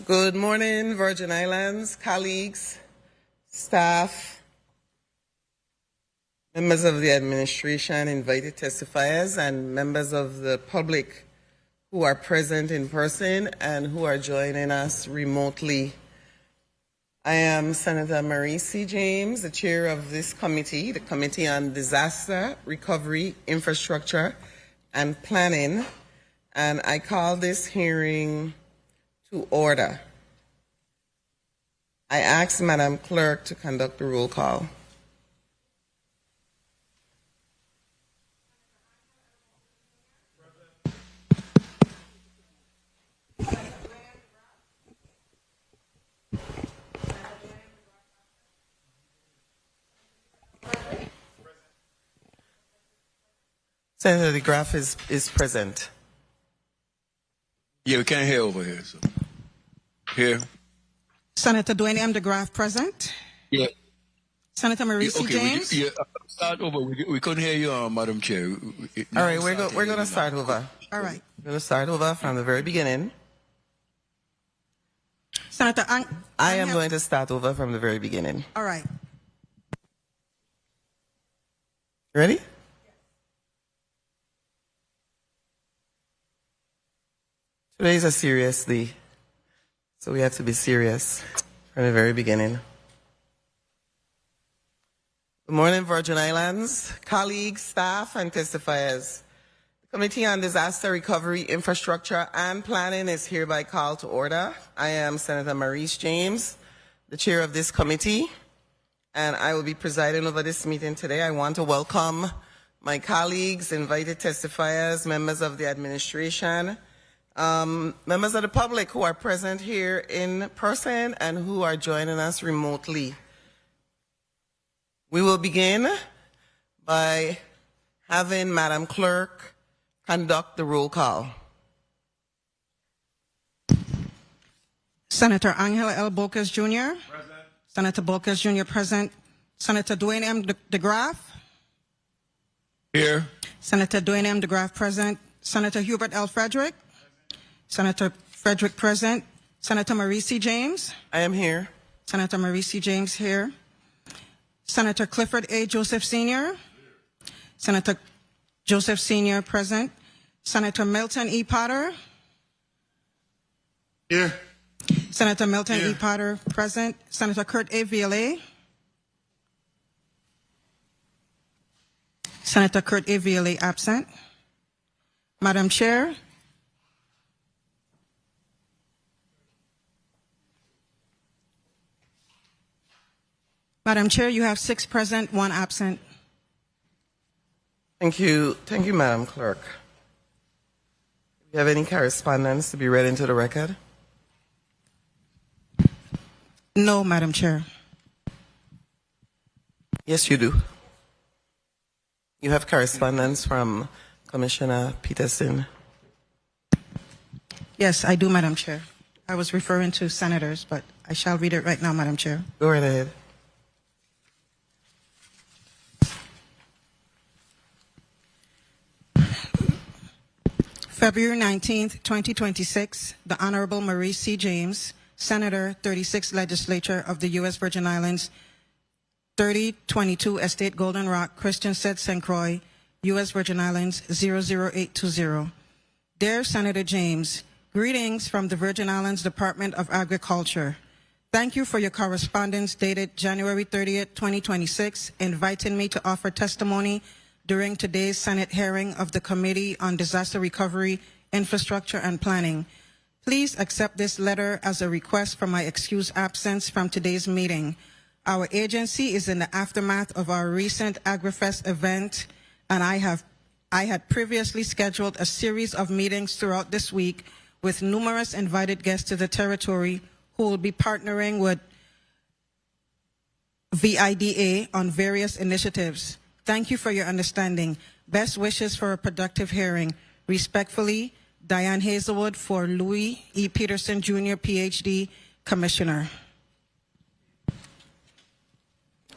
Good morning, Virgin Islands, colleagues, staff, members of the administration, invited testifiers, and members of the public who are present in person and who are joining us remotely. I am Senator Marie C. James, the chair of this committee, the Committee on Disaster Recovery, Infrastructure, and Planning, and I call this hearing to order. I ask Madam Clerk to conduct the roll call. Senator DeGraff is present. Yeah, we can't hear over here. So. Here. Senator Dwayne M. DeGraff present. Yeah. Senator Marie C. James. Start over. We couldn't hear you, Madam Chair. All right, we're going to start over. All right. We're going to start over from the very beginning. Senator I am going to start over from the very beginning. All right. Ready? Today is a serious day, so we have to be serious from the very beginning. Good morning, Virgin Islands, colleagues, staff, and testifiers. The Committee on Disaster Recovery, Infrastructure, and Planning is hereby called to order. I am Senator Maurice James, the chair of this committee, and I will be presiding over this meeting today. I want to welcome my colleagues, invited testifiers, members of the administration, members of the public who are present here in person and who are joining us remotely. We will begin by having Madam Clerk conduct the roll call. Senator Angela L. Bocas Jr. Present. Senator Bocas Jr. present. Senator Dwayne M. DeGraff. Here. Senator Dwayne M. DeGraff present. Senator Hubert L. Frederick. Senator Frederick present. Senator Marie C. James. I am here. Senator Marie C. James here. Senator Clifford A. Joseph Sr. Senator Joseph Sr. present. Senator Milton E. Potter. Here. Senator Milton Here. E. Potter present. Senator Kurt A. Viale. Senator Kurt A. Viale absent. Madam Chair. Madam Chair, you have 6 present, 1 absent. Thank you, Madam Clerk. Do you have any correspondence to be read into the record? No, Madam Chair. Yes, you do. You have correspondence from Commissioner Peterson. Yes, I do, Madam Chair. I was referring to senators, but I shall read it right now, Madam Chair. Go right ahead. February 19th, 2026, the Honorable Marie C. James, Senator, 36th Legislature of the U.S. Virgin Islands, 3022 Estate Golden Rock, Christian said St. Croix, U.S. Virgin Islands, 00820. Dear Senator James, greetings from the Virgin Islands Department of Agriculture. Thank you for your correspondence dated January 30th, 2026, inviting me to offer testimony during today's Senate hearing of the Committee on Disaster Recovery, Infrastructure, and Planning. Please accept this letter as a request for my excused absence from today's meeting. Our agency is in the aftermath of our recent AgriFest event, and I had previously scheduled a series of meetings throughout this week with numerous invited guests to the territory who will be partnering with VIDA on various initiatives. Thank you for your understanding. Best wishes for a productive hearing. Respectfully, Diane Hazelwood for Louis E. Peterson, Jr., PhD, Commissioner.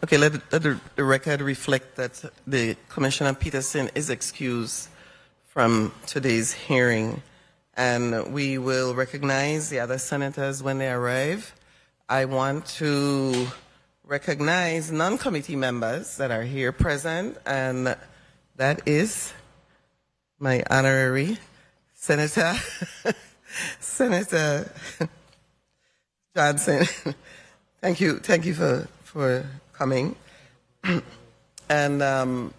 Okay, let the record reflect that the Commissioner Peterson is excused from today's hearing. and we will recognize the other senators when they arrive. I want to recognize non-committee members that are here present, and that is my honorary Senator, Senator Johnson. Thank you for coming. And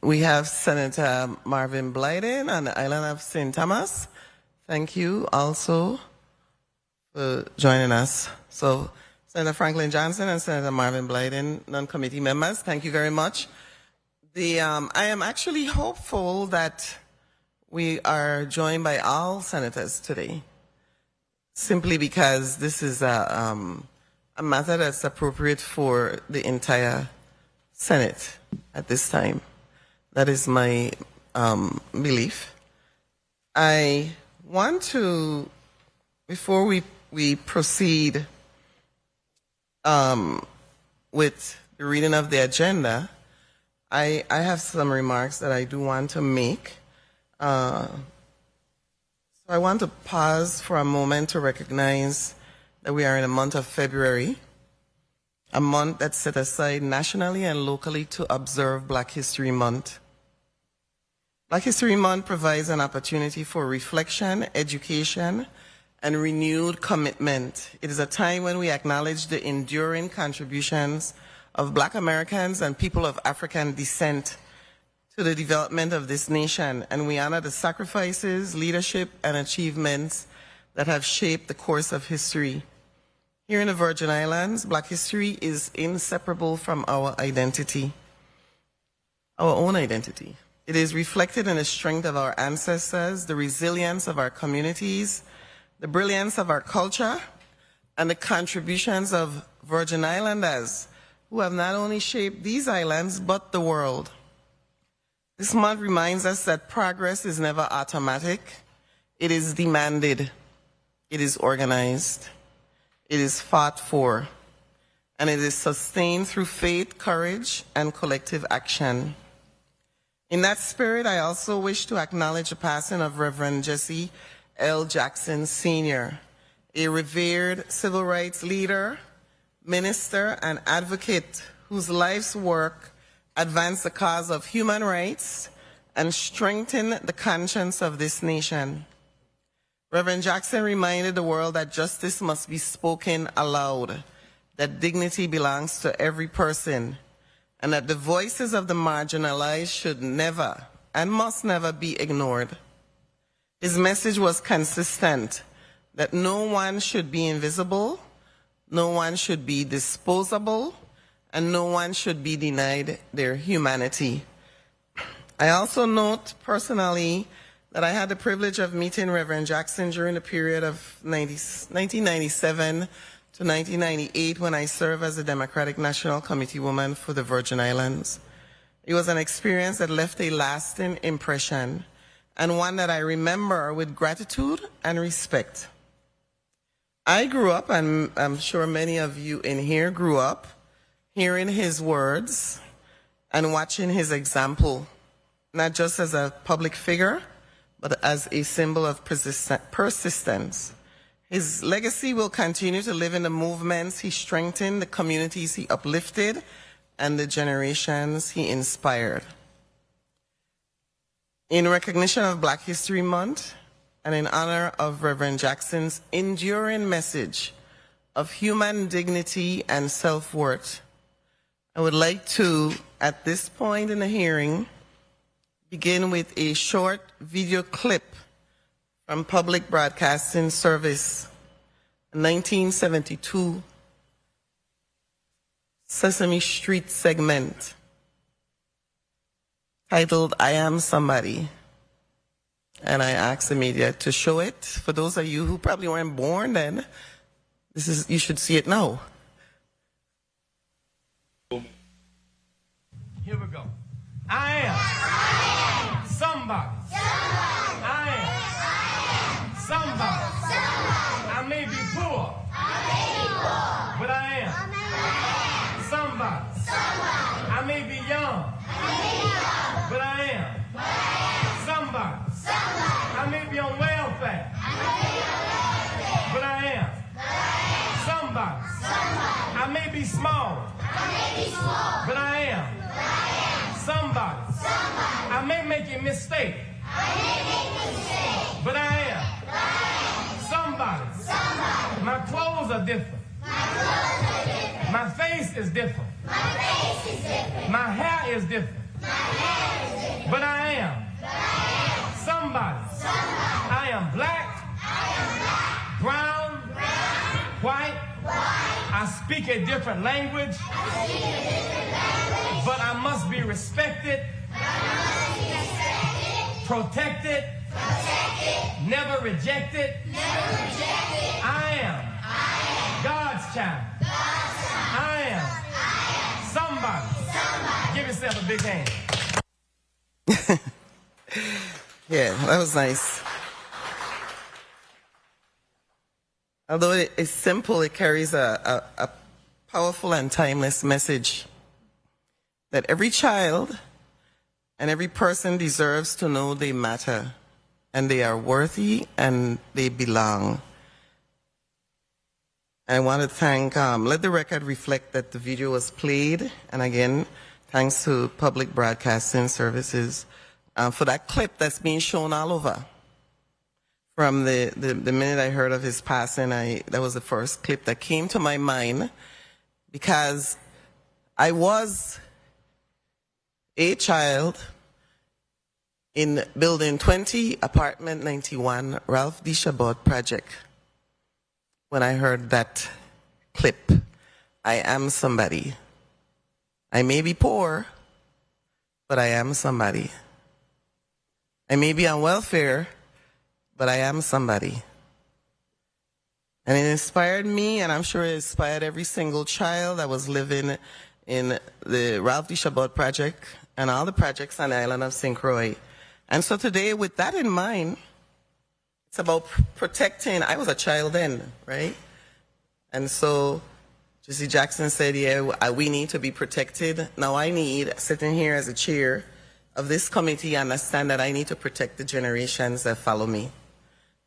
we have Senator Marvin Blyden on the island of St. Thomas. Thank you also for joining us. So Senator Franklin Johnson and Senator Marvin Blyden, non-committee members, thank you very much. I am actually hopeful that we are joined by all senators today, simply because this is a matter that's appropriate for the entire Senate at this time. That is my belief. I want to, before we proceed with the reading of the agenda, I have some remarks that I do want to make. So I want to pause for a moment to recognize that we are in the month of February, a month that's set aside nationally and locally to observe Black History Month. Black History Month provides an opportunity for reflection, education, and renewed commitment. It is a time when we acknowledge the enduring contributions of Black Americans and people of African descent to the development of this nation, and we honor the sacrifices, leadership, and achievements that have shaped the course of history. Here in the Virgin Islands, Black history is inseparable from our identity, our own identity. It is reflected in the strength of our ancestors, the resilience of our communities, the brilliance of our culture, and the contributions of Virgin Islanders who have not only shaped these islands, but the world. This month reminds us that progress is never automatic. It is demanded. It is organized. It is fought for. And it is sustained through faith, courage, and collective action. In that spirit, I also wish to acknowledge the passing of Reverend Jesse L. Jackson Sr., a revered civil rights leader, minister, and advocate whose life's work advanced the cause of human rights and strengthened the conscience of this nation. Reverend Jackson reminded the world that justice must be spoken aloud, that dignity belongs to every person, and that the voices of the marginalized should never and must never be ignored. His message was consistent, that no one should be invisible, no one should be disposable, and no one should be denied their humanity. I also note personally that I had the privilege of meeting Reverend Jackson during the period of 1997 to 1998 when I served as a Democratic National Committee woman for the Virgin Islands. It was an experience that left a lasting impression and one that I remember with gratitude and respect. I grew up, and I'm sure many of you in here grew up, hearing his words and watching his example, not just as a public figure, but as a symbol of persistence. His legacy will continue to live in the movements he strengthened, the communities he uplifted, and the generations he inspired. In recognition of Black History Month, and in honor of Reverend Jackson's enduring message of human dignity and self-worth, I would like to, at this point in the hearing, begin with a short video clip from Public Broadcasting Service, a 1972 Sesame Street segment titled, "I Am Somebody." And I asked the media to show it. For those of you who probably weren't born then, you should see it now. Here we go. I am somebody. I am somebody. I may be poor, but I am somebody. I may be young, but I am somebody. Somebody. I may be on welfare. But I am. Somebody. I may be small. But I am. Somebody. I may make a mistake. But I am. Somebody. My clothes are different. My face is different. My hair is different. But I am. Somebody. I am black, brown, white. I speak a different language. But I must be respected, protected, never rejected. I am God's child. I am somebody. Give yourself a big hand. Yeah, that was nice. Although it is simple, it carries a powerful and timeless message that every child and every person deserves to know they matter and they are worthy and they belong. I want to thank, let the record reflect that the video was played, and again, thanks to Public Broadcasting Services for that clip that's being shown all over. From the minute I heard of his passing, that was the first clip that came to my mind, because I was a child in Building 20, Apartment 91, Ralph D. Chabot Project. When I heard that clip, I am somebody. I may be poor, but I am somebody. I may be on welfare, but I am somebody. And it inspired me, and I'm sure it inspired every single child that was living in the Ralph D. Chabot Project and all the projects on the island of St. Croix. And so today, with that in mind, it's about protecting. I was a child then, right? And so Jesse Jackson said, yeah, we need to be protected. Now I need, sitting here as a chair of this committee, understand that I need to protect the generations that follow me.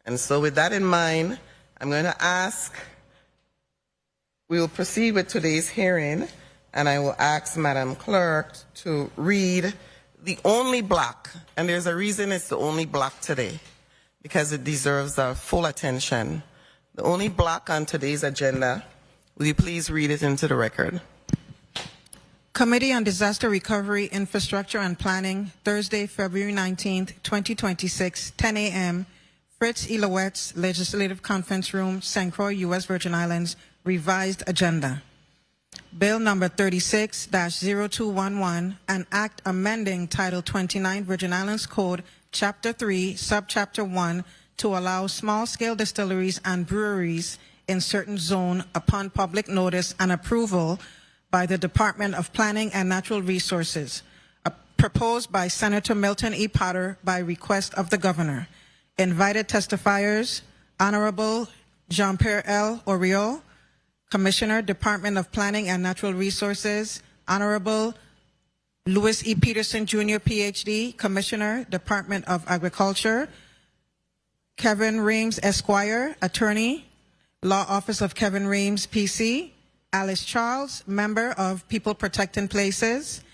And so with that in mind, I'm going to ask, we will proceed with today's hearing, and I will ask Madam Clerk to read the only block, and there's a reason it's the only block today, because it deserves our full attention. The only block on today's agenda, will you please read it into the record? Committee on Disaster Recovery, Infrastructure and Planning, Thursday, February 19th, 2026, 10 a.m., Fritz Ilowet's Legislative Conference Room, St. Croix, U.S. Virgin Islands, revised agenda. Bill number 36-0211, an act amending Title 29 Virgin Islands Code, Chapter 3, Subchapter 1, to allow small-scale distilleries and breweries in certain zone upon public notice and approval by the Department of Planning and Natural Resources, proposed by Senator Milton E. Potter by request of the Governor. Invited testifiers, Honorable Jean-Pierre L. Oriol, Commissioner, Department of Planning and Natural Resources, Honorable Louis E. Peterson, Jr., Ph.D., Commissioner, Department of Agriculture, Kevin Reams, Esquire, Attorney, Law Office of Kevin Reams, P.C., Alice Charles, Member of People Protecting Places,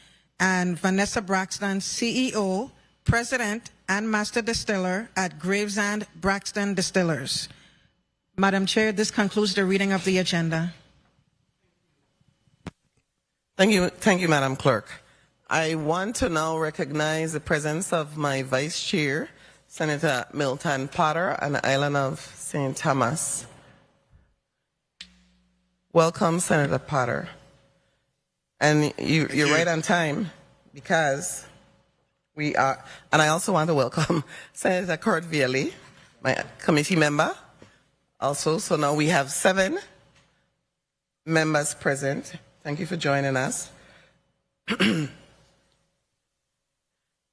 and Vanessa Braxton, CEO, President, and Master Distiller at Gravesend Braxton Distillers. Madam Chair, this concludes the reading of the agenda. Thank you, Madam Clerk. I want to now recognize the presence of my Vice Chair, Senator Milton Potter, on the island of St. Thomas. Welcome, Senator Potter. And you're right on time, because we are, and I also want to welcome Senator Kurt Vieli, my committee member. Also, so now we have 7 members present. Thank you for joining us.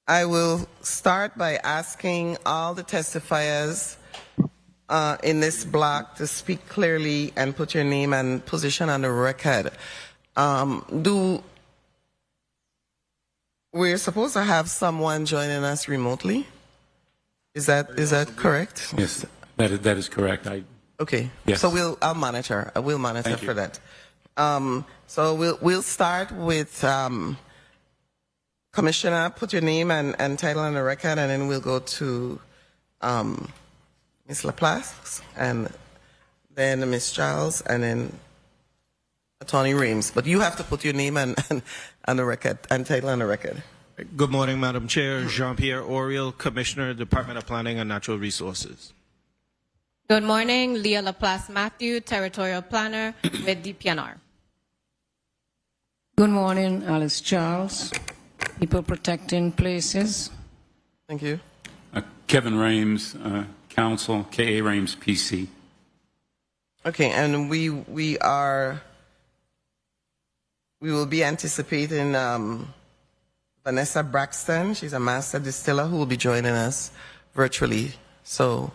I will start by asking all the testifiers in this block to speak clearly and put your name and position on the record. We're supposed to have someone joining us remotely? Is that correct? Yes, that is correct. Okay. Yes. So I'll monitor. I will monitor Thank you. for that. So we'll start with Commissioner. Put your name and title on the record, and then we'll go to Ms. Laplace, and then Ms. Giles, and then Attorney Reams. But you have to put your name and on the record and title on the record. Good morning, Madam Chair. Jean-Pierre Oriel, Commissioner, Department of Planning and Natural Resources. Good morning, Leah Laplace Matthew, Territorial Planner with DPNR. Good morning, Alice Charles, People Protecting Places. Thank you. Kevin Rames, Counsel, K.A. Rames, PC. Okay, and we will be anticipating Vanessa Braxton. She's a master distiller who will be joining us virtually. So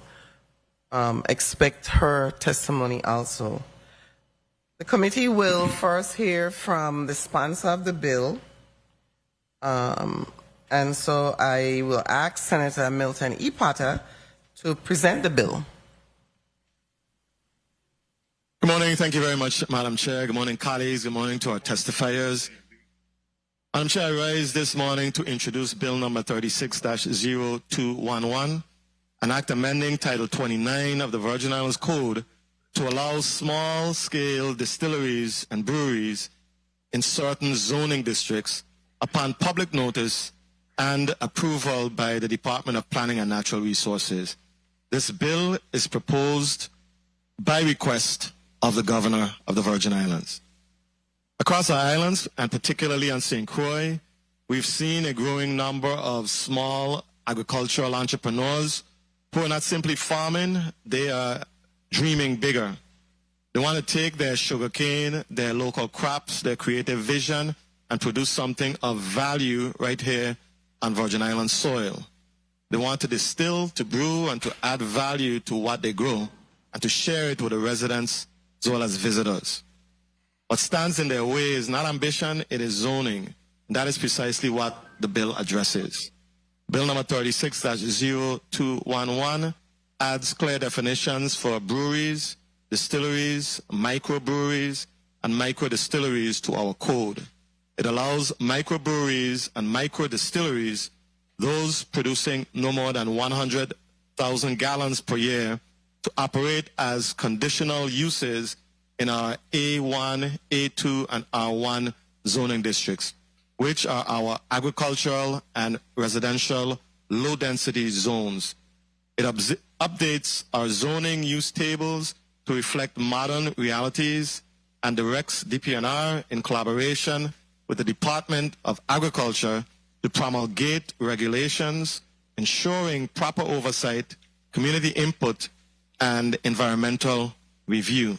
expect her testimony also. The committee will first hear from the sponsor of the bill. And so I will ask Senator Milton E. Potter to present the bill. Good morning. Thank you very much, Madam Chair. Good morning, colleagues. Good morning to our testifiers. Madam Chair, I rise this morning to introduce Bill number 36-0211, an act amending Title 29 of the Virgin Islands Code to allow small-scale distilleries and breweries in certain zoning districts upon public notice and approval by the Department of Planning and Natural Resources. This bill is proposed by request of the Governor of the Virgin Islands. Across our islands, and particularly on St. Croix, we've seen a growing number of small agricultural entrepreneurs who are not simply farming, they are dreaming bigger. They want to take their sugarcane, their local crops, their creative vision, and produce something of value right here on Virgin Island soil. They want to distill, to brew, and to add value to what they grow, and to share it with the residents as well as visitors. What stands in their way is not ambition, it is zoning. And that is precisely what the bill addresses. Bill number 36-0211 adds clear definitions for breweries, distilleries, microbreweries, and microdistilleries to our code. It allows microbreweries and microdistilleries, those producing no more than 100,000 gallons per year, to operate as conditional uses in our A1, A2, and R1 zoning districts, which are our agricultural and residential low-density zones. It updates our zoning use tables to reflect modern realities and directs DPNR in collaboration with the Department of Agriculture to promulgate regulations ensuring proper oversight, community input, and environmental review.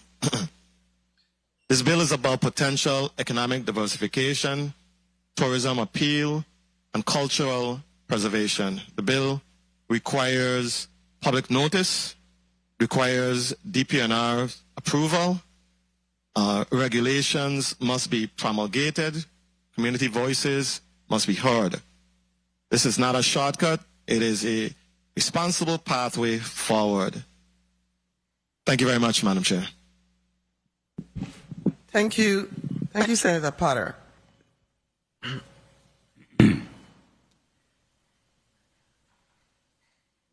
This bill is about potential economic diversification, tourism appeal, and cultural preservation. The bill requires public notice, requires DPNR approval, regulations must be promulgated, community voices must be heard. This is not a shortcut, it is a responsible pathway forward. Thank you very much, Madam Chair. Thank you, Senator Potter.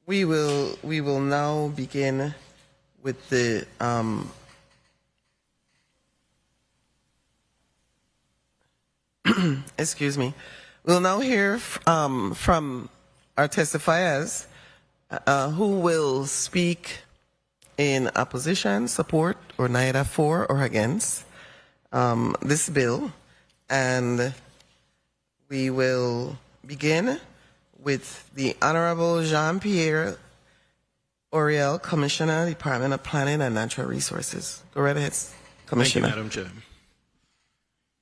We will now begin with the excuse me. We'll now hear from our testifiers who will speak in opposition, support, or neither for or against this bill. And we will begin with the Honorable Jean-Pierre Oriel, Commissioner, Department of Planning and Natural Resources. Go right ahead, Commissioner. Thank you, Madam Chair.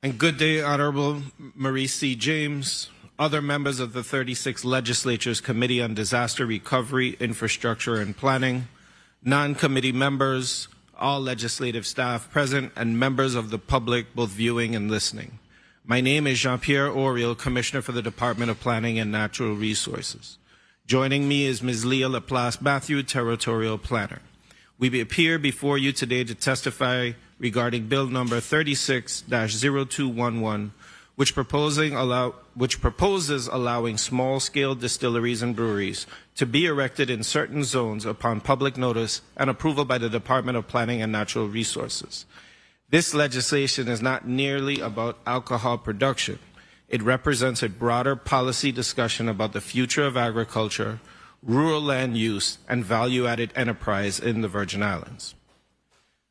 And good day, Honorable Marie C. James, other members of the 36th Legislature's Committee on Disaster Recovery, Infrastructure, and Planning, non-committee members, all legislative staff present, and members of the public, both viewing and listening. My name is Jean-Pierre Oriel, Commissioner for the Department of Planning and Natural Resources. Joining me is Ms. Leah Laplace Matthew, Territorial Planner. We appear before you today to testify regarding Bill number 36-0211, which proposes allowing small-scale distilleries and breweries to be erected in certain zones upon public notice and approval by the Department of Planning and Natural Resources. This legislation is not merely about alcohol production. It represents a broader policy discussion about the future of agriculture, rural land use, and value-added enterprise in the Virgin Islands.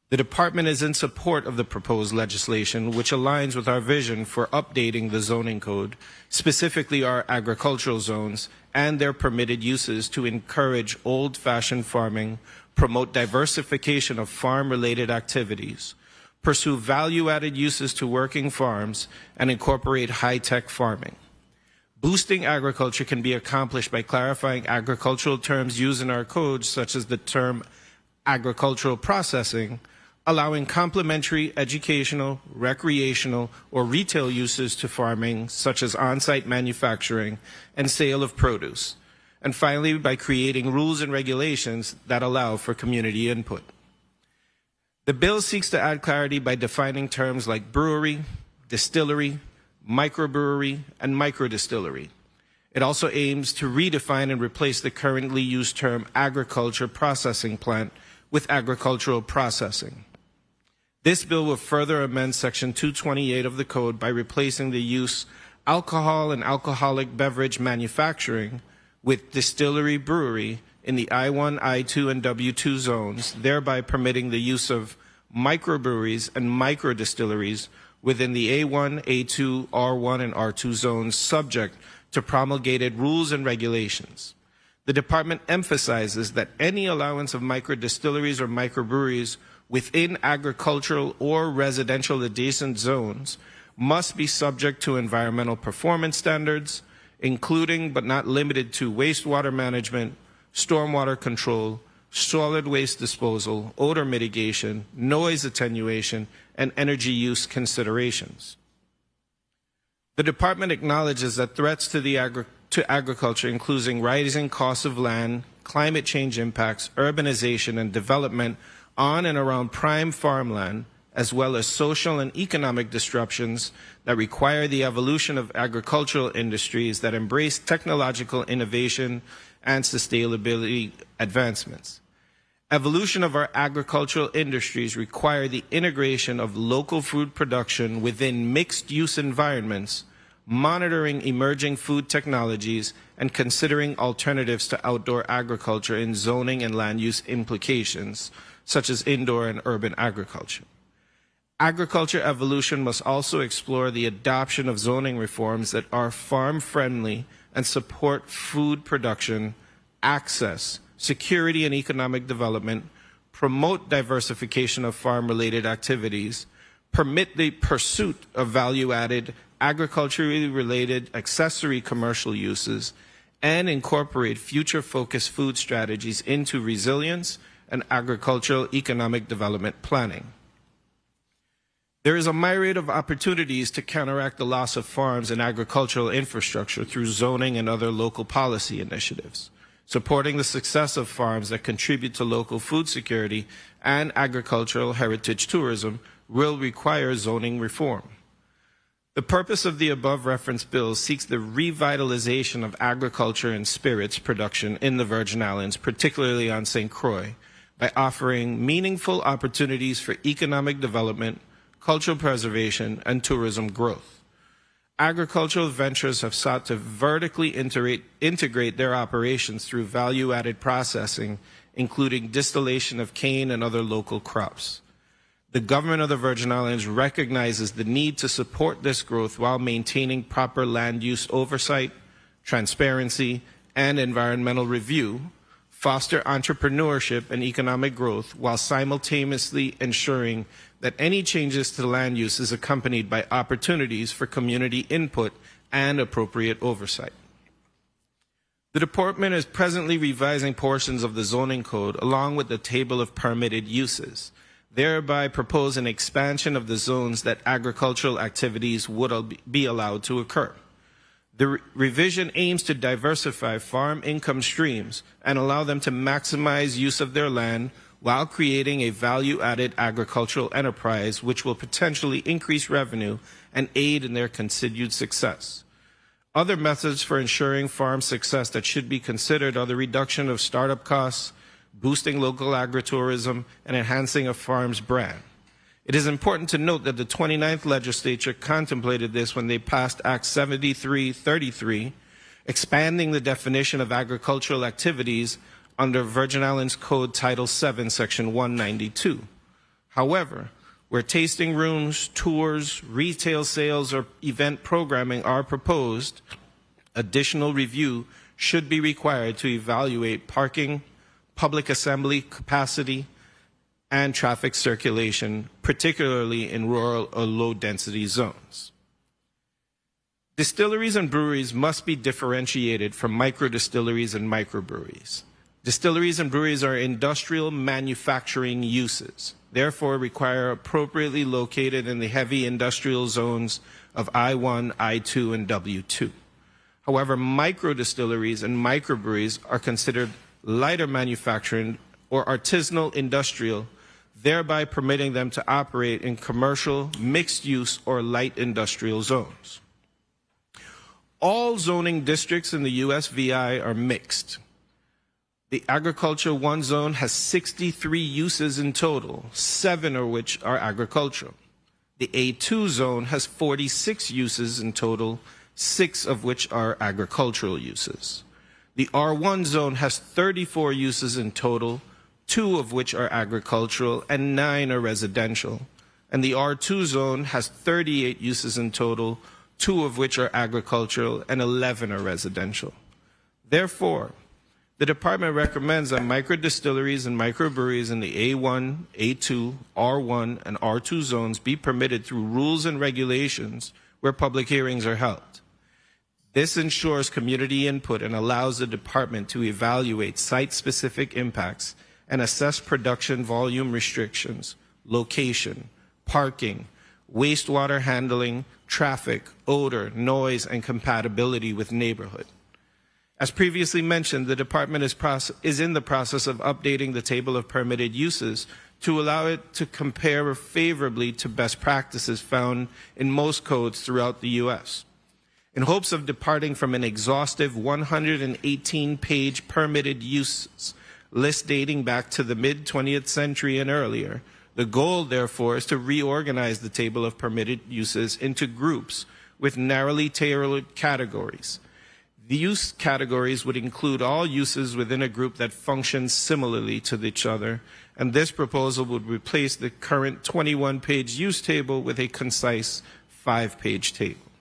The Department is in support of the proposed legislation, which aligns with our vision for updating the zoning code, specifically our agricultural zones and their permitted uses to encourage old-fashioned farming, promote diversification of farm-related activities, pursue value-added uses to working farms, and incorporate high-tech farming. Boosting agriculture can be accomplished by clarifying agricultural terms used in our code, such as the term agricultural processing, allowing complementary educational, recreational, or retail uses to farming, such as on-site manufacturing and sale of produce. And finally, by creating rules and regulations that allow for community input. The bill seeks to add clarity by defining terms like brewery, distillery, microbrewery, and microdistillery. It also aims to redefine and replace the currently used term agriculture processing plant with agricultural processing. This bill will further amend Section 228 of the Code by replacing the use alcohol and alcoholic beverage manufacturing with distillery brewery in the I1, I2, and W2 zones, thereby permitting the use of microbreweries and microdistilleries within the A1, A2, R1, and R2 zones subject to promulgated rules and regulations. The Department emphasizes that any allowance of microdistilleries or microbreweries within agricultural or residential adjacent zones must be subject to environmental performance standards, including but not limited to wastewater management, stormwater control, solid waste disposal, odor mitigation, noise attenuation, and energy use considerations. The Department acknowledges that threats to agriculture, including rising costs of land, climate change impacts, urbanization, and development on and around prime farmland, as well as social and economic disruptions that require the evolution of agricultural industries that embrace technological innovation and sustainability advancements. Evolution of our agricultural industries require the integration of local food production within mixed-use environments, monitoring emerging food technologies, and considering alternatives to outdoor agriculture in zoning and land use implications, such as indoor and urban agriculture. Agriculture evolution must also explore the adoption of zoning reforms that are farm-friendly and support food production, access, security and economic development, promote diversification of farm-related activities, permit the pursuit of value-added, agriculturally related accessory commercial uses, and incorporate future-focused food strategies into resilience and agricultural economic development planning. There is a myriad of opportunities to counteract the loss of farms and agricultural infrastructure through zoning and other local policy initiatives. Supporting the success of farms that contribute to local food security and agricultural heritage tourism will require zoning reform. The purpose of the above referenced bill seeks the revitalization of agriculture and spirits production in the Virgin Islands, particularly on St. Croix, by offering meaningful opportunities for economic development, cultural preservation, and tourism growth. Agricultural ventures have sought to vertically integrate their operations through value-added processing, including distillation of cane and other local crops. The government of the Virgin Islands recognizes the need to support this growth while maintaining proper land use oversight, transparency, and environmental review, foster entrepreneurship and economic growth while simultaneously ensuring that any changes to land use is accompanied by opportunities for community input and appropriate oversight. The Department is presently revising portions of the zoning code along with the table of permitted uses, thereby propose an expansion of the zones that agricultural activities would be allowed to occur. The revision aims to diversify farm income streams and allow them to maximize use of their land while creating a value-added agricultural enterprise which will potentially increase revenue and aid in their continued success. Other methods for ensuring farm success that should be considered are the reduction of startup costs, boosting local agritourism, and enhancing a farm's brand. It is important to note that the 29th legislature contemplated this when they passed Act 7333, expanding the definition of agricultural activities under Virgin Islands Code Title VII, Section 192. However, where tasting rooms, tours, retail sales, or event programming are proposed, additional review should be required to evaluate parking, public assembly capacity, and traffic circulation, particularly in rural or low-density zones. Distilleries and breweries must be differentiated from microdistilleries and microbreweries. Distilleries and breweries are industrial manufacturing uses, therefore require appropriately located in the heavy industrial zones of I-1, I-2, and W-2. However, microdistilleries and microbreweries are considered lighter manufacturing or artisanal industrial, thereby permitting them to operate in commercial, mixed-use, or light industrial zones. All zoning districts in the USVI are mixed. The Agriculture 1 zone has 63 uses in total, 7 of which are agricultural. The A2 zone has 46 uses in total, 6 of which are agricultural uses. The R1 zone has 34 uses in total, 2 of which are agricultural and 9 are residential. And the R2 zone has 38 uses in total, 2 of which are agricultural and 11 are residential. Therefore, the department recommends that microdistilleries and microbreweries in the A1, A2, R1, and R2 zones be permitted through rules and regulations where public hearings are held. This ensures community input and allows the department to evaluate site-specific impacts and assess production volume restrictions, location, parking, wastewater handling, traffic, odor, noise, and compatibility with neighborhood. As previously mentioned, the department is in the process of updating the table of permitted uses to allow it to compare favorably to best practices found in most codes throughout the U.S. In hopes of departing from an exhaustive 118-page permitted uses list dating back to the mid-20th century and earlier, the goal, therefore, is to reorganize the table of permitted uses into groups with narrowly tailored categories. The use categories would include all uses within a group that functions similarly to each other, and this proposal would replace the current 21-page use table with a concise 5-page table.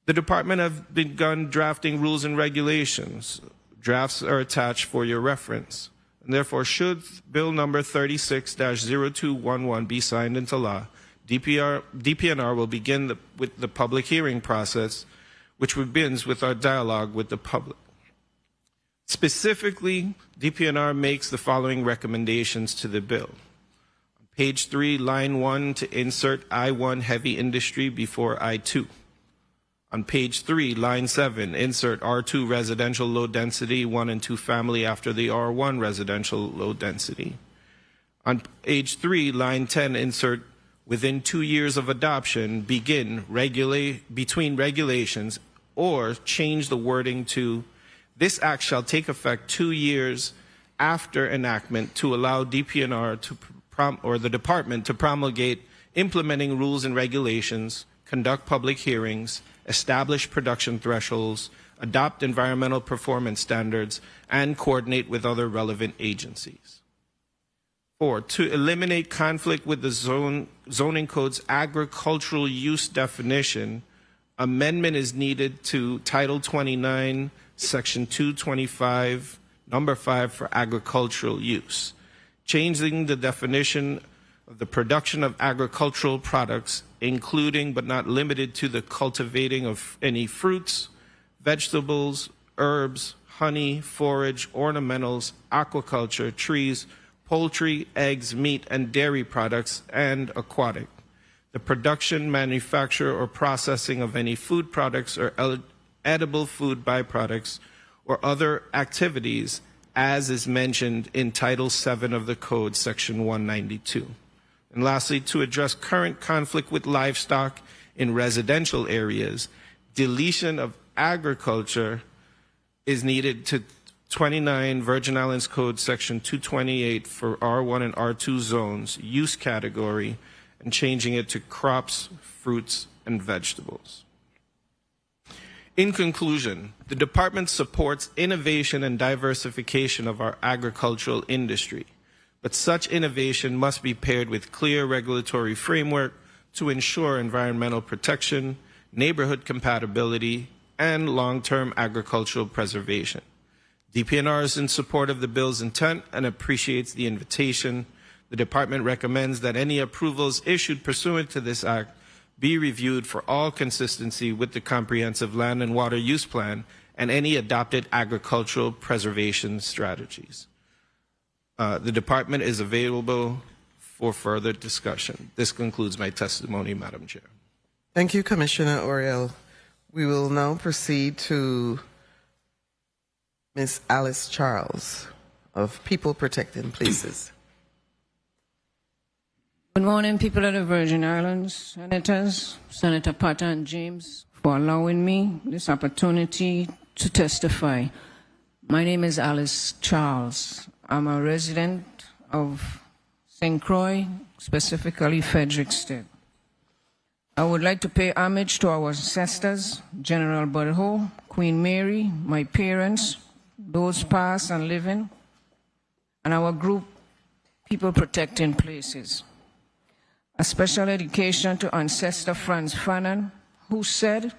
The department has begun drafting rules and regulations. Drafts are attached for your reference. And therefore, should Bill number 36-0211 be signed into law, DPNR will begin with the public hearing process, which begins with our dialogue with the public. Specifically, DPNR makes the following recommendations to the bill. On page 3, line 1, to insert I-1 heavy industry before I-2. On page 3, line 7, insert R2 residential low density, 1 and 2 family after the R1 residential low density. On page 3, line 10, insert within 2 years of adoption, begin between regulations, or change the wording to this act shall take effect 2 years after enactment to allow DPNR or the department to promulgate implementing rules and regulations, conduct public hearings, establish production thresholds, adopt environmental performance standards, and coordinate with other relevant agencies. 4, to eliminate conflict with the zoning code's agricultural use definition, amendment is needed to Title 29, Section 225, number 5 for agricultural use, changing the definition of the production of agricultural products, including but not limited to the cultivating of any fruits, vegetables, herbs, honey, forage, ornamentals, aquaculture, trees, poultry, eggs, meat, and dairy products, and aquatic. The production, manufacture, or processing of any food products or edible food byproducts, or other activities as is mentioned in Title VII of the Code, Section 192. And lastly, to address current conflict with livestock in residential areas, deletion of agriculture is needed to 29 Virgin Islands Code Section 228 for R1 and R2 zones, use category, and changing it to crops, fruits, and vegetables. In conclusion, the department supports innovation and diversification of our agricultural industry, but such innovation must be paired with clear regulatory framework to ensure environmental protection, neighborhood compatibility, and long-term agricultural preservation. DPNR is in support of the bill's intent and appreciates the invitation. The department recommends that any approvals issued pursuant to this act be reviewed for all consistency with the Comprehensive Land and Water Use Plan and any adopted agricultural preservation strategies. The department is available for further discussion. This concludes my testimony, Madam Chair. Thank you, Commissioner Oriel. We will now proceed to Ms. Alice Charles of People Protecting Places. Good morning, people of the Virgin Islands, Senators, Senator Potter and James, for allowing me this opportunity to testify. My name is Alice Charles. I'm a resident of St. Croix, specifically Frederickstead. I would like to pay homage to our ancestors, General Budho, Queen Mary, my parents, those past and living, and our group, People Protecting Places. A special dedication to ancestor Franz Fanon, who said, and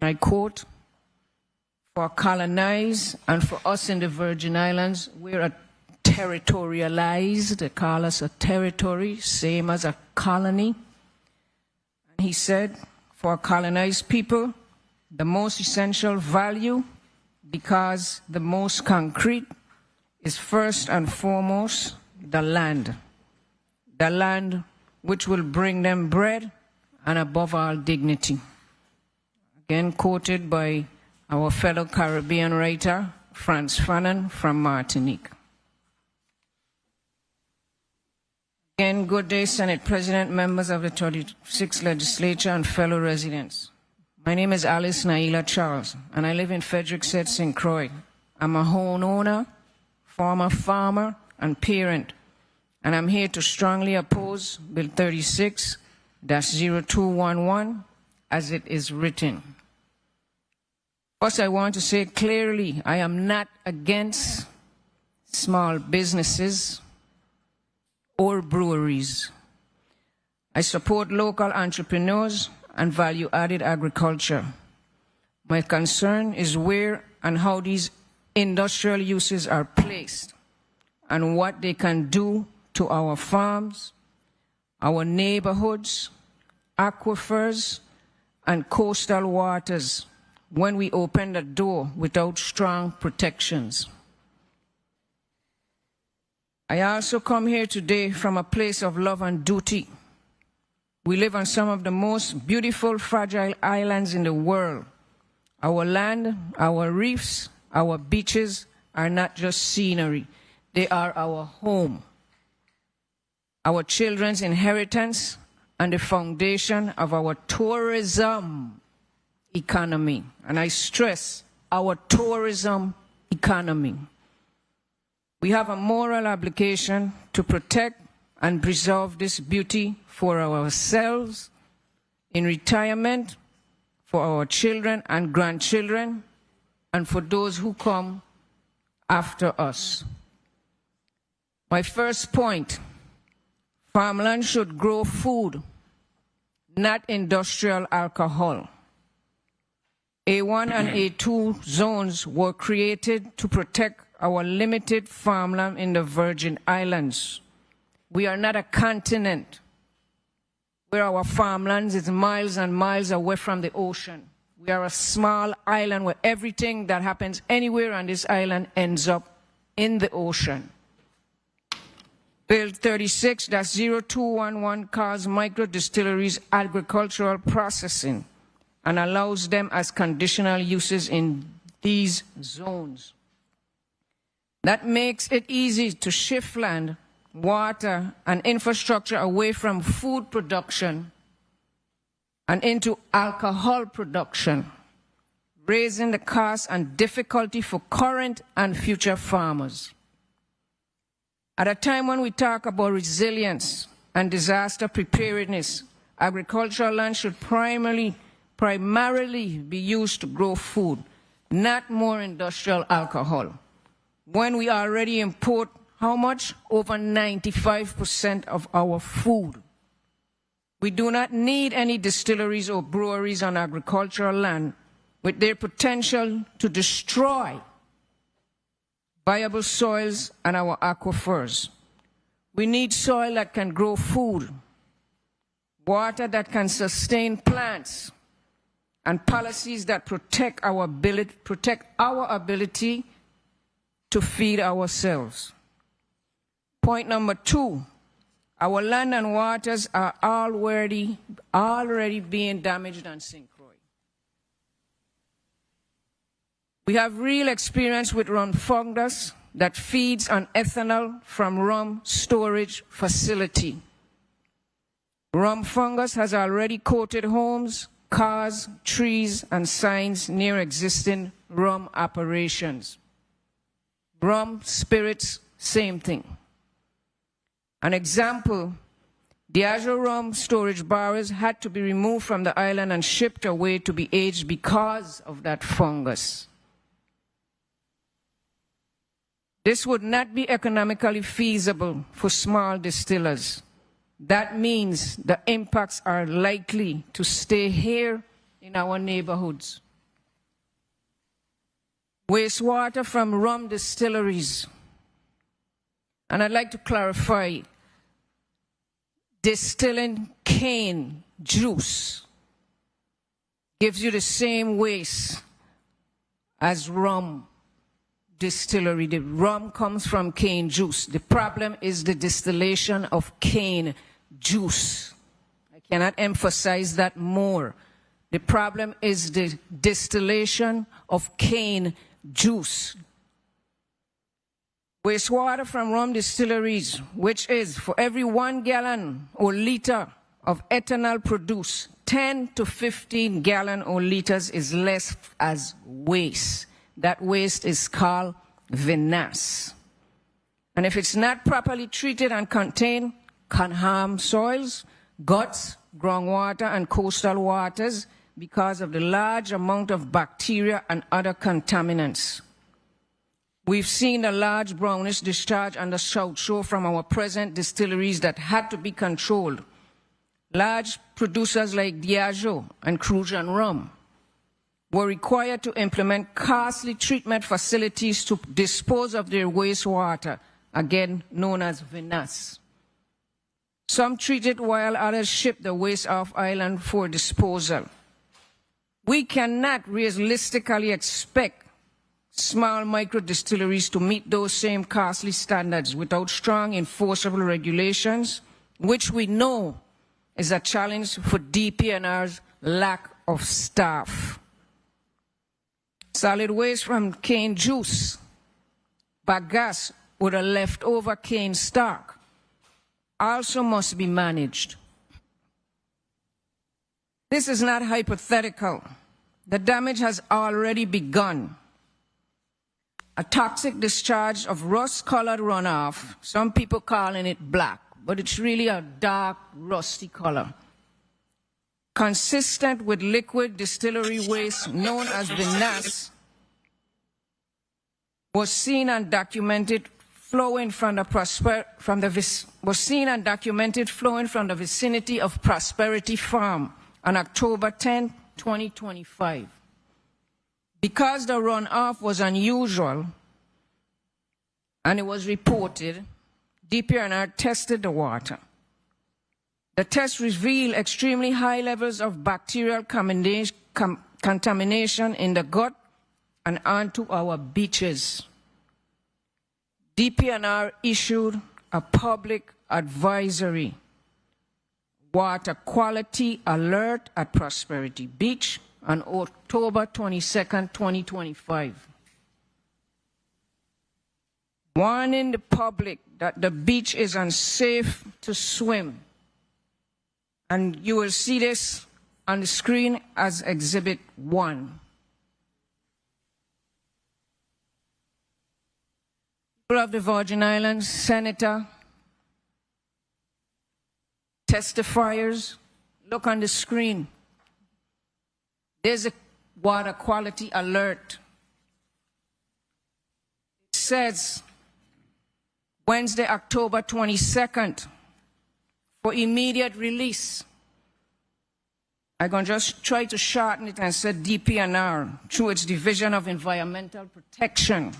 I quote, "For colonized and for us in the Virgin Islands, we're a territorialized, they call us a territory, same as a colony." And he said, for colonized people, the most essential value, because the most concrete, is first and foremost the land. The land which will bring them bread and above all dignity. Again quoted by our fellow Caribbean writer, Franz Fanon from Martinique. Again, good day, Senate President, members of the 36th Legislature, and fellow residents. My name is Alice Naila Charles, and I live in Frederickstead, St. Croix. I'm a homeowner, former farmer, and parent, and I'm here to strongly oppose Bill 36-0211 as it is written. First, I want to say clearly, I am not against small businesses or breweries. I support local entrepreneurs and value-added agriculture. My concern is where and how these industrial uses are placed and what they can do to our farms, our neighborhoods, aquifers, and coastal waters when we open the door without strong protections. I also come here today from a place of love and duty. We live on some of the most beautiful, fragile islands in the world. Our land, our reefs, our beaches are not just scenery. They are our home, our children's inheritance, and the foundation of our tourism economy. And I stress, our tourism economy. We have a moral obligation to protect and preserve this beauty for ourselves, in retirement, for our children and grandchildren, and for those who come after us. My first point, farmland should grow food, not industrial alcohol. A1 and A2 zones were created to protect our limited farmland in the Virgin Islands. We are not a continent where our farmlands is miles and miles away from the ocean. We are a small island where everything that happens anywhere on this island ends up in the ocean. Bill 36-0211 calls micro distilleries agricultural processing and allows them as conditional uses in these zones. That makes it easy to shift land, water, and infrastructure away from food production and into alcohol production, raising the cost and difficulty for current and future farmers. At a time when we talk about resilience and disaster preparedness, agricultural land should primarily be used to grow food, not more industrial alcohol. When we already import how much? Over 95% of our food. We do not need any distilleries or breweries on agricultural land with their potential to destroy viable soils and our aquifers. We need soil that can grow food, water that can sustain plants, and policies that protect our ability to feed ourselves. Point number 2, our land and waters are already being damaged on St. Croix. We have real experience with rum fungus that feeds on ethanol from rum storage facility. Rum fungus has already coated homes, cars, trees, and signs near existing rum operations. Rum, spirits, same thing. An example, Diageo rum storage barrels had to be removed from the island and shipped away to be aged because of that fungus. This would not be economically feasible for small distillers. That means the impacts are likely to stay here in our neighborhoods. Wastewater from rum distilleries. And I'd like to clarify, distilling cane juice gives you the same waste as rum distillery. The rum comes from cane juice. The problem is the distillation of cane juice. I cannot emphasize that more. The problem is the distillation of cane juice. Wastewater from rum distilleries, which is for every 1 gallon or liter of ethanol produced, 10 to 15 gallon or liters is left as waste. That waste is called vinasse. And if it's not properly treated and contained, can harm soils, guts, groundwater, and coastal waters because of the large amount of bacteria and other contaminants. We've seen a large brownish discharge on the South Shore from our present distilleries that had to be controlled. Large producers like Diageo and Crucian Rum were required to implement costly treatment facilities to dispose of their wastewater, again known as vinasse. Some treat it while others ship the waste off island for disposal. We cannot realistically expect small micro distilleries to meet those same costly standards without strong enforceable regulations, which we know is a challenge for DPNR's lack of staff. Solid waste from cane juice, bagasse with a leftover cane stock, also must be managed. This is not hypothetical. The damage has already begun. A toxic discharge of rust-colored runoff, some people calling it black, but it's really a dark, rusty color, consistent with liquid distillery waste known as vinasse, was seen and documented flowing from the vicinity of Prosperity Farm on October 10, 2025. Because the runoff was unusual and it was reported, DPNR tested the water. The test revealed extremely high levels of bacterial contamination in the gut and onto our beaches. DPNR issued a public advisory, water quality alert at Prosperity Beach on October 22nd, 2025. Warning the public that the beach is unsafe to swim. And you will see this on the screen as Exhibit 1. People of the Virgin Islands, Senator, testifiers, look on the screen. There's a water quality alert. It says Wednesday, October 22nd, for immediate release. I'm going to just try to shorten it and say DPNR, through its Division of Environmental Protection,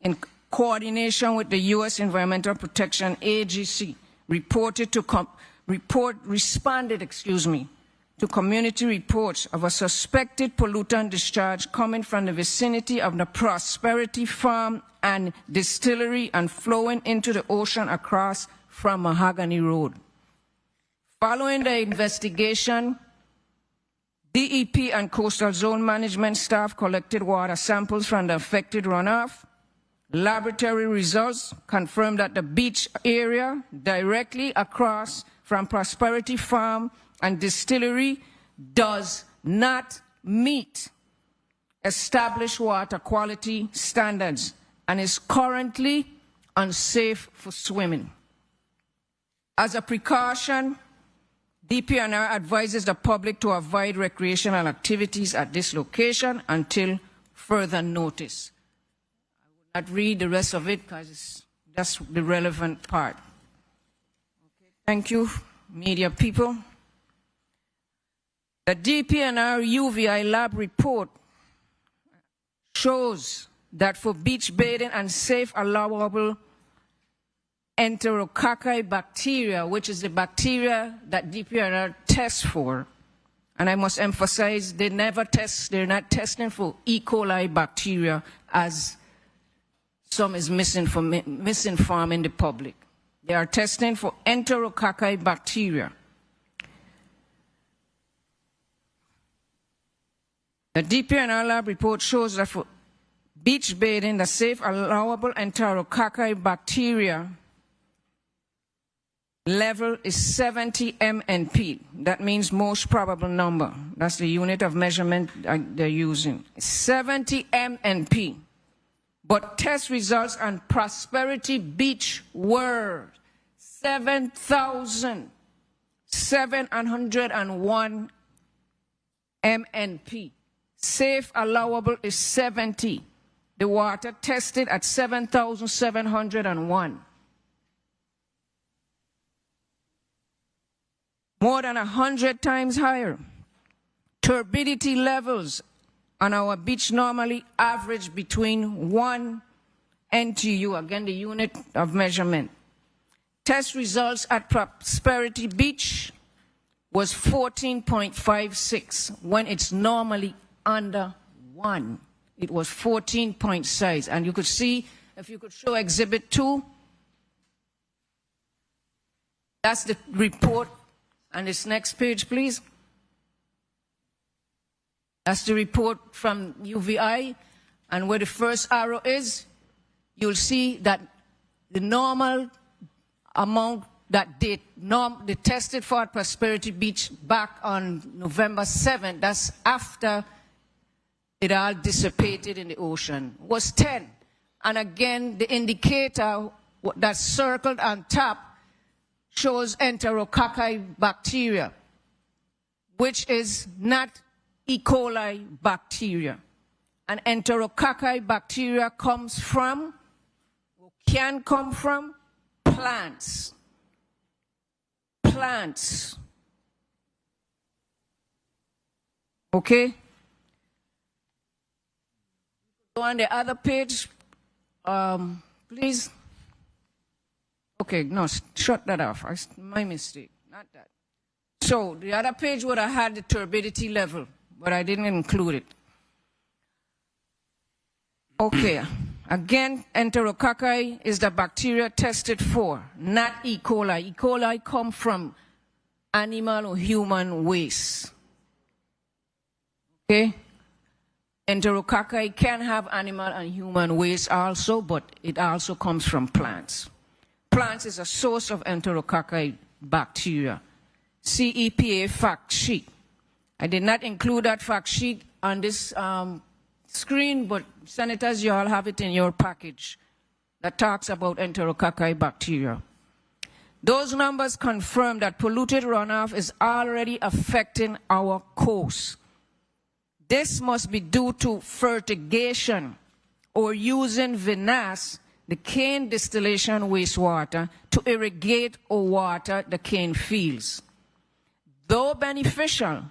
in coordination with the U.S. Environmental Protection Agency, responded to community reports of a suspected pollutant discharge coming from the vicinity of the Prosperity Farm and Distillery and flowing into the ocean across from Mahogany Road. Following the investigation, DEP and Coastal Zone Management staff collected water samples from the affected runoff. Laboratory results confirmed that the beach area directly across from Prosperity Farm and Distillery does not meet established water quality standards and is currently unsafe for swimming. As a precaution, DPNR advises the public to avoid recreational activities at this location until further notice. I will not read the rest of it because that's the relevant part. Okay. Thank you, media people. The DPNR UVI lab report shows that for beach bathing and safe allowable enterococci bacteria, which is the bacteria that DPNR tests for, and I must emphasize they're not testing for E. coli bacteria as some is misinforming the public. They are testing for enterococci bacteria. The DPNR lab report shows that for beach bathing, the safe allowable enterococci bacteria level is 70 MNP. That means most probable number. That's the unit of measurement they're using. 70 MNP. But test results on Prosperity Beach were 7,701 MNP. Safe allowable is 70. The water tested at 7,701. More than 100 times higher. Turbidity levels on our beach normally average between 1 NTU, again the unit of measurement. Test results at Prosperity Beach was 14.56 when it's normally under 1. It was 14.6, and you could see, if you could show Exhibit 2, that's the report. And this next page, please. That's the report from UVI. And where the first arrow is, you'll see that the normal amount that they tested for at Prosperity Beach back on November 7th, that's after it all dissipated in the ocean, was 10. And again, the indicator that's circled on top shows enterococci bacteria, which is not E. coli bacteria. And enterococci bacteria comes from, or can come from, plants. Plants. Okay? Go on the other page, please. Okay, no, shut that off. My mistake, not that. So the other page would have had the turbidity level, but I didn't include it. Okay, again, enterococci is the bacteria tested for, not E. coli. E. coli come from animal or human waste. Okay? Enterococcus can have animal and human waste also, but it also comes from plants. Plants is a source of enterococci bacteria. See EPA fact sheet. I did not include that fact sheet on this screen, but senators, you all have it in your package that talks about enterococci bacteria. Those numbers confirm that polluted runoff is already affecting our coast. This must be due to fertigation or using vinasse, the cane distillation wastewater, to irrigate or water the cane fields. Though beneficial,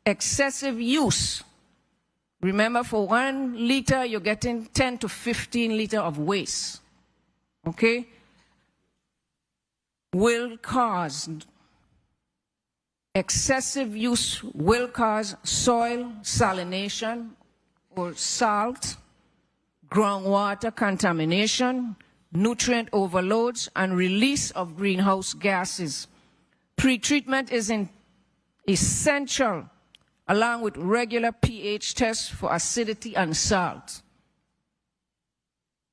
excessive use, remember for 1 liter you're getting 10 to 15 liters of waste, okay, will cause, excessive use will cause soil salination or salt, groundwater contamination, nutrient overloads, and release of greenhouse gases. Pretreatment is essential, along with regular pH tests for acidity and salt.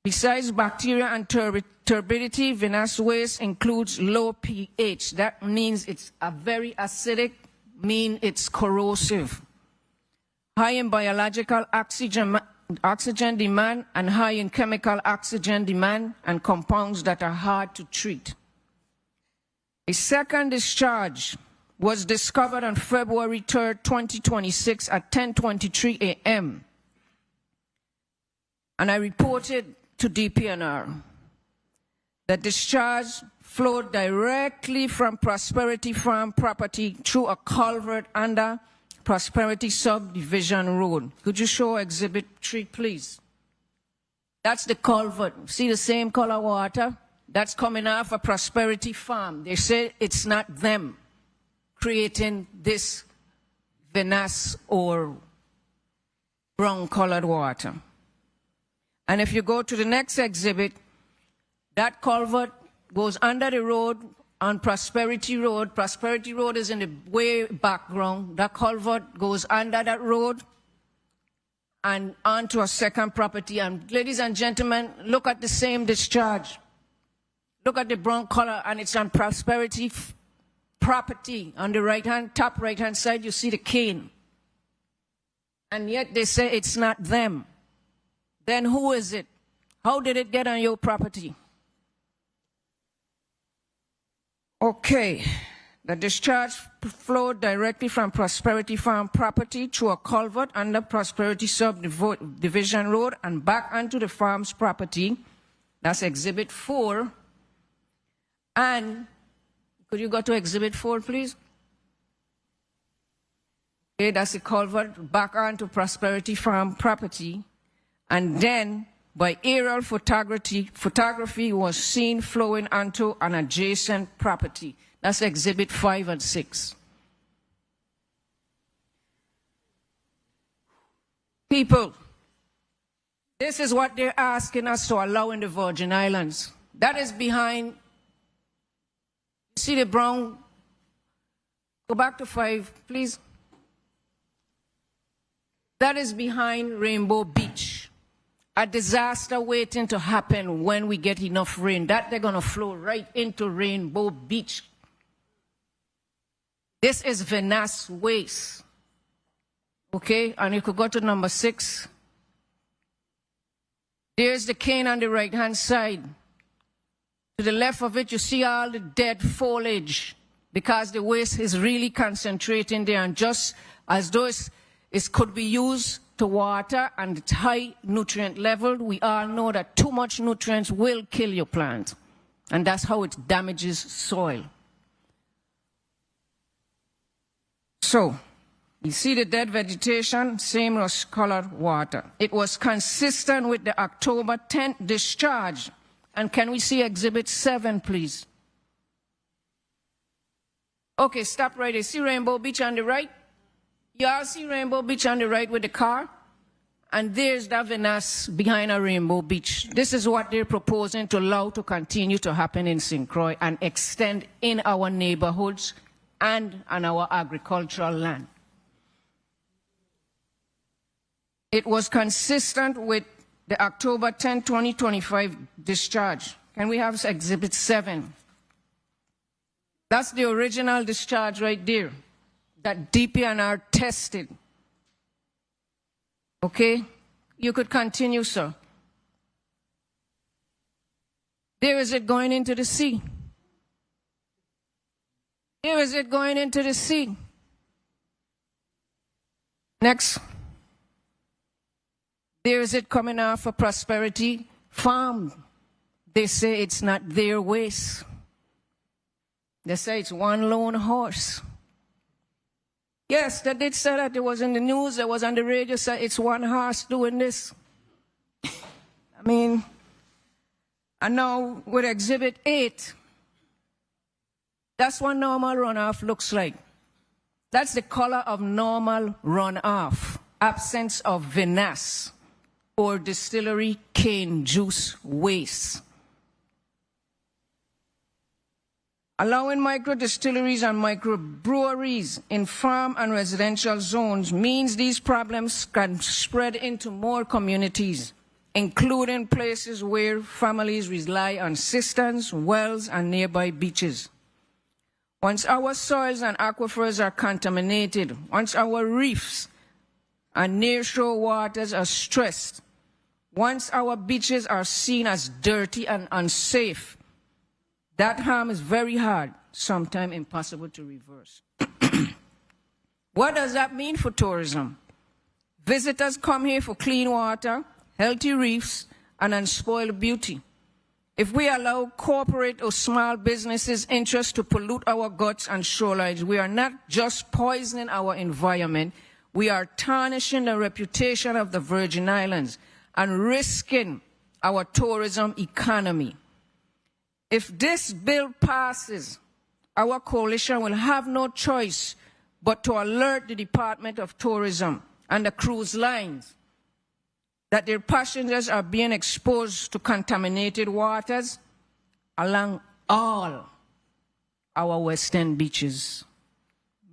Besides bacteria and turbidity, vinasse waste includes low pH. That means it's a very acidic, means it's corrosive. High in biological oxygen demand and high in chemical oxygen demand and compounds that are hard to treat. A second discharge was discovered on February 3rd, 2026 at 10:23 a.m. And I reported to DPNR. The discharge flowed directly from Prosperity Farm property through a culvert under Prosperity Subdivision Road. Could you show Exhibit 3, please? That's the culvert. See the same color water? That's coming off a Prosperity Farm. They say it's not them creating this vinasse or brown-colored water. And if you go to the next exhibit, that culvert goes under the road on Prosperity Road. Prosperity Road is in the way background. That culvert goes under that road and onto a second property. And ladies and gentlemen, look at the same discharge. Look at the brown color, and it's on Prosperity property. On the right-hand, top right-hand side, you see the cane. And yet they say it's not them. Then who is it? How did it get on your property? Okay. The discharge flowed directly from Prosperity Farm property through a culvert under Prosperity Subdivision Road and back onto the farm's property. That's Exhibit 4. And could you go to Exhibit 4, please? Okay, that's the culvert back onto Prosperity Farm property. And then, by aerial photography was seen flowing onto an adjacent property. That's Exhibit 5 and 6. People, this is what they're asking us to allow in the Virgin Islands. That is behind, see the brown, go back to 5, please. That is behind Rainbow Beach. A disaster waiting to happen when we get enough rain. That they're going to flow right into Rainbow Beach. This is vinasse waste. Okay, and you could go to number 6. There's the cane on the right-hand side. To the left of it, you see all the dead foliage because the waste is really concentrating there. And just as though it could be used to water and it's high nutrient level, we all know that too much nutrients will kill your plant. And that's how it damages soil. So, you see the dead vegetation, same rust-colored water. It was consistent with the October 10th discharge. And can we see Exhibit 7, please? Okay, stop right there. See Rainbow Beach on the right? You all see Rainbow Beach on the right with the car? And there's that vinasse behind a Rainbow Beach. This is what they're proposing to allow to continue to happen in St. Croix and extend in our neighborhoods and on our agricultural land. It was consistent with the October 10, 2025 discharge. Can we have Exhibit 7? That's the original discharge right there that DPNR tested. Okay? You could continue, sir. There is it going into the sea. Here is it going into the sea. Next. There is it coming off a Prosperity Farm. They say it's not their waste. They say it's one lone horse. Yes, they did say that. It was in the news, it was on the radio, say it's one horse doing this. I mean, and now with Exhibit 8, that's what normal runoff looks like. That's the color of normal runoff. Absence of vinasse or distillery cane juice waste. Allowing micro distilleries and microbreweries in farm and residential zones means these problems can spread into more communities, including places where families rely on cisterns, wells, and nearby beaches. Once our soils and aquifers are contaminated, once our reefs and nearshore waters are stressed, once our beaches are seen as dirty and unsafe, that harm is very hard, sometimes impossible to reverse. What does that mean for tourism? Visitors come here for clean water, healthy reefs, and unspoiled beauty. If we allow corporate or small businesses' interests to pollute our guts and shorelines, we are not just poisoning our environment, we are tarnishing the reputation of the Virgin Islands and risking our tourism economy. If this bill passes, our coalition will have no choice but to alert the Department of Tourism and the cruise lines that their passengers are being exposed to contaminated waters along all our western beaches.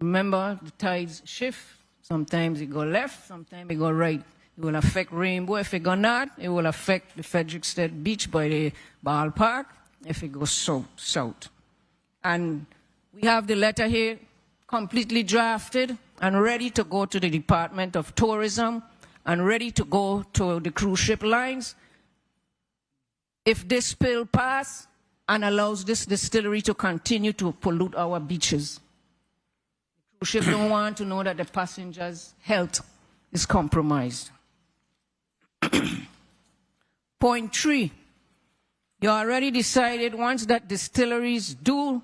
Remember, the tides shift. Sometimes it go left, sometimes it go right. It will affect Rainbow. If it go north, it will affect the Frederiksted Beach by the ballpark. If it goes south. And we have the letter here completely drafted and ready to go to the Department of Tourism and ready to go to the cruise ship lines. If this bill passes and allows this distillery to continue to pollute our beaches, the cruise ship don't want to know that the passengers' health is compromised. Point 3. You already decided once that distilleries do,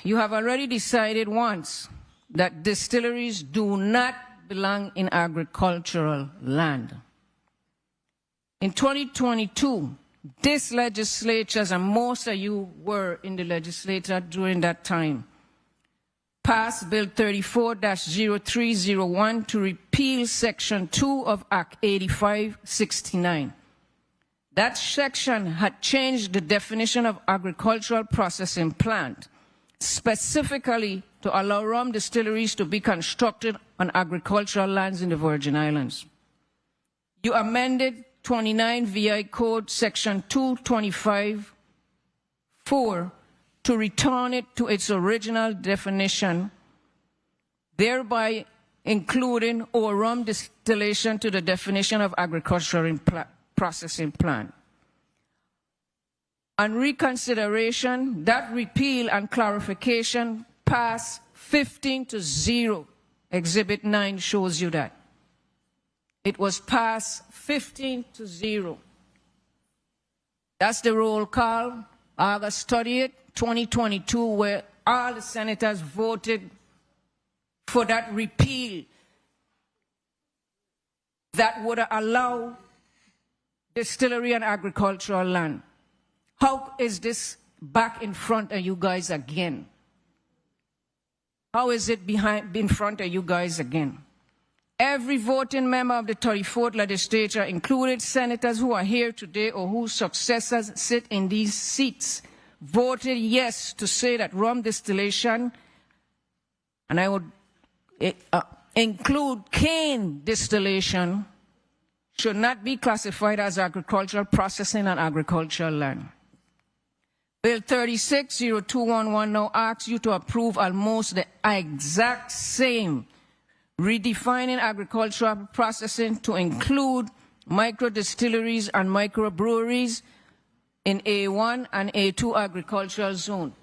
you have already decided once that distilleries do not belong in agricultural land. In 2022, this legislature, and most of you were in the legislature during that time, passed Bill 34-0301 to repeal Section 2 of Act 8569. That section had changed the definition of agricultural processing plant, specifically to allow rum distilleries to be constructed on agricultural lands in the Virgin Islands. You amended 29 VI Code Section 225(4) to return it to its original definition, thereby including or rum distillation to the definition of agricultural processing plant. On reconsideration, that repeal and clarification passed 15-0. Exhibit 9 shows you that. It was passed 15-0. That's the roll call, August 30th, 2022, where all the senators voted for that repeal that would allow distillery and agricultural land. How is this back in front of you guys again? How is it in front of you guys again? Every voting member of the 34th legislature, including senators who are here today or whose successors sit in these seats, voted yes to say that rum distillation, and I would include cane distillation should not be classified as agricultural processing on agricultural land. Bill 36-0211 now asks you to approve almost the exact same, redefining agricultural processing to include micro-distilleries and microbreweries in A1 and A2 agricultural zone.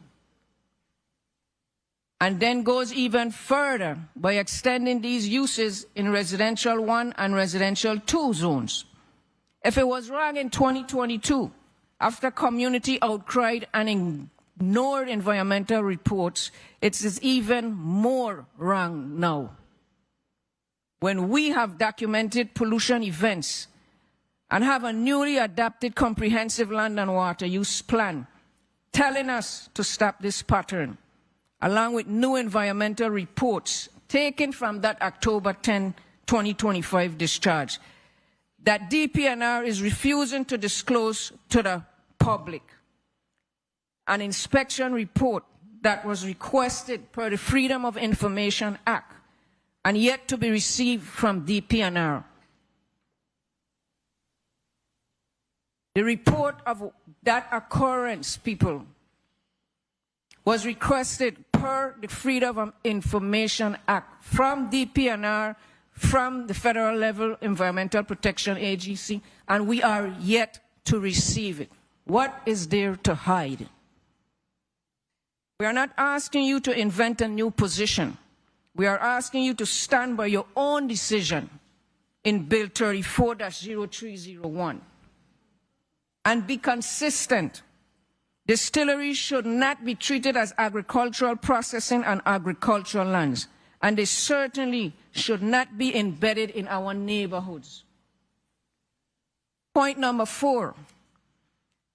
And then goes even further by extending these uses in residential 1 and residential 2 zones. If it was wrong in 2022, after community outcried and ignored environmental reports, it is even more wrong now. When we have documented pollution events and have a newly adopted comprehensive land and water use plan telling us to stop this pattern, along with new environmental reports taken from that October 10, 2025 discharge, that DPNR is refusing to disclose to the public an inspection report that was requested per the Freedom of Information Act and yet to be received from DPNR. The report of that occurrence, people, was requested per the Freedom of Information Act from DPNR, from the federal level Environmental Protection Agency, and we are yet to receive it. What is there to hide? We are not asking you to invent a new position. We are asking you to stand by your own decision in Bill 34-0301 and be consistent. Distilleries should not be treated as agricultural processing on agricultural lands, and they certainly should not be embedded in our neighborhoods. Point number 4.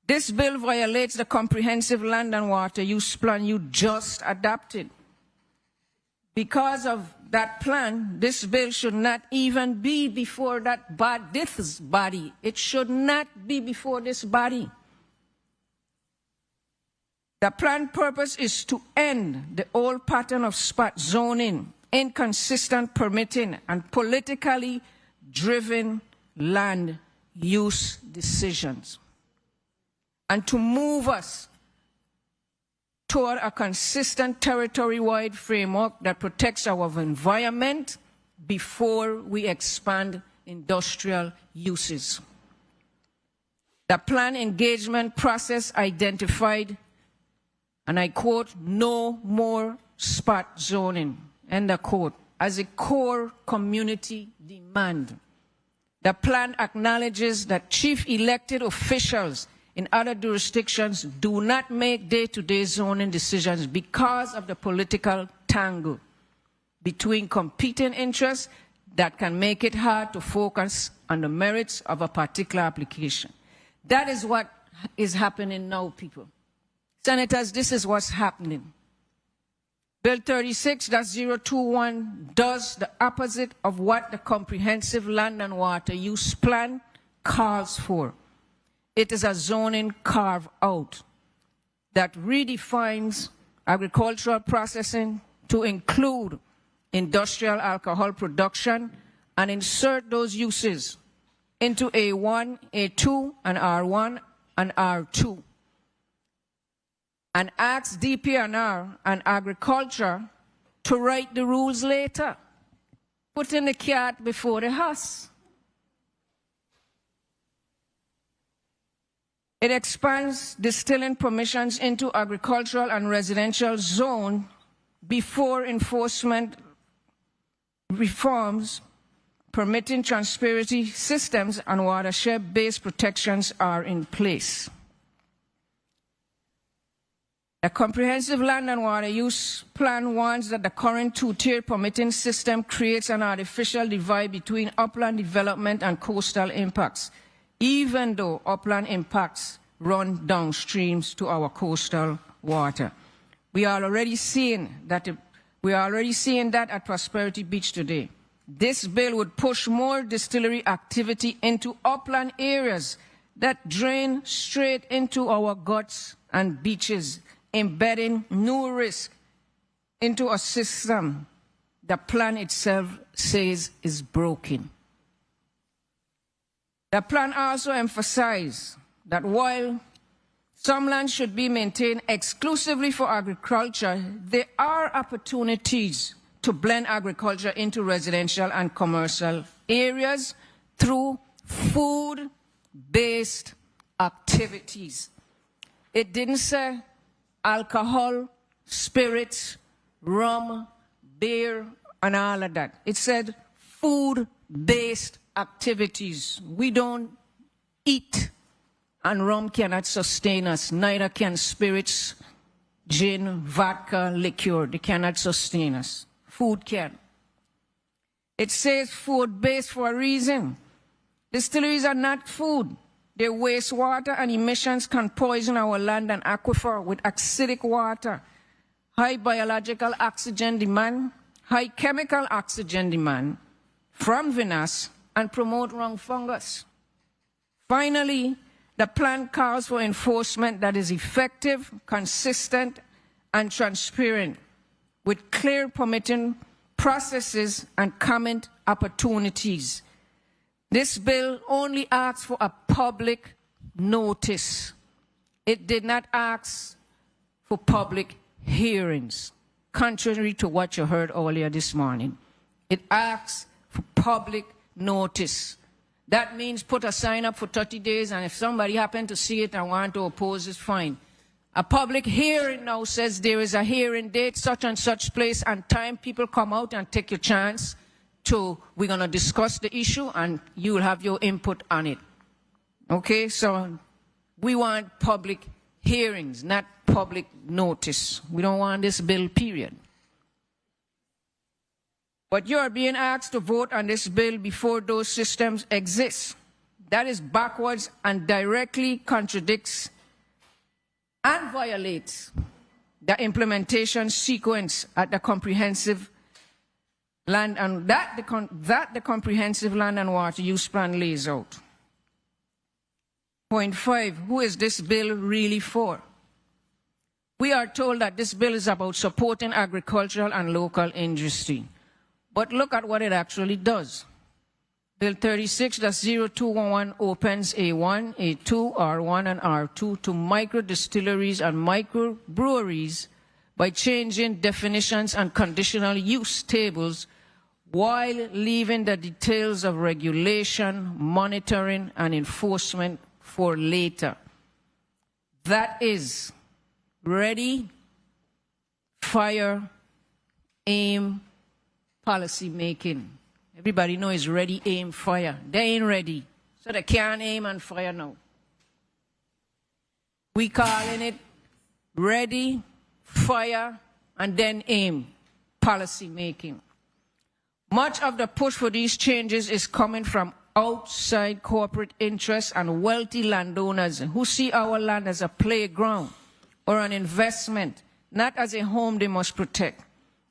This bill violates the comprehensive land and water use plan you just adopted. Because of that plan, this bill should not even be before this body. It should not be before this body. The planned purpose is to end the old pattern of spot zoning, inconsistent permitting, and politically driven land use decisions, and to move us toward a consistent territory-wide framework that protects our environment before we expand industrial uses. The plan engagement process identified, and I quote, "no more spot zoning," end of quote, as a core community demand. The plan acknowledges that chief elected officials in other jurisdictions do not make day-to-day zoning decisions because of the political tangle between competing interests that can make it hard to focus on the merits of a particular application. That is what is happening now, people. Senators, this is what's happening. Bill 36-021 does the opposite of what the Comprehensive Land and Water Use Plan calls for. It is a zoning carve-out that redefines agricultural processing to include industrial alcohol production and insert those uses into A1, A2, and R1 and R2. And asks DPNR and agriculture to write the rules later, putting the cat before the horse. It expands distilling permissions into agricultural and residential zone before enforcement reforms permitting transparency systems and watershed-based protections are in place. The Comprehensive Land and Water Use Plan warns that the current two-tier permitting system creates an artificial divide between upland development and coastal impacts, even though upland impacts run downstreams to our coastal water. We are already seeing that at Prosperity Beach today. This bill would push more distillery activity into upland areas that drain straight into our guts and beaches, embedding new risk into a system the plan itself says is broken. The plan also emphasized that while some land should be maintained exclusively for agriculture, there are opportunities to blend agriculture into residential and commercial areas through food-based activities. It didn't say alcohol, spirits, rum, beer, and all of that. It said food-based activities. We don't eat, and rum cannot sustain us. Neither can spirits, gin, vodka, liquor. They cannot sustain us. Food can. It says food-based for a reason. Distilleries are not food. Their wastewater and emissions can poison our land and aquifer with acidic water, high biological oxygen demand, high chemical oxygen demand from vinasse, and promote lung fungus. Finally, the plan calls for enforcement that is effective, consistent, and transparent, with clear permitting processes and comment opportunities. This bill only asks for a public notice. It did not ask for public hearings, contrary to what you heard earlier this morning. It asks for public notice. That means put a sign up for 30 days, and if somebody happened to see it and want to oppose, it's fine. A public hearing now says there is a hearing date, such and such place and time. People come out and take your chance to, we're going to discuss the issue and you will have your input on it. Okay, so we want public hearings, not public notice. We don't want this bill, period. But you're being asked to vote on this bill before those systems exist. That is backwards and directly contradicts and violates the implementation sequence at the comprehensive land and that the comprehensive land and water use plan lays out. Point 5, who is this bill really for? We are told that this bill is about supporting agricultural and local industry. But look at what it actually does. Bill 36-0211 opens A1, A2, R1, and R2 to micro distilleries and micro breweries by changing definitions and conditional use tables while leaving the details of regulation, monitoring, and enforcement for later. That is ready, fire, aim, policy making. Everybody know is ready, aim, fire. They ain't ready, so they can't aim and fire now. We calling it ready, fire, and then aim, policy making. Much of the push for these changes is coming from outside corporate interests and wealthy landowners who see our land as a playground or an investment, not as a home they must protect.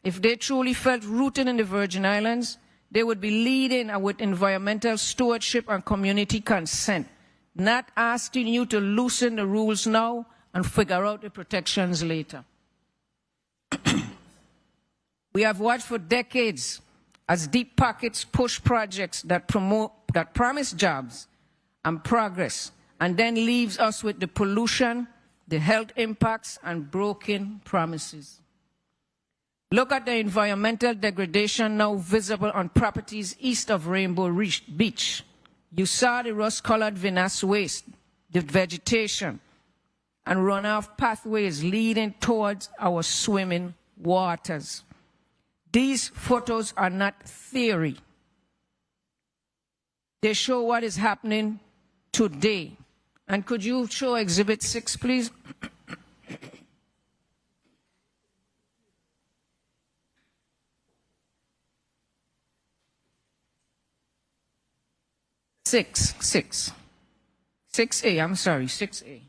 If they truly felt rooted in the Virgin Islands, they would be leading with environmental stewardship and community consent, not asking you to loosen the rules now and figure out the protections later. We have watched for decades as deep pockets push projects that promise jobs and progress, and then leaves us with the pollution, the health impacts, and broken promises. Look at the environmental degradation now visible on properties east of Rainbow Beach. You saw the rust-colored vinasse waste, the vegetation, and runoff pathways leading towards our swimming waters. These photos are not theory. They show what is happening today. And could you show Exhibit 6, please? Six A, I'm sorry, 6A.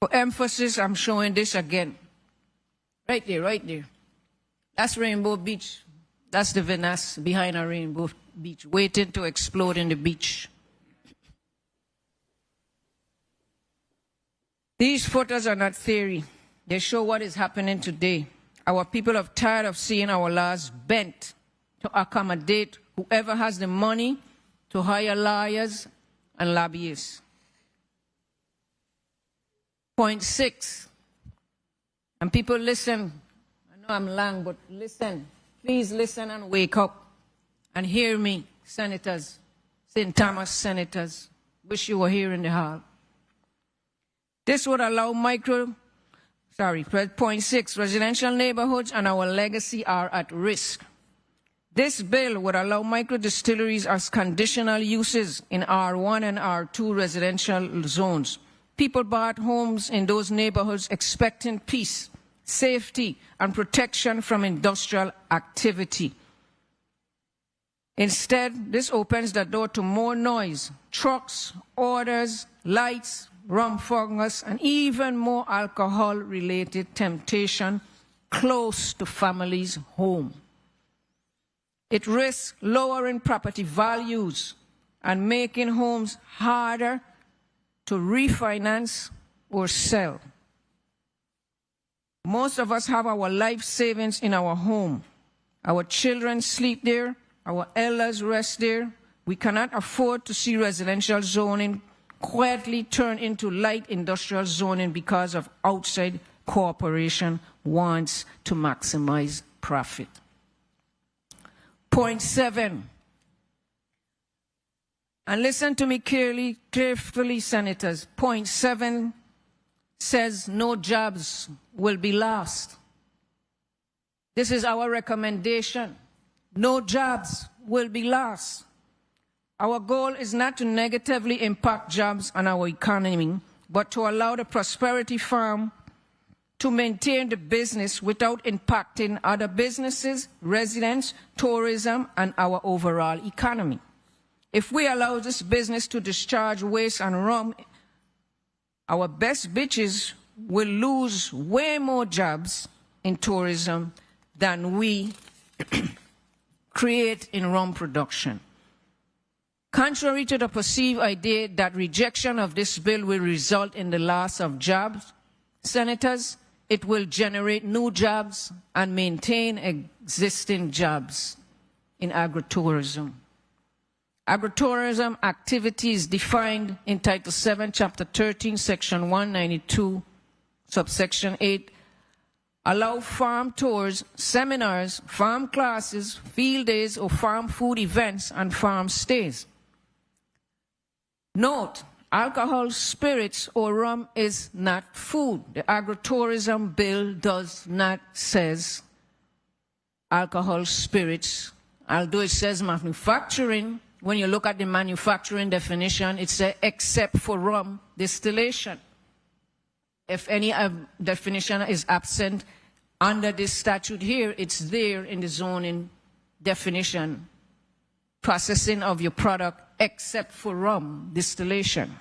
For emphasis, I'm showing this again. Right there, right there. That's Rainbow Beach. That's the vinasse behind our Rainbow Beach, waiting to explode in the beach. These photos are not theory. They show what is happening today. Our people are tired of seeing our laws bent to accommodate whoever has the money to hire lawyers and lobbyists. Point 6. And people listen. I know I'm long, but listen. Please listen and wake up and hear me, senators, St. Thomas senators. Wish you were here in the hall. This would allow point 6, residential neighborhoods and our legacy are at risk. This bill would allow micro distilleries as conditional uses in R1 and R2 residential zones. People bought homes in those neighborhoods expecting peace, safety, and protection from industrial activity. Instead, this opens the door to more noise, trucks, orders, lights, rum fungus, and even more alcohol-related temptation close to families' home. It risks lowering property values and making homes harder to refinance or sell. Most of us have our life savings in our home. Our children sleep there. Our elders rest there. We cannot afford to see residential zoning quietly turn into light industrial zoning because of outside corporation wants to maximize profit. Point 7. And listen to me carefully, senators. Point 7 says no jobs will be lost. This is our recommendation. No jobs will be lost. Our goal is not to negatively impact jobs on our economy, but to allow the Prosperity Farm to maintain the business without impacting other businesses, residents, tourism, and our overall economy. If we allow this business to discharge waste and rum, our best bitches will lose way more jobs in tourism than we create in rum production. Contrary to the perceived idea that rejection of this bill will result in the loss of jobs, senators, it will generate new jobs and maintain existing jobs in agritourism. Agritourism activity is defined in Title 7, Chapter 13, Section 192, Subsection 8. Allow farm tours, seminars, farm classes, field days, or farm food events and farm stays. Note, alcohol, spirits, or rum is not food. The agritourism bill does not says alcohol, spirits, although it says manufacturing. When you look at the manufacturing definition, it says except for rum distillation. If any definition is absent under this statute here, it's there in the zoning definition. Processing of your product except for rum distillation.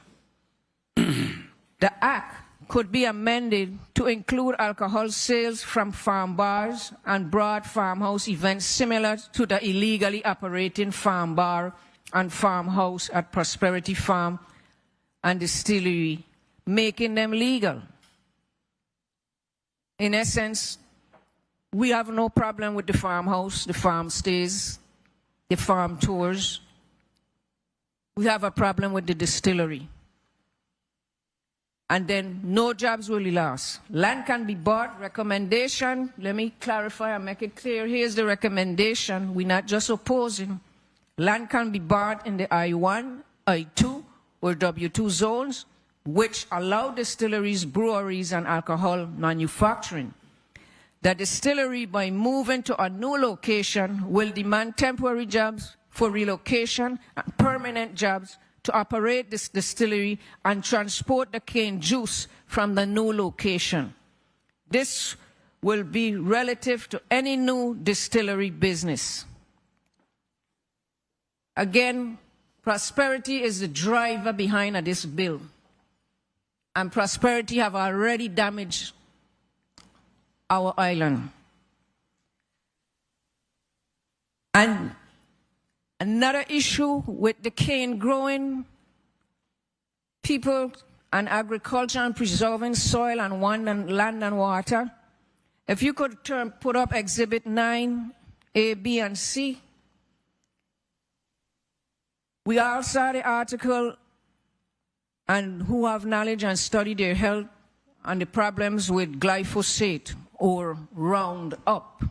The Act could be amended to include alcohol sales from farm bars and broad farmhouse events similar to the illegally operating farm bar and farmhouse at Prosperity Farm and Distillery, making them legal. In essence, we have no problem with the farmhouse, the farm stays, the farm tours. We have a problem with the distillery. And then no jobs will be lost. Land can be bought. Recommendation, let me clarify and make it clear. Here's the recommendation. We're not just opposing. Land can be bought in the I1, I2, or W2 zones, which allow distilleries, breweries, and alcohol manufacturing. The distillery, by moving to a new location, will demand temporary jobs for relocation and permanent jobs to operate this distillery and transport the cane juice from the new location. This will be relative to any new distillery business. Again, prosperity is the driver behind this bill. And prosperity have already damaged our island. And another issue with the cane growing, people and agriculture and preserving soil and land and water. If you could put up Exhibit 9, A, B, and C. We all saw the article and who have knowledge and study their health and the problems with glyphosate or Roundup.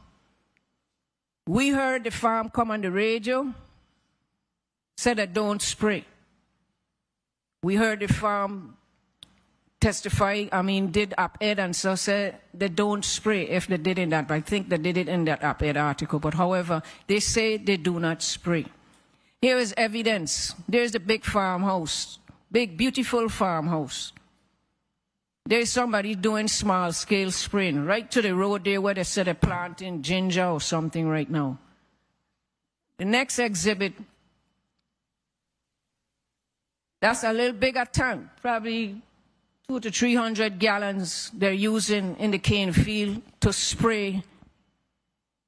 We heard the farm come on the radio, said that don't spray. We heard the farm testify, did op-ed and so said they don't spray if they did in that. I think they did it in that op-ed article. But however, they say they do not spray. Here is evidence. There's the big farmhouse, big, beautiful farmhouse. There's somebody doing small-scale spraying right to the road there where they said they're planting ginger or something right now. The next exhibit, that's a little bigger tank, probably 200 to 300 gallons they're using in the cane field to spray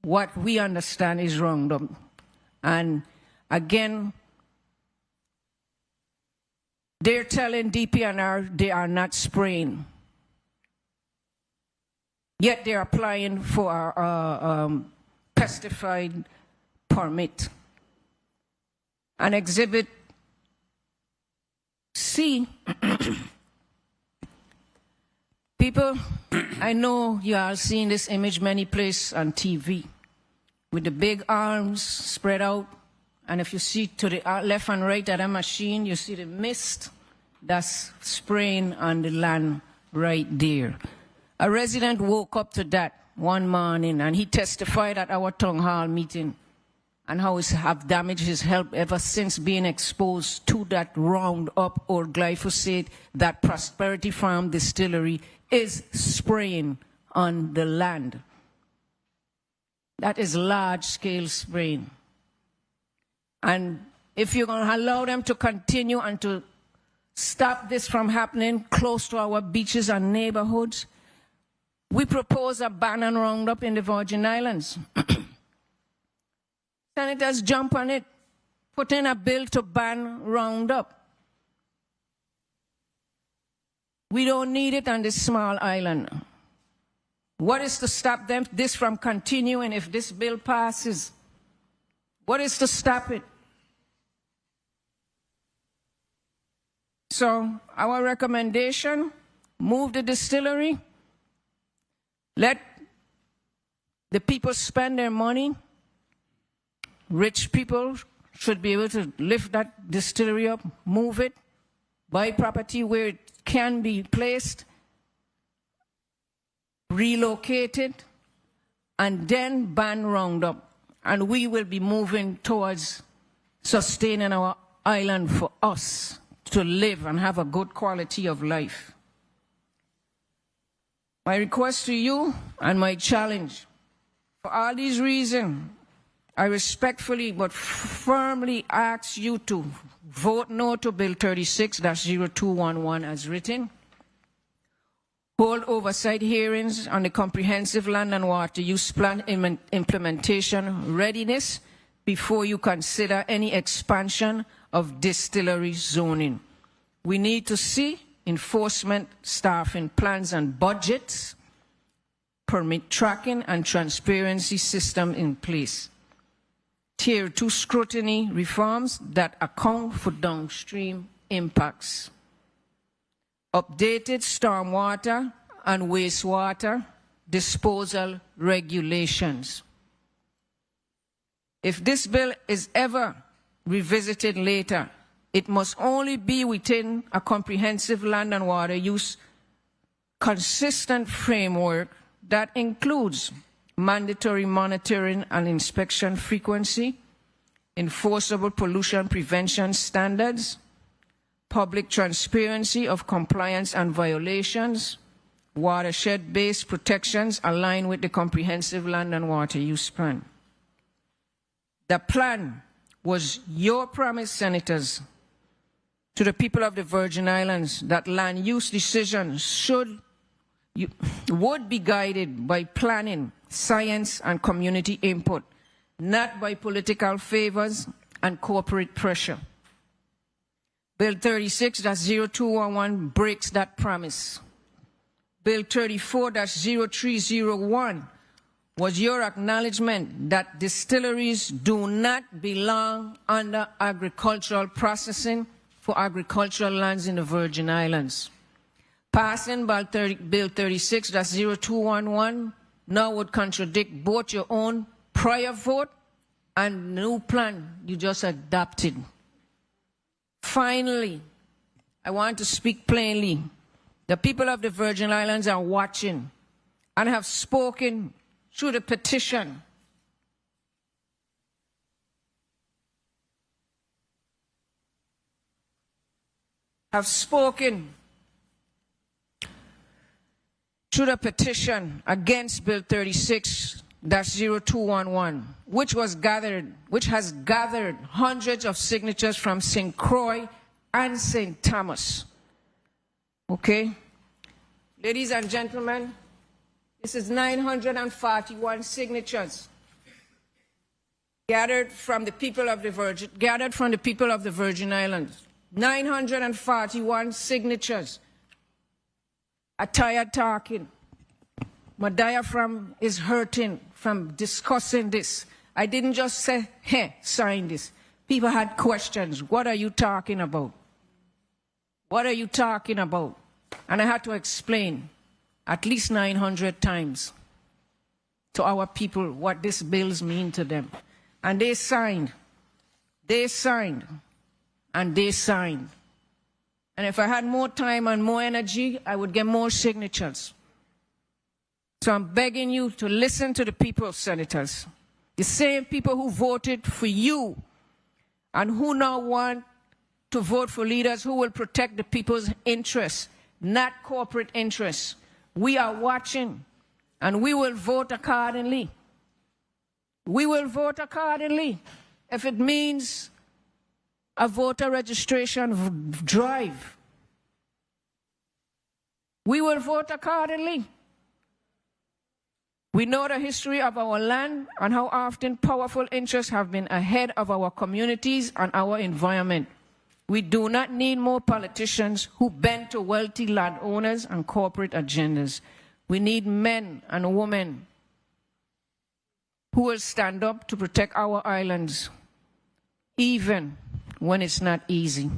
what we understand is Roundup. And again, they're telling DPNR they are not spraying. Yet they're applying for a pesticide permit. And Exhibit C, people, I know you all seen this image many places on TV with the big arms spread out. And if you see to the left and right of the machine, you see the mist that's spraying on the land right there. A resident woke up to that one morning and he testified at our town hall meeting and how it have damaged his health ever since being exposed to that Roundup or glyphosate that Prosperity Farm Distillery is spraying on the land. That is large-scale spraying. And if you're going to allow them to continue and to stop this from happening close to our beaches and neighborhoods, we propose a ban on Roundup in the Virgin Islands. Senators jump on it, put in a bill to ban Roundup. We don't need it on this small island. What is to stop this from continuing if this bill passes? What is to stop it? So our recommendation, move the distillery, let the people spend their money. Rich people should be able to lift that distillery up, move it, buy property where it can be placed, relocate it, and then ban Roundup. And we will be moving towards sustaining our island for us to live and have a good quality of life. My request to you and my challenge, for all these reasons, I respectfully but firmly ask you to vote no to Bill 36-0211 as written. Hold oversight hearings on the Comprehensive Land and Water Use Plan implementation readiness before you consider any expansion of distillery zoning. We need to see enforcement, staffing plans and budgets, permit tracking and transparency system in place. Tier 2 scrutiny reforms that account for downstream impacts. Updated stormwater and wastewater disposal regulations. If this bill is ever revisited later, it must only be within a comprehensive land and water use consistent framework that includes mandatory monitoring and inspection frequency, enforceable pollution prevention standards, public transparency of compliance and violations, watershed-based protections aligned with the Comprehensive Land and Water Use Plan. The plan was your promise, Senators, to the people of the Virgin Islands that land use decisions would be guided by planning, science, and community input, not by political favors and corporate pressure. Bill 36-0211 breaks that promise. Bill 34-0301 was your acknowledgement that distilleries do not belong under agricultural processing for agricultural lands in the Virgin Islands. Passing Bill 36-0211 now would contradict both your own prior vote and new plan you just adopted. Finally, I want to speak plainly. The people of the Virgin Islands are watching and have spoken through the petition. Have spoken through the petition against Bill 36-0211, which has gathered hundreds of signatures from St. Croix and St. Thomas. Okay? Ladies and gentlemen, this is 941 signatures gathered from the people of the Virgin Islands. 941 signatures. I'm tired talking. My diaphragm is hurting from discussing this. I didn't just say, hey, sign this. People had questions. What are you talking about? What are you talking about? And I had to explain at least 900 times to our people what these bills mean to them. And they signed. They signed. And they signed. And if I had more time and more energy, I would get more signatures. So I'm begging you to listen to the people, senators. The same people who voted for you and who now want to vote for leaders who will protect the people's interests, not corporate interests. We are watching, and we will vote accordingly. We will vote accordingly. If it means a voter registration drive, we will vote accordingly. We know the history of our land and how often powerful interests have been ahead of our communities and our environment. We do not need more politicians who bend to wealthy landowners and corporate agendas. We need men and women who will stand up to protect our islands, even when it's not easy.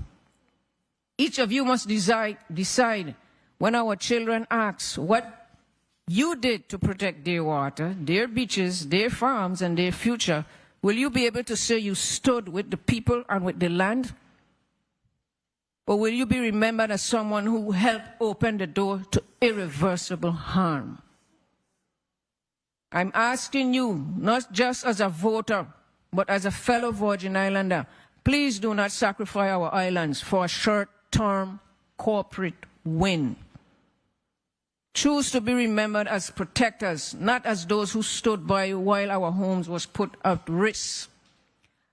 Each of you must decide when our children ask what you did to protect their water, their beaches, their farms, and their future. Will you be able to say you stood with the people and with the land? Or will you be remembered as someone who helped open the door to irreversible harm? I'm asking you, not just as a voter, but as a fellow Virgin Islander, please do not sacrifice our islands for a short-term corporate win. Choose to be remembered as protectors, not as those who stood by while our homes was put at risk.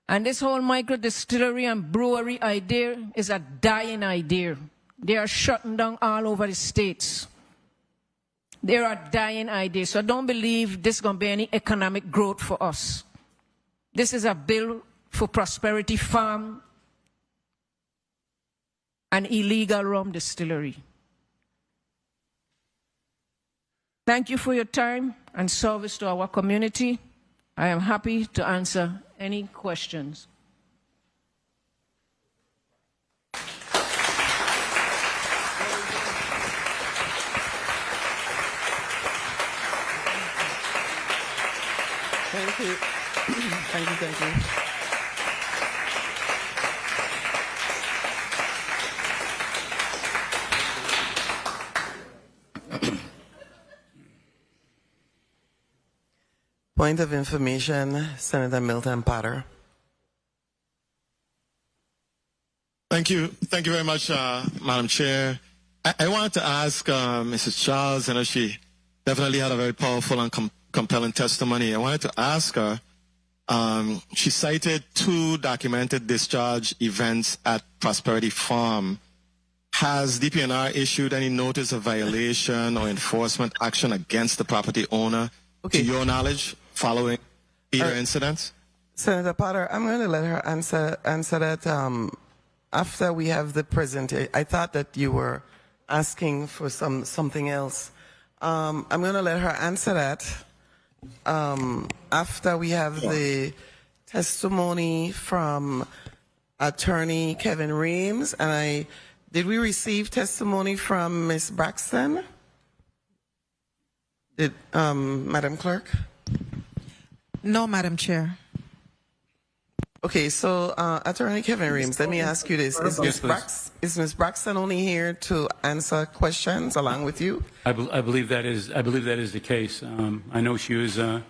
And this whole micro-distillery and brewery idea is a dying idea. They are shutting down all over the states. They are dying ideas. So don't believe this is going to be any economic growth for us. This is a bill for prosperity farm and illegal rum distillery. Thank you for your time and service to our community. I am happy to answer any questions. Thank you. Thank you, thank you. Point of information, Senator Milton Potter. Thank you. Thank you very much, Madam Chair. I wanted to ask Mrs. Charles, I know she definitely had a very powerful and compelling testimony. I wanted to ask her, she cited 2 documented discharge events at Prosperity Farm. Has DPNR issued any notice of violation or enforcement action against the property owner, to your knowledge, following either incidents? Senator Potter, I'm going to let her answer that after we have the presentation, I thought that you were asking for something else. I'm going to let her answer that after we have the testimony from Attorney Kevin Reams. And did we receive testimony from Ms. Braxton? Did Madam Clerk? No, Madam Chair. Okay, so Attorney Kevin Reams, let me ask you this: Yes, is Ms. Braxton only here to answer questions along with you? I believe that is the case. I know she was a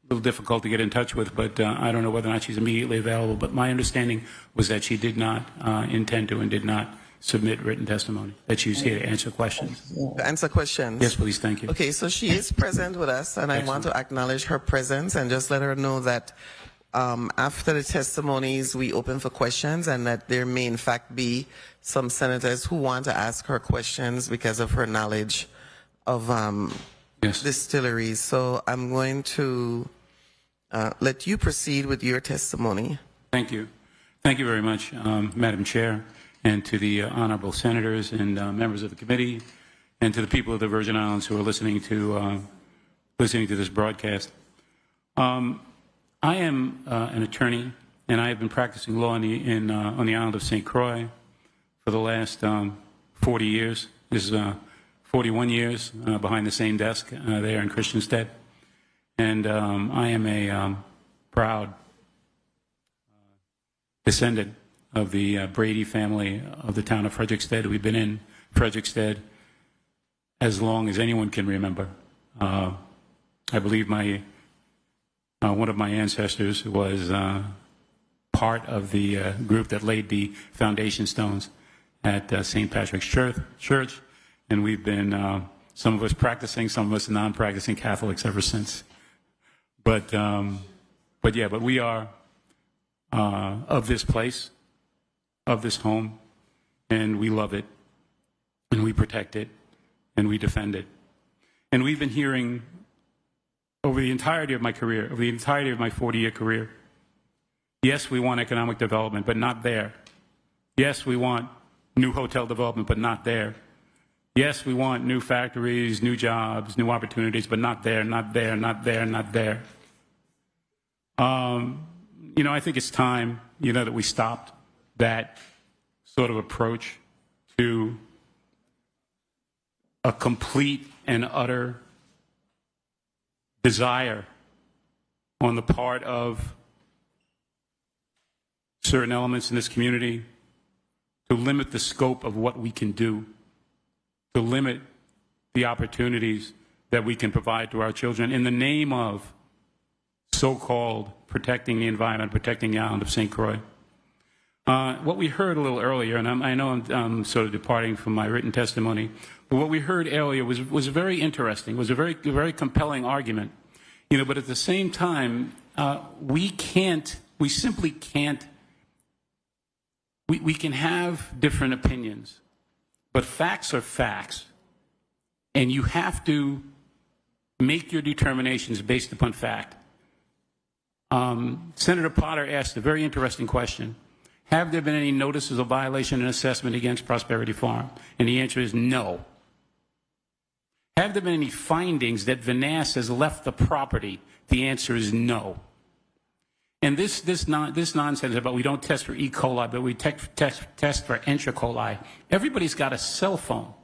little difficult to get in touch with, but I don't know whether or not she's immediately available. But my understanding was that she did not intend to and did not submit written testimony, that she was here to answer questions. Answer questions. Yes, please. Thank you. Okay, so she is present with us, and I want to acknowledge her presence and just let her know that after the testimonies, we open for questions, and that there may in fact be some senators who want to ask her questions because of her knowledge of distilleries. So I'm going to let you proceed with your testimony. Thank you. Thank you very much, Madam Chair, and to the honorable senators and members of the committee, and to the people of the Virgin Islands who are listening to this broadcast. I am an attorney, and I have been practicing law on the island of St. Croix for the last 40 years. This is 41 years behind the same desk there in Christiansted. And I am a proud descendant of the Brady family of the town of Frederiksted. We've been in Frederiksted as long as anyone can remember. I believe one of my ancestors was part of the group that laid the foundation stones at St. Patrick's Church, and we've been, some of us practicing, some of us non-practicing Catholics ever since. But we are of this place, of this home, and we love it, and we protect it, and we defend it. And we've been hearing over the entirety of my career, over the entirety of my 40-year career, yes, we want economic development, but not there. Yes, we want new hotel development, but not there. Yes, we want new factories, new jobs, new opportunities, but not there, not there, not there, not there. I think it's time, that we stopped that sort of approach to a complete and utter desire on the part of certain elements in this community to limit the scope of what we can do, to limit the opportunities that we can provide to our children in the name of so-called protecting the environment, protecting the island of St. Croix. What we heard a little earlier, and I know I'm sort of departing from my written testimony, but what we heard earlier was very interesting, was a very compelling argument. But at the same time, we simply can't, we can have different opinions, but facts are facts, and you have to make your determinations based upon fact. Senator Potter asked a very interesting question. Have there been any notices of violation and assessment against Prosperity Farm? And the answer is no. Have there been any findings that Vanasse has left the property? The answer is no. And this nonsense about we don't test for E. coli, but we test for Entra coli. Everybody's got a cell phone.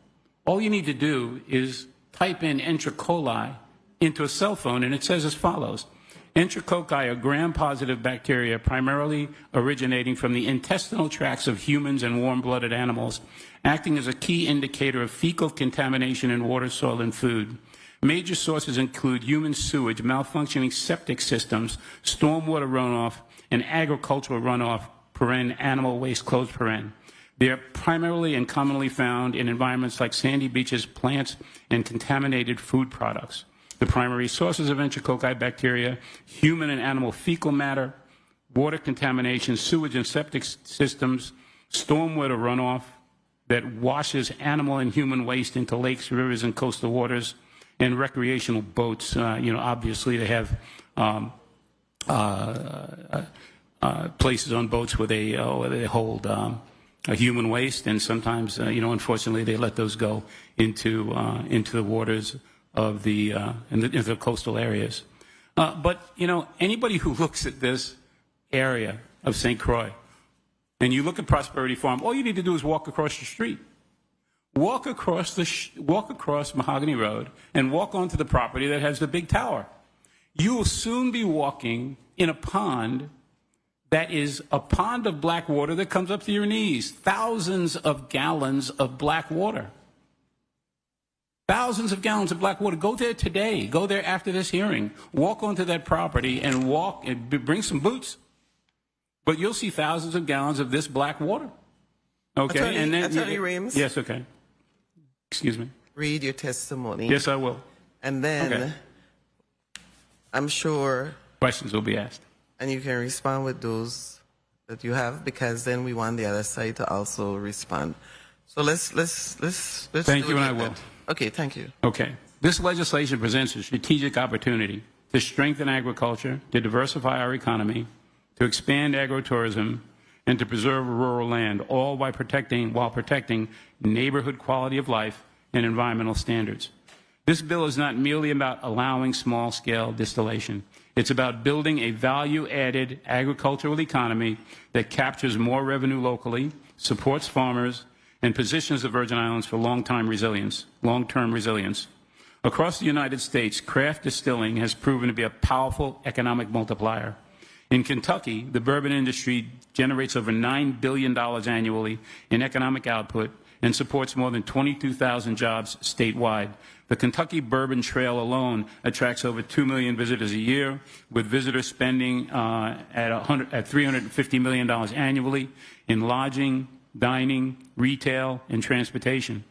All you need to do is type in Entra coli into a cell phone, and it says as follows. Enterococci are gram-positive bacteria primarily originating from the intestinal tracts of humans and warm-blooded animals, acting as a key indicator of fecal contamination in water, soil, and food. Major sources include human sewage, malfunctioning septic systems, stormwater runoff, and agricultural runoff, animal waste, closed. They are primarily and commonly found in environments like sandy beaches, plants, and contaminated food products. The primary sources of enterococci bacteria, human and animal fecal matter, water contamination, sewage and septic systems, stormwater runoff that washes animal and human waste into lakes, rivers, and coastal waters, and recreational boats. Obviously they have places on boats where they hold human waste, and sometimes, unfortunately, they let those go into the waters of into the coastal areas. But anybody who looks at this area of St. Croix, and you look at Prosperity Farm, all you need to do is walk across the street. Walk across Mahogany Road and walk onto the property that has the big tower. You will soon be walking in a pond that is a pond of black water that comes up to your knees. Thousands of gallons of black water. Thousands of gallons of black water. Go there today. Go there after this hearing. Walk onto that property and walk and bring some boots. But you'll see thousands of gallons of this black water. Okay, Attorney Reams. Yes, okay. Excuse me. Read your testimony. Yes, I will. And then Okay. I'm sure, Questions will be asked. and you can respond with those that you have, because then we want the other side to also respond. So let's Thank do you, it and I like will. that. Okay, thank you. Okay. This legislation presents a strategic opportunity to strengthen agriculture, to diversify our economy, to expand agrotourism, and to preserve rural land, all while protecting neighborhood quality of life and environmental standards. This bill is not merely about allowing small-scale distillation. It's about building a value-added agricultural economy that captures more revenue locally, supports farmers, and positions the Virgin Islands for long-term resilience. Across the United States, craft distilling has proven to be a powerful economic multiplier. In Kentucky, the bourbon industry generates over $9 billion annually in economic output and supports more than 22,000 jobs statewide. The Kentucky Bourbon Trail alone attracts over 2 million visitors a year, with visitors spending at $350 million annually in lodging, dining, retail, and transportation.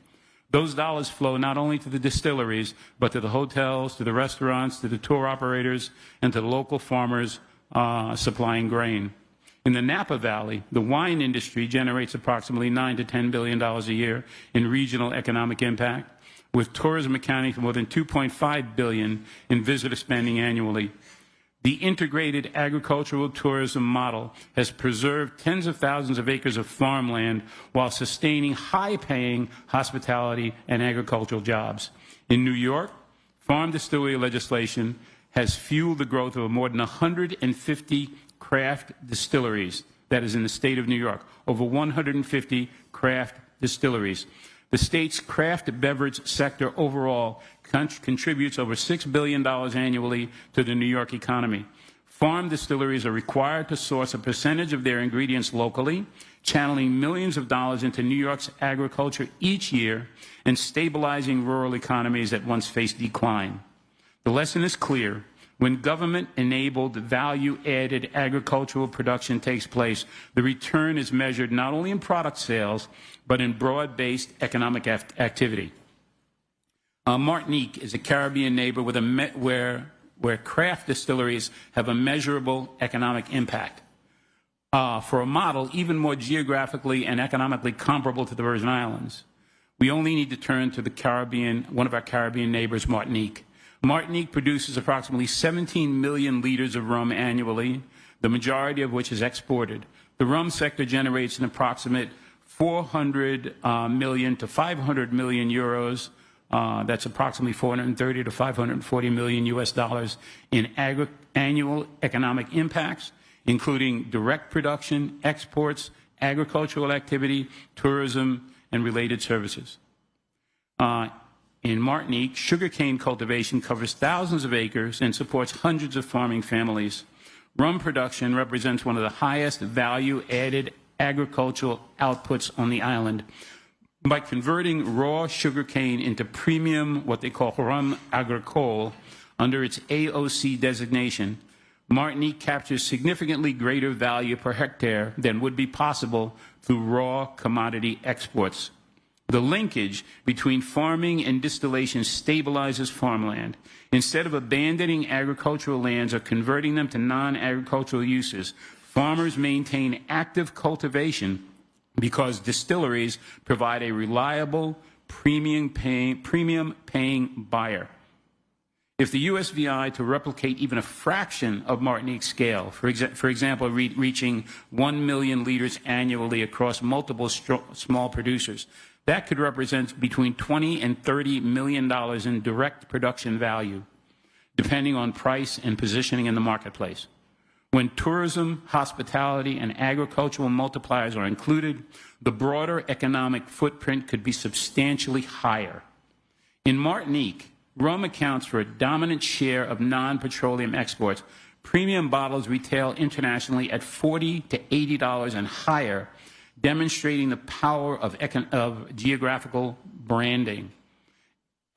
Those dollars flow not only to the distilleries, but to the hotels, to the restaurants, to the tour operators, and to the local farmers supplying grain. In the Napa Valley, the wine industry generates approximately $9 to $10 billion a year in regional economic impact, with tourism accounting for more than $2.5 billion in visitor spending annually. The integrated agricultural tourism model has preserved tens of thousands of acres of farmland while sustaining high-paying hospitality and agricultural jobs. In New York, farm distillery legislation has fueled the growth of more than 150 craft distilleries. That is in the state of New York, over 150 craft distilleries. The state's craft beverage sector overall contributes over $6 billion annually to the New York economy. Farm distilleries are required to source a percentage of their ingredients locally, channeling millions of dollars into New York's agriculture each year and stabilizing rural economies that once faced decline. The lesson is clear. When government-enabled, value-added agricultural production takes place, the return is measured not only in product sales, but in broad-based economic activity. Martinique is a Caribbean neighbor with where craft distilleries have a measurable economic impact. For a model even more geographically and economically comparable to the Virgin Islands, we only need to turn to the Caribbean, one of our Caribbean neighbors, Martinique. Martinique produces approximately 17 million liters of rum annually, the majority of which is exported. The rum sector generates an approximate 400 million to 500 million euros. That's approximately 430 to 540 million US dollars in annual economic impacts, including direct production, exports, agricultural activity, tourism, and related services. In Martinique, sugarcane cultivation covers thousands of acres and supports hundreds of farming families. Rum production represents one of the highest value-added agricultural outputs on the island. By converting raw sugarcane into premium, what they call rum agricole, under its AOC designation, Martinique captures significantly greater value per hectare than would be possible through raw commodity exports. The linkage between farming and distillation stabilizes farmland. Instead of abandoning agricultural lands or converting them to non-agricultural uses, farmers maintain active cultivation because distilleries provide a reliable, premium-paying buyer. If the USVI to replicate even a fraction of Martinique's scale, for example, reaching 1 million liters annually across multiple small producers, that could represent between $20 and $30 million in direct production value, depending on price and positioning in the marketplace. When tourism, hospitality, and agricultural multipliers are included, the broader economic footprint could be substantially higher. In Martinique, rum accounts for a dominant share of non-petroleum exports. Premium bottles retail internationally at $40 to $80 and higher, demonstrating the power of geographical branding.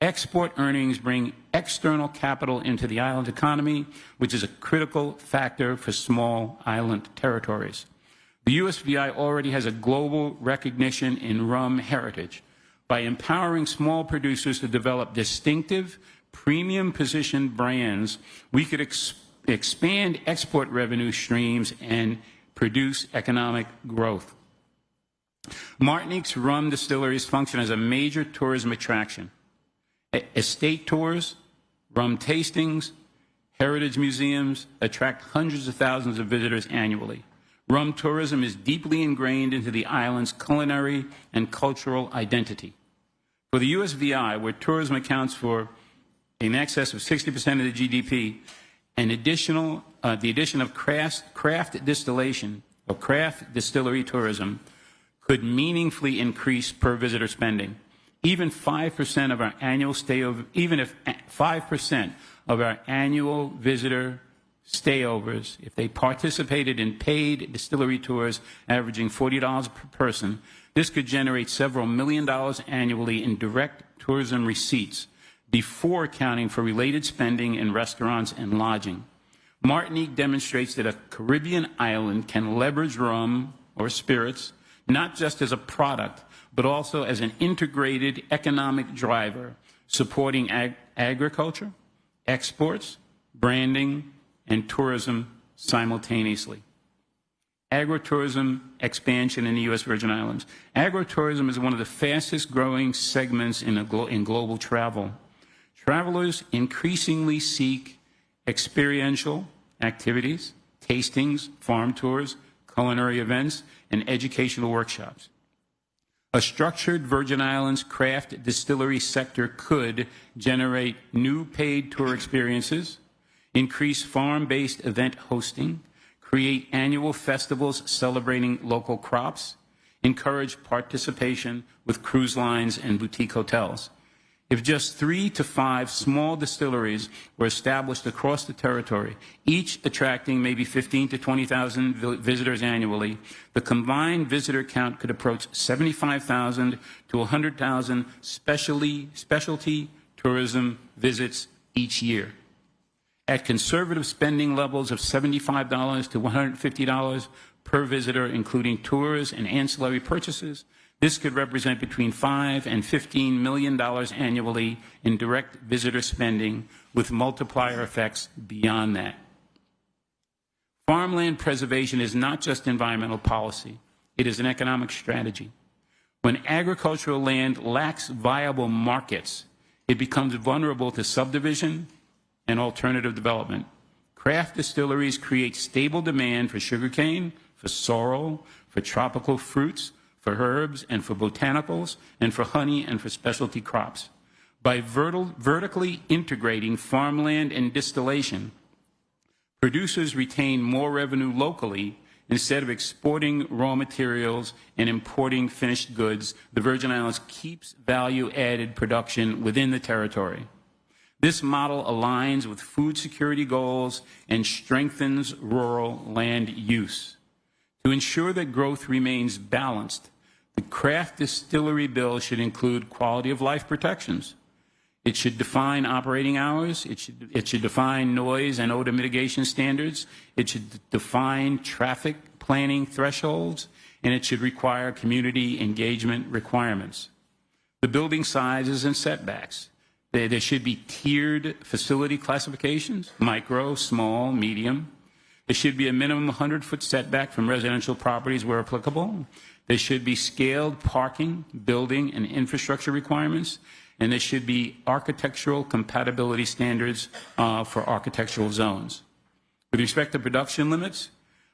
Export earnings bring external capital into the island economy, which is a critical factor for small island territories. The USVI already has a global recognition in rum heritage. By empowering small producers to develop distinctive, premium-positioned brands, we could expand export revenue streams and produce economic growth. Martinique's rum distilleries function as a major tourism attraction. Estate tours, rum tastings, heritage museums attract hundreds of thousands of visitors annually. Rum tourism is deeply ingrained into the island's culinary and cultural identity. For the USVI, where tourism accounts for in excess of 60% of the GDP, the addition of craft distillation or craft distillery tourism could meaningfully increase per visitor spending. Even 5% of our annual even if 5% of our annual visitor stayovers, if they participated in paid distillery tours averaging $40 per person, this could generate several $1 million annually in direct tourism receipts before accounting for related spending in restaurants and lodging. Martinique demonstrates that a Caribbean island can leverage rum or spirits not just as a product, but also as an integrated economic driver supporting agriculture, exports, branding, and tourism simultaneously. Agritourism expansion in the U.S. Virgin Islands. Agritourism is one of the fastest growing segments in global travel. Travelers increasingly seek experiential activities, tastings, farm tours, culinary events, and educational workshops. A structured Virgin Islands craft distillery sector could generate new paid tour experiences, increase farm-based event hosting, create annual festivals celebrating local crops, encourage participation with cruise lines and boutique hotels. If just 3 to 5 small distilleries were established across the territory, each attracting maybe 15 to 20,000 visitors annually, the combined visitor count could approach 75,000 to 100,000 specialty tourism visits each year. At conservative spending levels of $75 to $150 per visitor, including tours and ancillary purchases, this could represent between $5 and $15 million annually in direct visitor spending, with multiplier effects beyond that. Farmland preservation is not just environmental policy, it is an economic strategy. When agricultural land lacks viable markets, it becomes vulnerable to subdivision and alternative development. Craft distilleries create stable demand for sugarcane, for sorrel, for tropical fruits, for herbs, and for botanicals, and for honey, and for specialty crops. By vertically integrating farmland and distillation, producers retain more revenue locally instead of exporting raw materials and importing finished goods. The Virgin Islands keeps value-added production within the territory. This model aligns with food security goals and strengthens rural land use. To ensure that growth remains balanced, the craft distillery bill should include quality of life protections. It should define operating hours. It should define noise and odor mitigation standards. It should define traffic planning thresholds, and it should require community engagement requirements. The building sizes and setbacks. There should be tiered facility classifications, micro, small, medium. There should be a minimum 100-foot setback from residential properties where applicable. There should be scaled parking, building, and infrastructure requirements. and there should be architectural compatibility standards for architectural zones. With respect to production limits,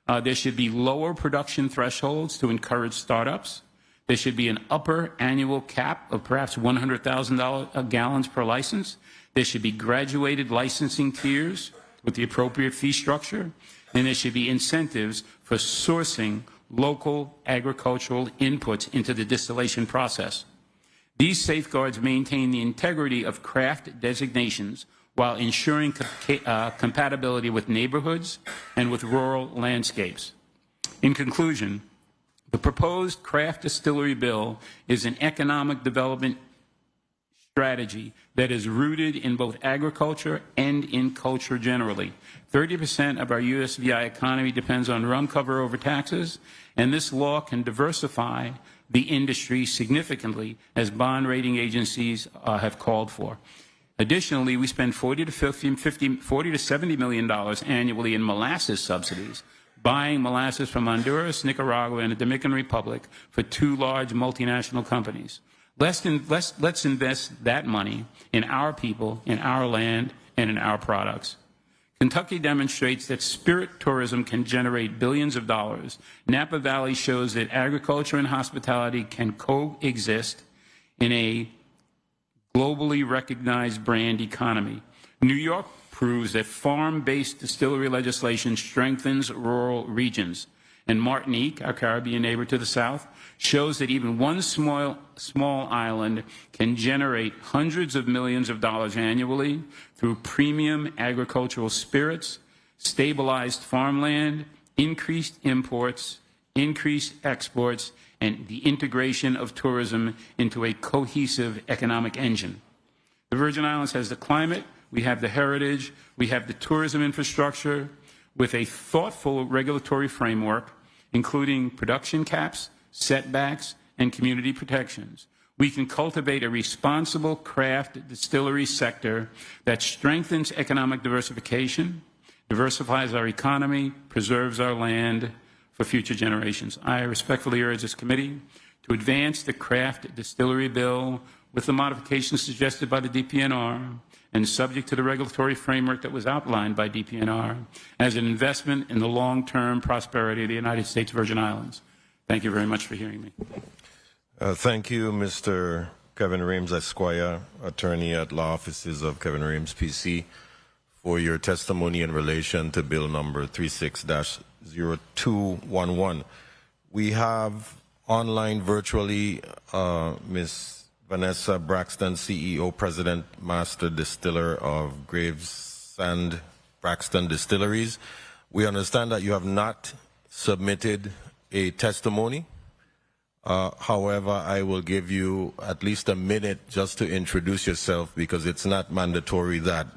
there should be lower production thresholds to encourage startups. There should be an upper annual cap of perhaps 100,000 gallons per license. There should be graduated licensing tiers with the appropriate fee structure. And there should be incentives for sourcing local agricultural inputs into the distillation process. These safeguards maintain the integrity of craft designations while ensuring compatibility with neighborhoods and with rural landscapes. In conclusion, the proposed craft distillery bill is an economic development strategy that is rooted in both agriculture and in culture generally. 30% of our USVI economy depends on rum cover over taxes, and this law can diversify the industry significantly, as bond rating agencies have called for. Additionally, we spend $40 to $70 million annually in molasses subsidies, buying molasses from Honduras, Nicaragua, and the Dominican Republic for two large multinational companies. Let's invest that money in our people, in our land, and in our products. Kentucky demonstrates that spirit tourism can generate billions of dollars. Napa Valley shows that agriculture and hospitality can coexist in a globally recognized brand economy. New York proves that farm-based distillery legislation strengthens rural regions. And Martinique, our Caribbean neighbor to the south, shows that even one small island can generate hundreds of millions of dollars annually through premium agricultural spirits, stabilized farmland, increased imports, increased exports, and the integration of tourism into a cohesive economic engine. The Virgin Islands has the climate, we have the heritage, we have the tourism infrastructure with a thoughtful regulatory framework, including production caps, setbacks, and community protections. We can cultivate a responsible craft distillery sector that strengthens economic diversification, diversifies our economy, preserves our land for future generations. I respectfully urge this committee to advance the craft distillery bill with the modifications suggested by the DPNR and subject to the regulatory framework that was outlined by DPNR as an investment in the long-term prosperity of the United States Virgin Islands. Thank you very much for hearing me. Thank you, Mr. Kevin Reams, Esquire, attorney at law offices of Kevin Reams, PC, for your testimony in relation to Bill number 36-0211. We have online virtually Ms. Vanessa Braxton, CEO, President, Master Distiller of Gravesend Braxton Distilleries. We understand that you have not submitted a testimony. However, I will give you at least a minute just to introduce yourself, because it's not mandatory that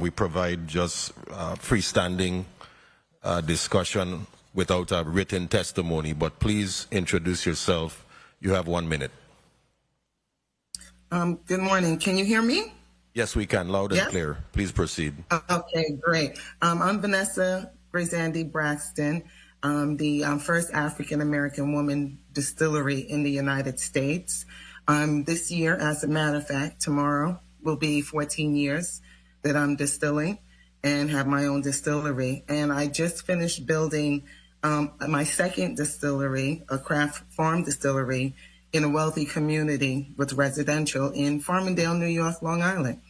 we provide just freestanding discussion without a written testimony. But please introduce yourself. You have 1 minute. Good morning. Can you hear me? Yes, we can, loud and clear. Please proceed. Okay, great. I'm Vanessa Grazandi Braxton. I'm the first African-American woman distillery in the United States. This year, as a matter of fact, tomorrow will be 14 years that I'm distilling and have my own distillery. And I just finished building my second distillery, a craft farm distillery, in a wealthy community with residential in Farmingdale, New York, Long Island.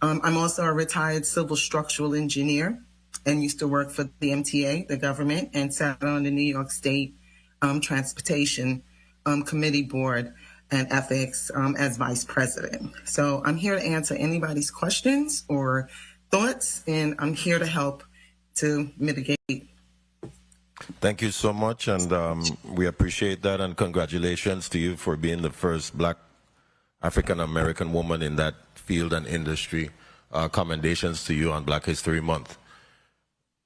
I'm also a retired civil structural engineer and used to work for the MTA, the government, and sat on the New York State Transportation Committee Board and Ethics as vice president. So I'm here to answer anybody's questions or thoughts, and I'm here to help to mitigate. Thank you so much, and we appreciate that, and congratulations to you for being the first Black African-American woman in that field and industry. Commendations to you on Black History Month.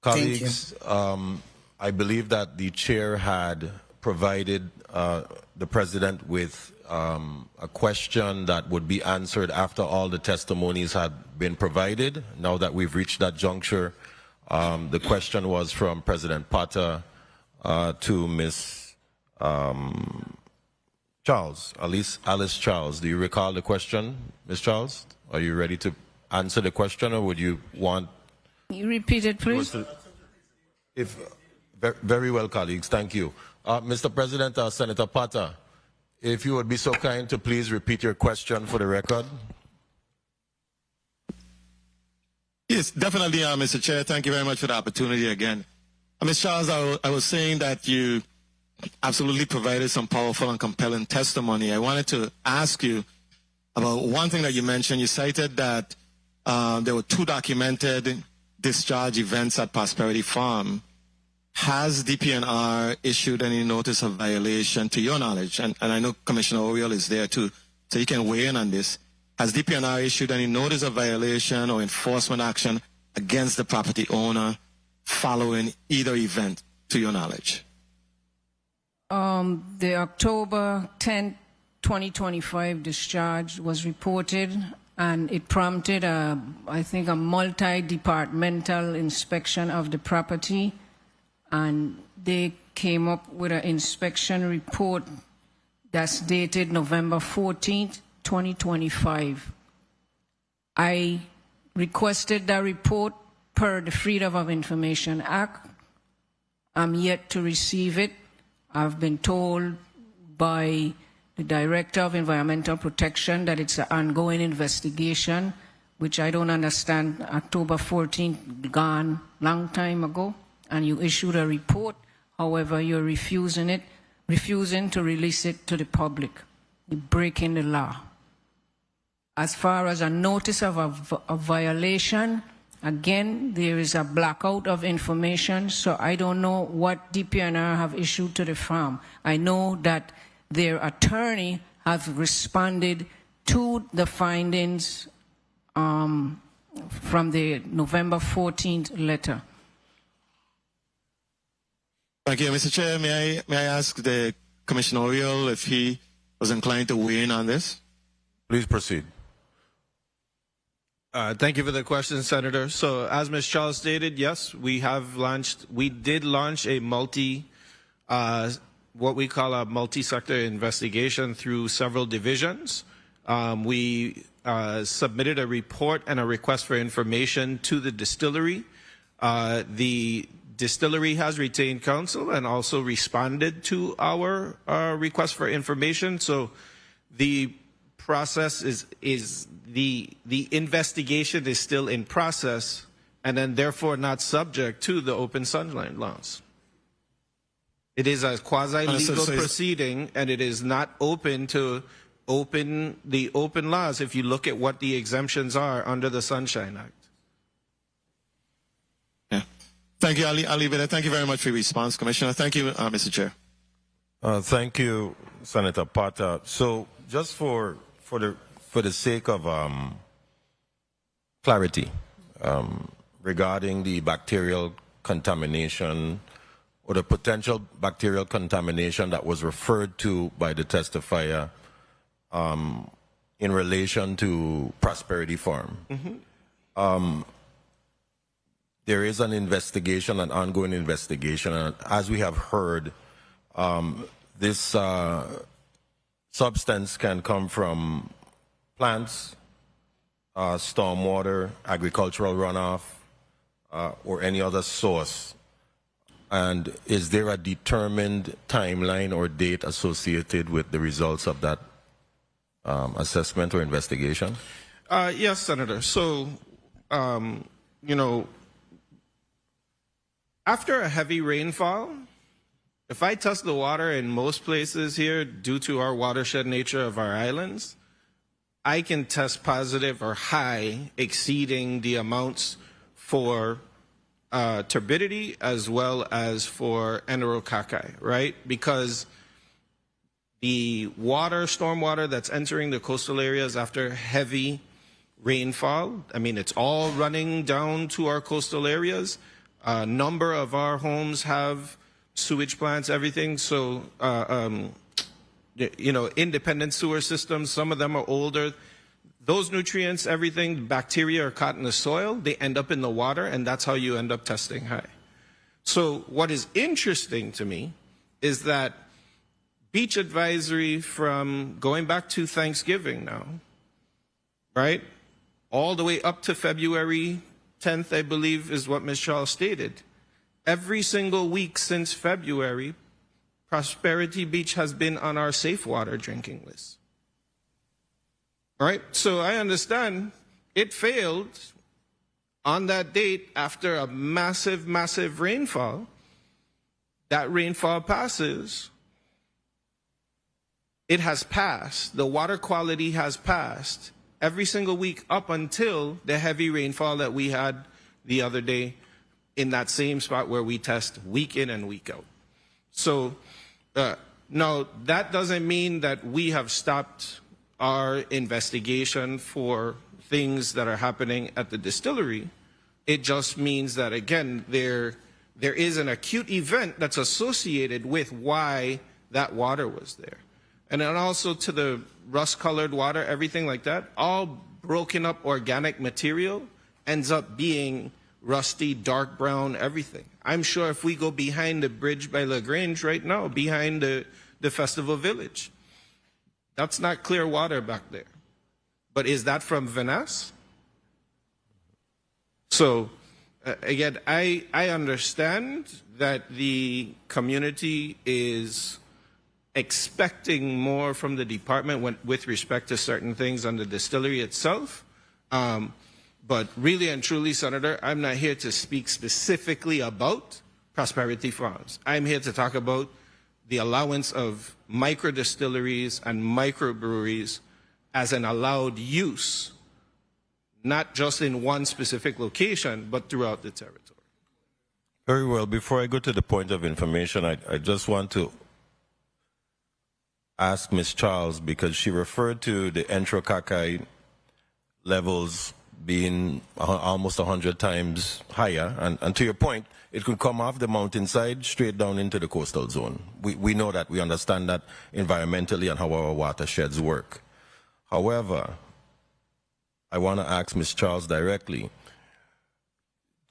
Colleagues, I believe that the chair had provided the president with a question that would be answered after all the testimonies had been provided. Now that we've reached that juncture, the question was from President Potter to Ms. Charles, Alice Charles, do you recall the question, Ms. Charles? Are you ready to answer the question, or would you want... You repeat it, please. Very well, colleagues. Thank you. Mr. President, Senator Potter, if you would be so kind to please repeat your question for the record. Yes, definitely, Mr. Chair. Thank you very much for the opportunity again. Ms. Charles, I was saying that you absolutely provided some powerful and compelling testimony. I wanted to ask you about one thing that you mentioned. You cited that there were 2 documented discharge events at Prosperity Farm. Has DPNR issued any notice of violation to your knowledge? And I know Commissioner Oriel is there too, so you can weigh in on this. Has DPNR issued any notice of violation or enforcement action against the property owner following either event, to your knowledge? The October 10, 2025 discharge was reported, and it prompted, I think, a multi-departmental inspection of the property, and they came up with an inspection report that's dated November 14th, 2025. I requested that report per the Freedom of Information Act. I'm yet to receive it. I've been told by the Director of Environmental Protection that it's an ongoing investigation, which I don't understand. October 14th, gone long time ago, and you issued a report. However, you're refusing to release it to the public. You're breaking the law. As far as a notice of a violation, again, there is a blackout of information, so I don't know what DPNR have issued to the farm. I know that their attorney have responded to the findings from the November 14th letter. Thank you, Mr. Chair. May I ask the Commissioner Oriel if he was inclined to weigh in on this? Please proceed. Thank you for the question, Senator. So, as Ms. Charles stated, yes, we did launch a what we call a multi-sector investigation through several divisions. We submitted a report and a request for information to the distillery. The distillery has retained counsel and also responded to our request for information. So, the process is the investigation is still in process, and then therefore not subject to the open sunlight laws. It is a quasi-legal proceeding, and it is not open to the open laws if you look at what the exemptions are under the Sunshine Act. Yeah. Thank you. I'll leave it there. Thank you very much for your response, Commissioner. Thank you, Mr. Chair. Thank you, Senator Potter. So, just for the sake of clarity regarding the bacterial contamination or the potential bacterial contamination that was referred to by the testifier in relation to Prosperity Farm. Mm-hmm. There is an investigation, an ongoing investigation, and as we have heard, this substance can come from plants, stormwater, agricultural runoff, or any other source. And is there a determined timeline or date associated with the results of that assessment or investigation? Yes, Senator. So, after a heavy rainfall, if I test the water in most places here, due to our watershed nature of our islands, I can test positive or high, exceeding the amounts for turbidity as well as for enterococci, right? Because the water, stormwater that's entering the coastal areas after heavy rainfall, I mean, it's all running down to our coastal areas. A number of our homes have sewage plants, everything. So, independent sewer systems, some of them are older. Those nutrients, everything, bacteria are caught in the soil. They end up in the water, and that's how you end up testing high. So what is interesting to me is that beach advisory from going back to Thanksgiving now, right? All the way up to February 10th, I believe, is what Ms. Charles stated. Every single week since February, Prosperity Beach has been on our safe water drinking list. All right, so I understand it failed on that date after a massive, massive rainfall. That rainfall passes. It has passed. The water quality has passed every single week up until the heavy rainfall that we had the other day in that same spot where we test week in and week out. So now that doesn't mean that we have stopped our investigation for things that are happening at the distillery. It just means that, again, there is an acute event that's associated with why that water was there. And then also to the rust-colored water, everything like that, all broken up organic material ends up being rusty, dark brown, everything. I'm sure if we go behind the bridge by LaGrange right now, behind the Festival Village, that's not clear water back there. But is that from Venice? So, again, I understand that the community is expecting more from the department with respect to certain things on the distillery itself. But really and truly, Senator, I'm not here to speak specifically about Prosperity Farms. I'm here to talk about the allowance of micro distilleries and microbreweries as an allowed use, not just in one specific location, but throughout the territory. Very well. Before I go to the point of information, I just want to ask Ms. Charles, because she referred to the enterococci levels being almost 100 times higher. And to your point, it could come off the mountainside straight down into the coastal zone. We know that. We understand that environmentally and how our watersheds work. However, I want to ask Ms. Charles directly,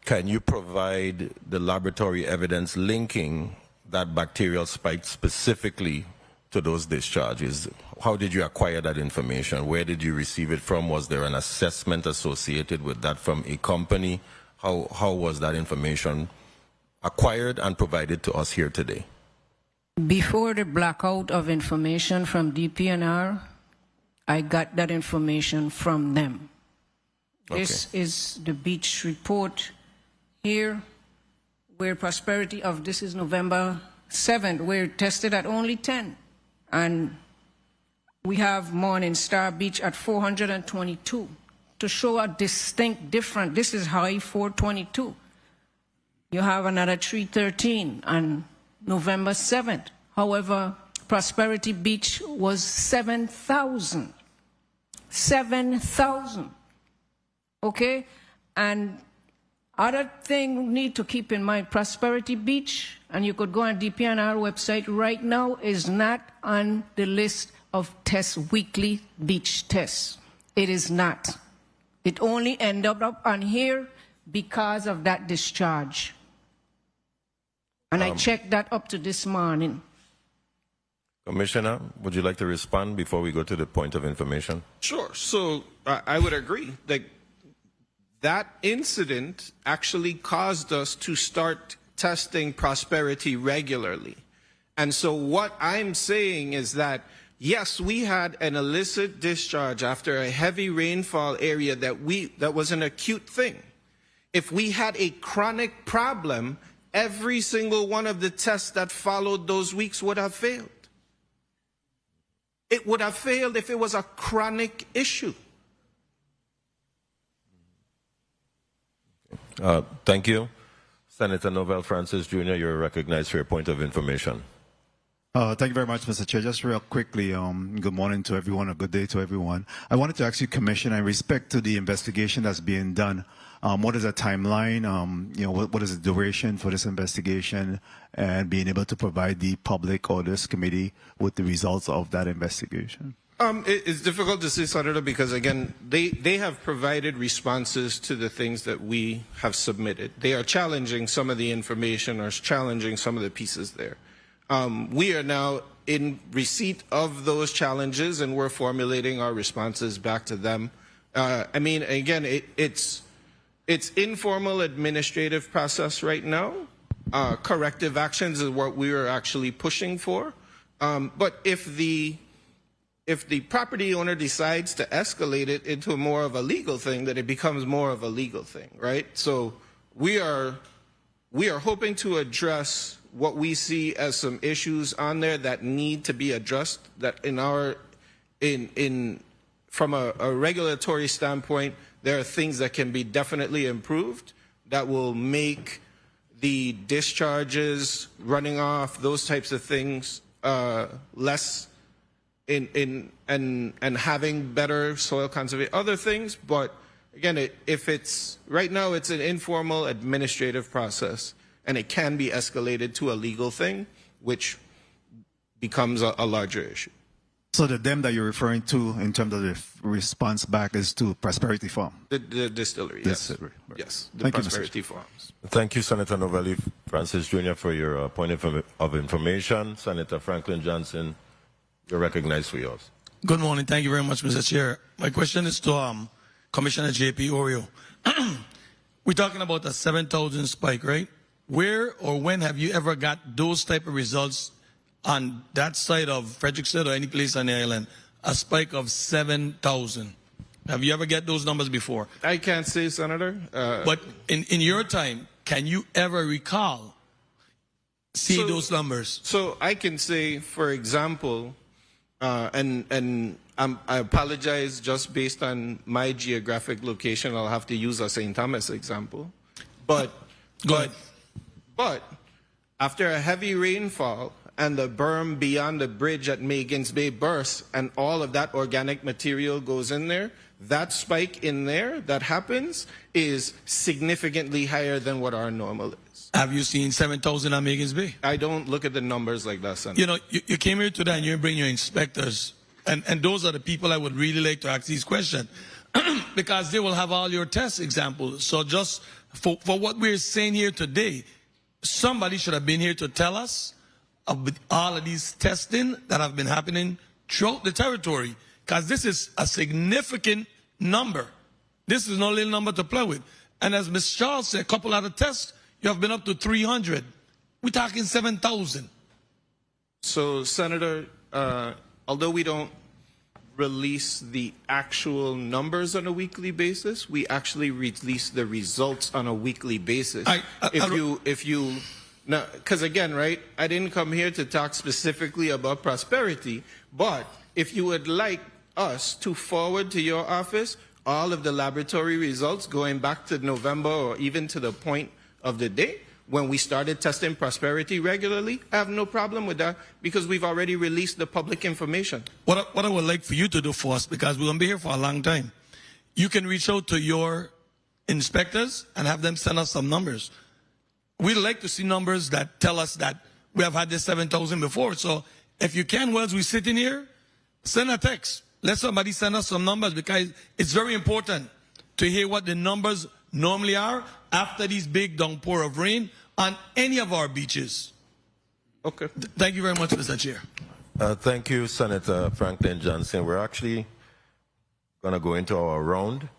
can you provide the laboratory evidence linking that bacterial spike specifically to those discharges? How did you acquire that information? Where did you receive it from? Was there an assessment associated with that from a company? How was that information acquired and provided to us here today? Before the blackout of information from DPNR, I got that information from them. Okay. This is the beach report here, where this is November 7th, we're tested at only 10. And we have Morning Star Beach at 422 to show a distinct difference. This is high 422. You have another 313 on November 7th. However, Prosperity Beach was 7,000. 7,000. Okay? And other thing we need to keep in mind, Prosperity Beach, and you could go on DPNR website right now, is not on the list of weekly beach tests. It is not. It only ended up on here because of that discharge. And I checked that up to this morning. Commissioner, would you like to respond before we go to the point of information? Sure. So I would agree that that incident actually caused us to start testing Prosperity regularly. And so what I'm saying is that, yes, we had an illicit discharge after a heavy rainfall area that was an acute thing. If we had a chronic problem, every single one of the tests that followed those weeks would have failed. It would have failed if it was a chronic issue. Thank you. Senator Novell Francis Jr., you're recognized for your point of information. Thank you very much, Mr. Chair. Just real quickly, good morning to everyone, or good day to everyone. I wanted to ask you, Commissioner, in respect to the investigation that's being done, what is the timeline? What is the duration for this investigation, and being able to provide the public or this committee with the results of that investigation? It's difficult to say, Senator, because again, they have provided responses to the things that we have submitted. They are challenging some of the information or challenging some of the pieces there. We are now in receipt of those challenges, and we're formulating our responses back to them. I mean, again, it's informal administrative process right now. Corrective actions is what we are actually pushing for. But if the property owner decides to escalate it into more of a legal thing, then it becomes more of a legal thing, right? So we are hoping to address what we see as some issues on there that need to be addressed, that from a regulatory standpoint, there are things that can be definitely improved that will make the discharges, running off, those types of things less and having better soil conservation, other things. But again, if it's right now, it's an informal administrative process, and it can be escalated to a legal thing, which becomes a larger issue. So the them that you're referring to in terms of the response back is to Prosperity Farm? The distillery, yes. Distillery, right. Yes, the Thank you, Mr. Prosperity Farms. Thank you, Senator Novelli Francis Jr., for your point of information. Senator Franklin Johnson, you're recognized for yours. Good morning. Thank you very much, Mr. Chair. My question is to Commissioner J.P. Orio. We're talking about a 7,000 spike, right? Where or when have you ever got those type of results on that side of Frederickson or any place on the island? A spike of 7,000. Have you ever get those numbers before? I can't say, Senator. But in your time, can you ever recall seeing those numbers? So I can say, for example, and I apologize, just based on my geographic location, I'll have to use a St. Thomas example. But after a heavy rainfall and the berm beyond the bridge at Megan's Bay bursts and all of that organic material goes in there, that spike in there that happens is significantly higher than what our normal is. Have you seen 7,000 on Megan's Bay? I don't look at the numbers like that, Senator. You know, you came here today and you bring your inspectors, and those are the people I would really like to ask these questions because they will have all your test examples. So just for what we're saying here today, somebody should have been here to tell us of all of these testing that have been happening throughout the territory, because this is a significant number. This is no little number to play with. And as Ms. Charles said, a couple of the tests, you have been up to 300. We're talking 7,000. So, Senator, although we don't release the actual numbers on a weekly basis, we actually release the results on a weekly basis. If you now, because again, right, I didn't come here to talk specifically about prosperity, but if you would like us to forward to your office all of the laboratory results going back to November or even to the point of the day when we started testing prosperity regularly, I have no problem with that because we've already released the public information. What I would like for you to do for us, because we're going to be here for a long time, you can reach out to your inspectors and have them send us some numbers. We'd like to see numbers that tell us that we have had this 7,000 before. So if you can, whilst we're sitting here, send a text. Let somebody send us some numbers because it's very important to hear what the numbers normally are after these big downpour of rain on any of our beaches. Okay. Thank you very much, Mr. Chair. Thank you, Senator Franklin Johnson. We're actually going to go into our round.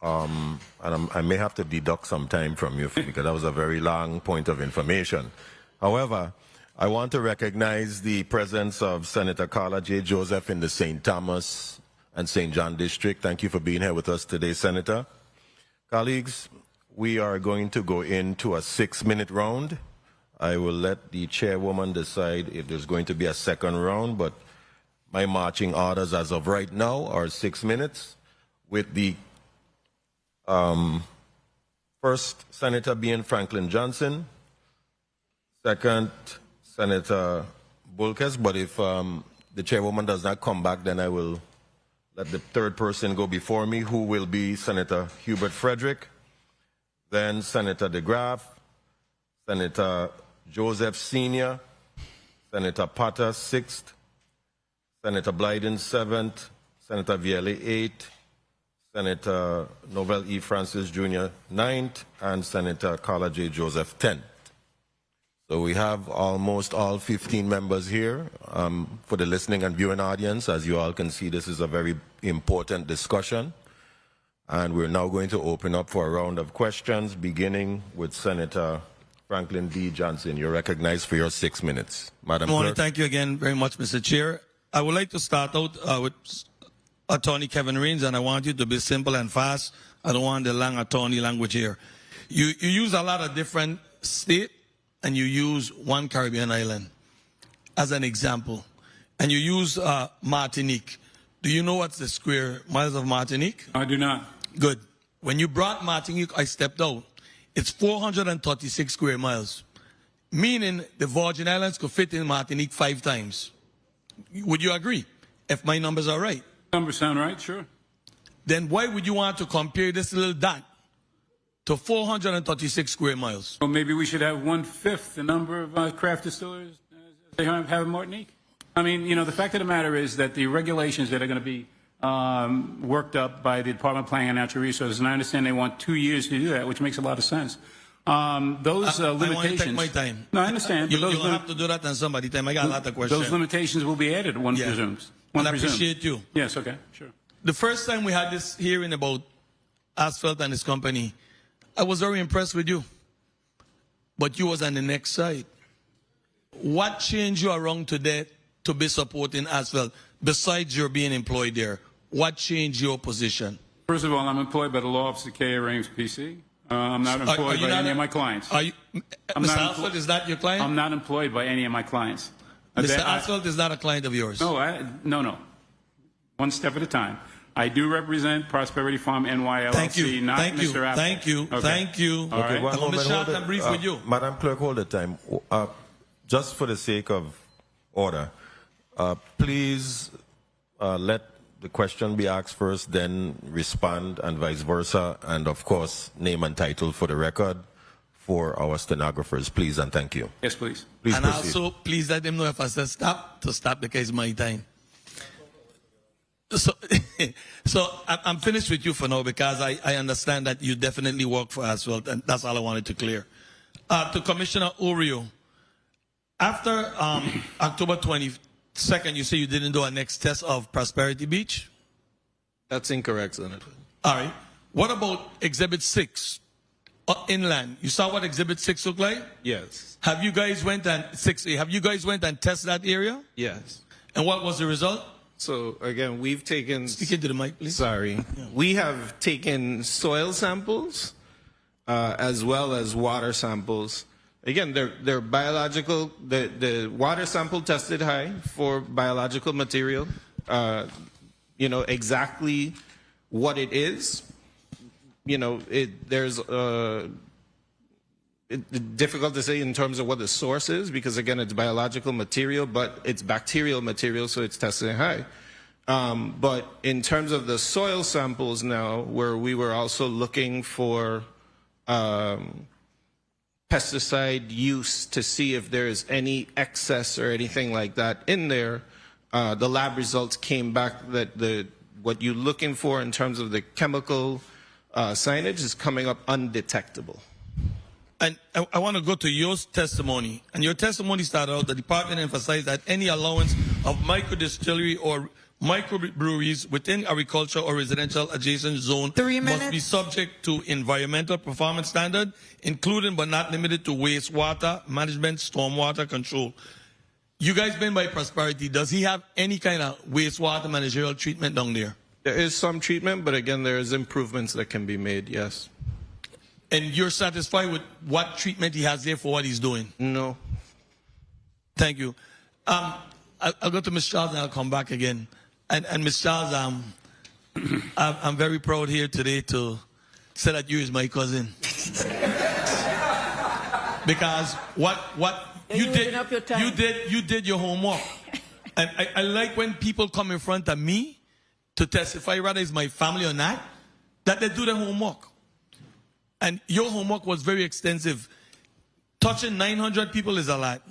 And I may have to deduct some time from you because that was a very long point of information. However, I want to recognize the presence of Senator Carla J. Joseph in the St. Thomas and St. John District. Thank you for being here with us today, Senator. Colleagues, we are going to go into a 6-minute round. I will let the chairwoman decide if there's going to be a second round, but my marching orders as of right now are 6 minutes, with the first senator being Franklin Johnson, second Senator Bulkes, but if the chairwoman does not come back, then I will let the third person go before me, who will be Senator Hubert Frederick, then Senator DeGraff, Senator Joseph Sr., Senator Potter, 6th, Senator Blyden, 7th, Senator Vielle, 8th, Senator Novell E. Francis Jr., 9th, and Senator Carla J. Joseph, 10th. So we have almost all 15 members here. For the listening and viewing audience, as you all can see, this is a very important discussion. And we're now going to open up for a round of questions, beginning with Senator Franklin D. Johnson. You're recognized for your 6 minutes. Madam Clerk. Thank you again very much, Mr. Chair. I would like to start out with Attorney Kevin Rains, and I want you to be simple and fast. I don't want the long attorney language here. You use a lot of different states, and you use one Caribbean island as an example. And you use Martinique. Do you know what's the square miles of Martinique? I do not. Good. When you brought Martinique, I stepped out. It's 436 square miles, meaning the Virgin Islands could fit in Martinique 5 times. Would you agree, if my numbers are right? Numbers sound right, sure. Then why would you want to compare this little dot to 436 square miles? Well, maybe we should have 1/5 the number of craft distillers they have in Martinique. I mean, you know, the fact of the matter is that the regulations that are going to be worked up by the Department of Planning and Natural Resources, and I understand they want 2 years to do that, which makes a lot of sense. Those limitations. I want to take my time. No, I understand. You don't have to do that on somebody's time. I got a lot of questions. Those limitations will be added, one presumes. One I presumes. appreciate you. Yes, okay, sure. The first time we had this hearing about Asphalt and his company, I was very impressed with you. But you was on the next side. What changed you around today to be supporting Asphalt, besides your being employed there? What changed your position? First of all, I'm employed by the law office of K.A. Rames, PC. I'm not employed by any of my clients. Are you, Mr. Asphalt is not your client? I'm not employed by any of my clients. Mr. Asphalt is not a client of yours? No. One step at a time. I do represent Prosperity Farm NY LLC, Thank you. not Thank you. Mr. Asphalt. Thank you. Okay. Thank you. All right. One I'm going to moment, short hold and it. brief with you. Madam Clerk, hold the time. Just for the sake of order, please let the question be asked first, then respond, and vice versa. And of course, name and title for the record for our stenographers, please, and thank you. Yes, please. Please And proceed. also, please let them know if I said stop, to stop because it's my time. So I'm finished with you for now because I understand that you definitely work for Asphalt, and that's all I wanted to clear. To Commissioner Orio, after October 22nd, you say you didn't do a next test of Prosperity Beach? That's incorrect, Senator. All right. What about Exhibit 6, inland? You saw what Exhibit 6 looked like? Yes. Have you guys went and tested that area? Yes. And what was the result? So again, we've taken. Speak into the mic, please. Sorry. We have taken soil samples as well as water samples. Again, they're biological. The water sample tested high for biological material. You know exactly what it is. You know, there's difficult to say in terms of what the source is because again, it's biological material, but it's bacterial material, so it's tested high. But in terms of the soil samples now, where we were also looking for pesticide use to see if there is any excess or anything like that in there, the lab results came back that what you're looking for in terms of the chemical signage is coming up undetectable. And I want to go to your testimony. And your testimony started out, the department emphasized that any allowance of microdistillery or microbreweries within agriculture or residential adjacent zone 3 must minutes. be subject to environmental performance standard, including but not limited to wastewater management, stormwater control. You guys been by Prosperity. Does he have any kind of wastewater managerial treatment down there? There is some treatment, but again, there is improvements that can be made, yes. And you're satisfied with what treatment he has there for what he's doing? No. Thank you. I'll go to Ms. Charles and I'll come back again. And Ms. Charles, I'm very proud here today to say that you is my cousin. Because what you did your homework. And I like when people come in front of me to testify, whether it's my family or not, that they do their homework. And your homework was very extensive. Touching 900 people is a lot.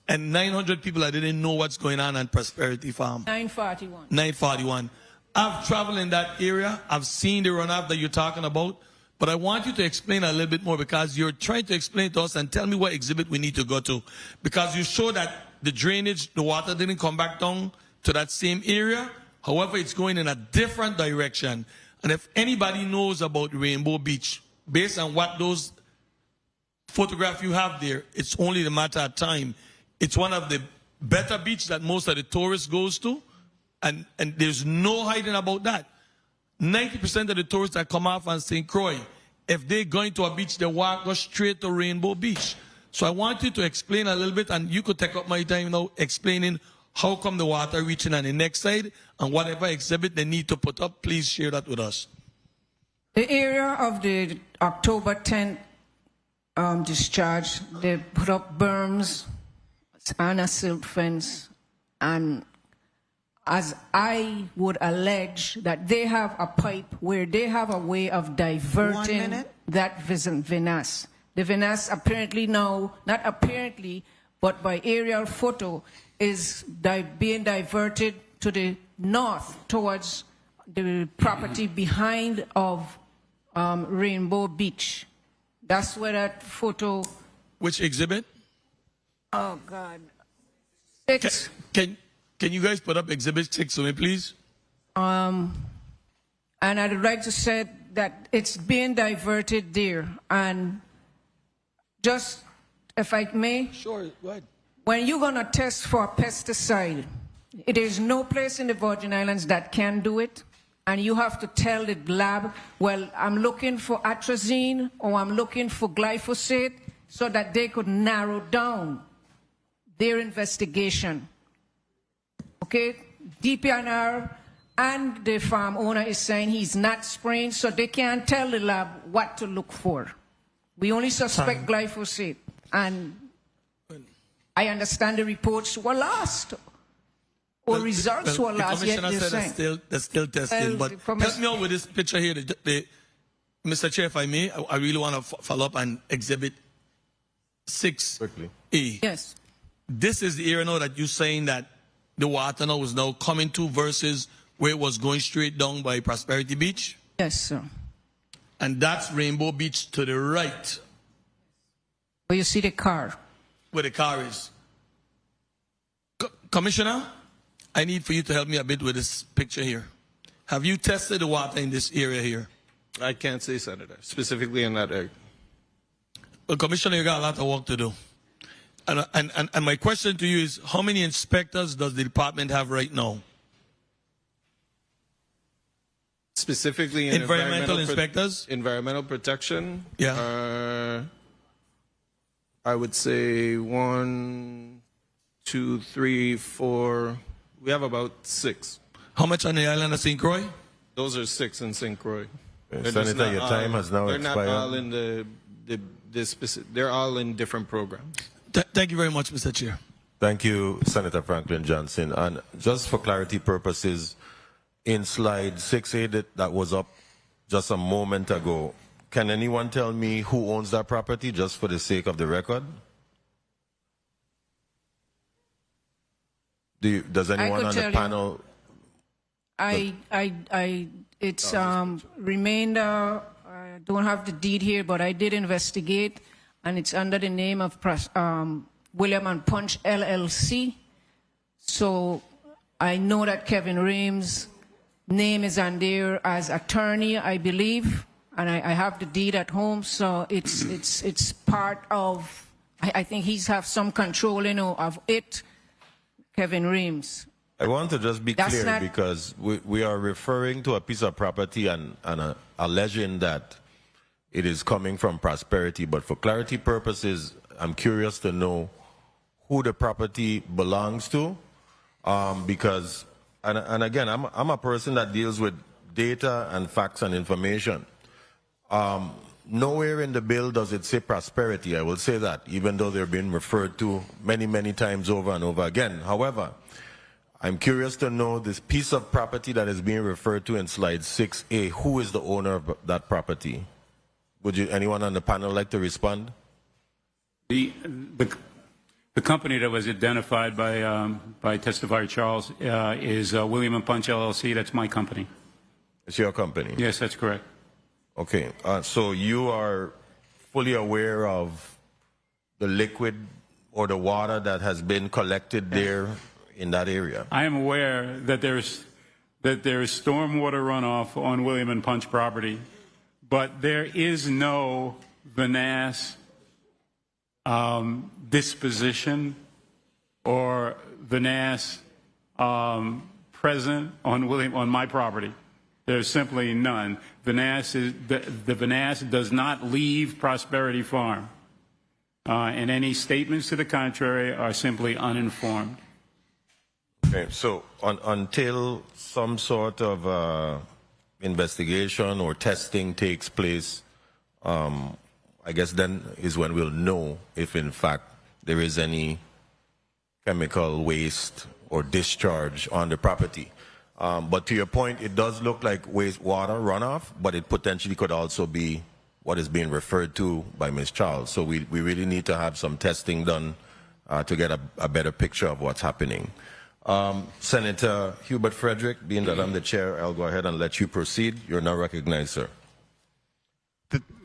And 900 people that didn't know what's going on Prosperity Farm. 941. 941. I've traveled in that area. I've seen the runoff that you're talking about. But I want you to explain a little bit more because you're trying to explain to us and tell me what exhibit we need to go to. Because you show that the drainage, the water didn't come back down to that same area. However, it's going in a different direction. And if anybody knows about Rainbow Beach, based on what those photographs you have there, it's only a matter of time. It's one of the better beaches that most of the tourists goes to. And there's no hiding about that. 90% of the tourists that come off on St. Croix, if they're going to a beach, they go straight to Rainbow Beach. So I want you to explain a little bit, and you could take up my time now explaining how come the water reaching on the next side, and whatever exhibit they need to put up, please share that with us. The area of the October 10th discharge, they put up berms and a silt fence, and as I would allege that they have a pipe where they have a way of diverting that vinasse. The vinasse apparently now, not apparently, but by aerial photo, is being diverted to the north towards the property behind of Rainbow Beach. That's where that photo... Which exhibit? Oh, God. 6. Can you guys put up exhibit 6 for me, please? And I'd like to say that it's being diverted there. And just, if I may, Sure, go ahead. when you're going to test for a pesticide, it is no place in the Virgin Islands that can do it. And you have to tell the lab, well, I'm looking for atrazine or I'm looking for glyphosate, so that they could narrow down their investigation. Okay, DPNR and the farm owner is saying he's not spraying, so they can't tell the lab what to look for. We only suspect glyphosate, and I understand the reports were lost, or results were lost. The commissioner said they're still testing, but help me out with this picture here. Mr. Chair, if I may, I really want to follow up on exhibit 6. Quickly. Yes. This is the area now that you're saying that the water now is now coming to versus where it was going straight down by Prosperity Beach? Yes, sir. And that's Rainbow Beach to the right. Where you see the car. Where the car is. Commissioner, I need for you to help me a bit with this picture here. Have you tested the water in this area here? I can't say, Senator, specifically in that area. Well, Commissioner, you got a lot of work to do. And my question to you is, how many inspectors does the department have right now? Specifically in environmental inspectors? Environmental protection? Yeah. I would say 1, 2, 3, 4. We have about 6. How much on the island of St. Croix? Those are 6 in St. Croix. Senator, your time has now expired. They're not all in the specific. They're all in different programs. Thank you very much, Mr. Chair. Thank you, Senator Franklin Johnson. And just for clarity purposes, in slide 6A that was up just a moment ago, can anyone tell me who owns that property, just for the sake of the record? Does anyone on the panel? It's remained. I don't have the deed here, but I did investigate, and it's under the name of William and Punch LLC. So I know that Kevin Reams' name is on there as attorney, I believe, and I have the deed at home. So it's part of. I think he's have some control, of it. Kevin Reams. I want to just be clear, because we are referring to a piece of property and alleging that it is coming from Prosperity. But for clarity purposes, I'm curious to know who the property belongs to, because, and again, I'm a person that deals with data and facts and information. Nowhere in the bill does it say Prosperity, I will say that, even though they're being referred to many, many times over and over again. However, I'm curious to know this piece of property that is being referred to in slide 6A, who is the owner of that property? Would anyone on the panel like to respond? The company that was identified by Testifier Charles is William and Punch LLC. That's my company. It's your company? Yes, that's correct. Okay, so you are fully aware of the liquid or the water that has been collected there in that area? I am aware that there's stormwater runoff on William and Punch property, but there is no vinasse disposition or vinasse present on my property. There's simply none. The vinasse does not leave Prosperity Farm, and any statements to the contrary are simply uninformed. Okay, so until some sort of investigation or testing takes place, I guess then is when we'll know if in fact there is any chemical waste or discharge on the property. But to your point, it does look like wastewater runoff, but it potentially could also be what is being referred to by Ms. Charles. So we really need to have some testing done to get a better picture of what's happening. Senator Hubert Frederick, being that I'm the chair, I'll go ahead and let you proceed. You're now recognized, sir.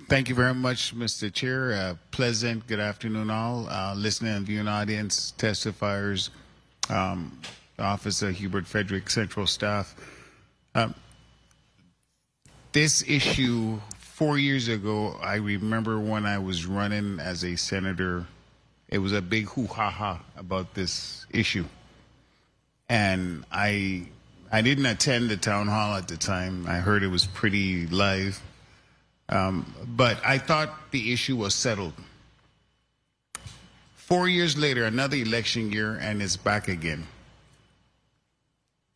Thank you very much, Mr. Chair. Pleasant good afternoon, all. Listening and viewing audience, testifiers, Officer Hubert Frederick, Central Staff. This issue, 4 years ago, I remember when I was running as a senator, it was a big hoo-ha-ha about this issue. And I didn't attend the town hall at the time. I heard it was pretty live. But I thought the issue was settled. 4 years later, another election year, and it's back again.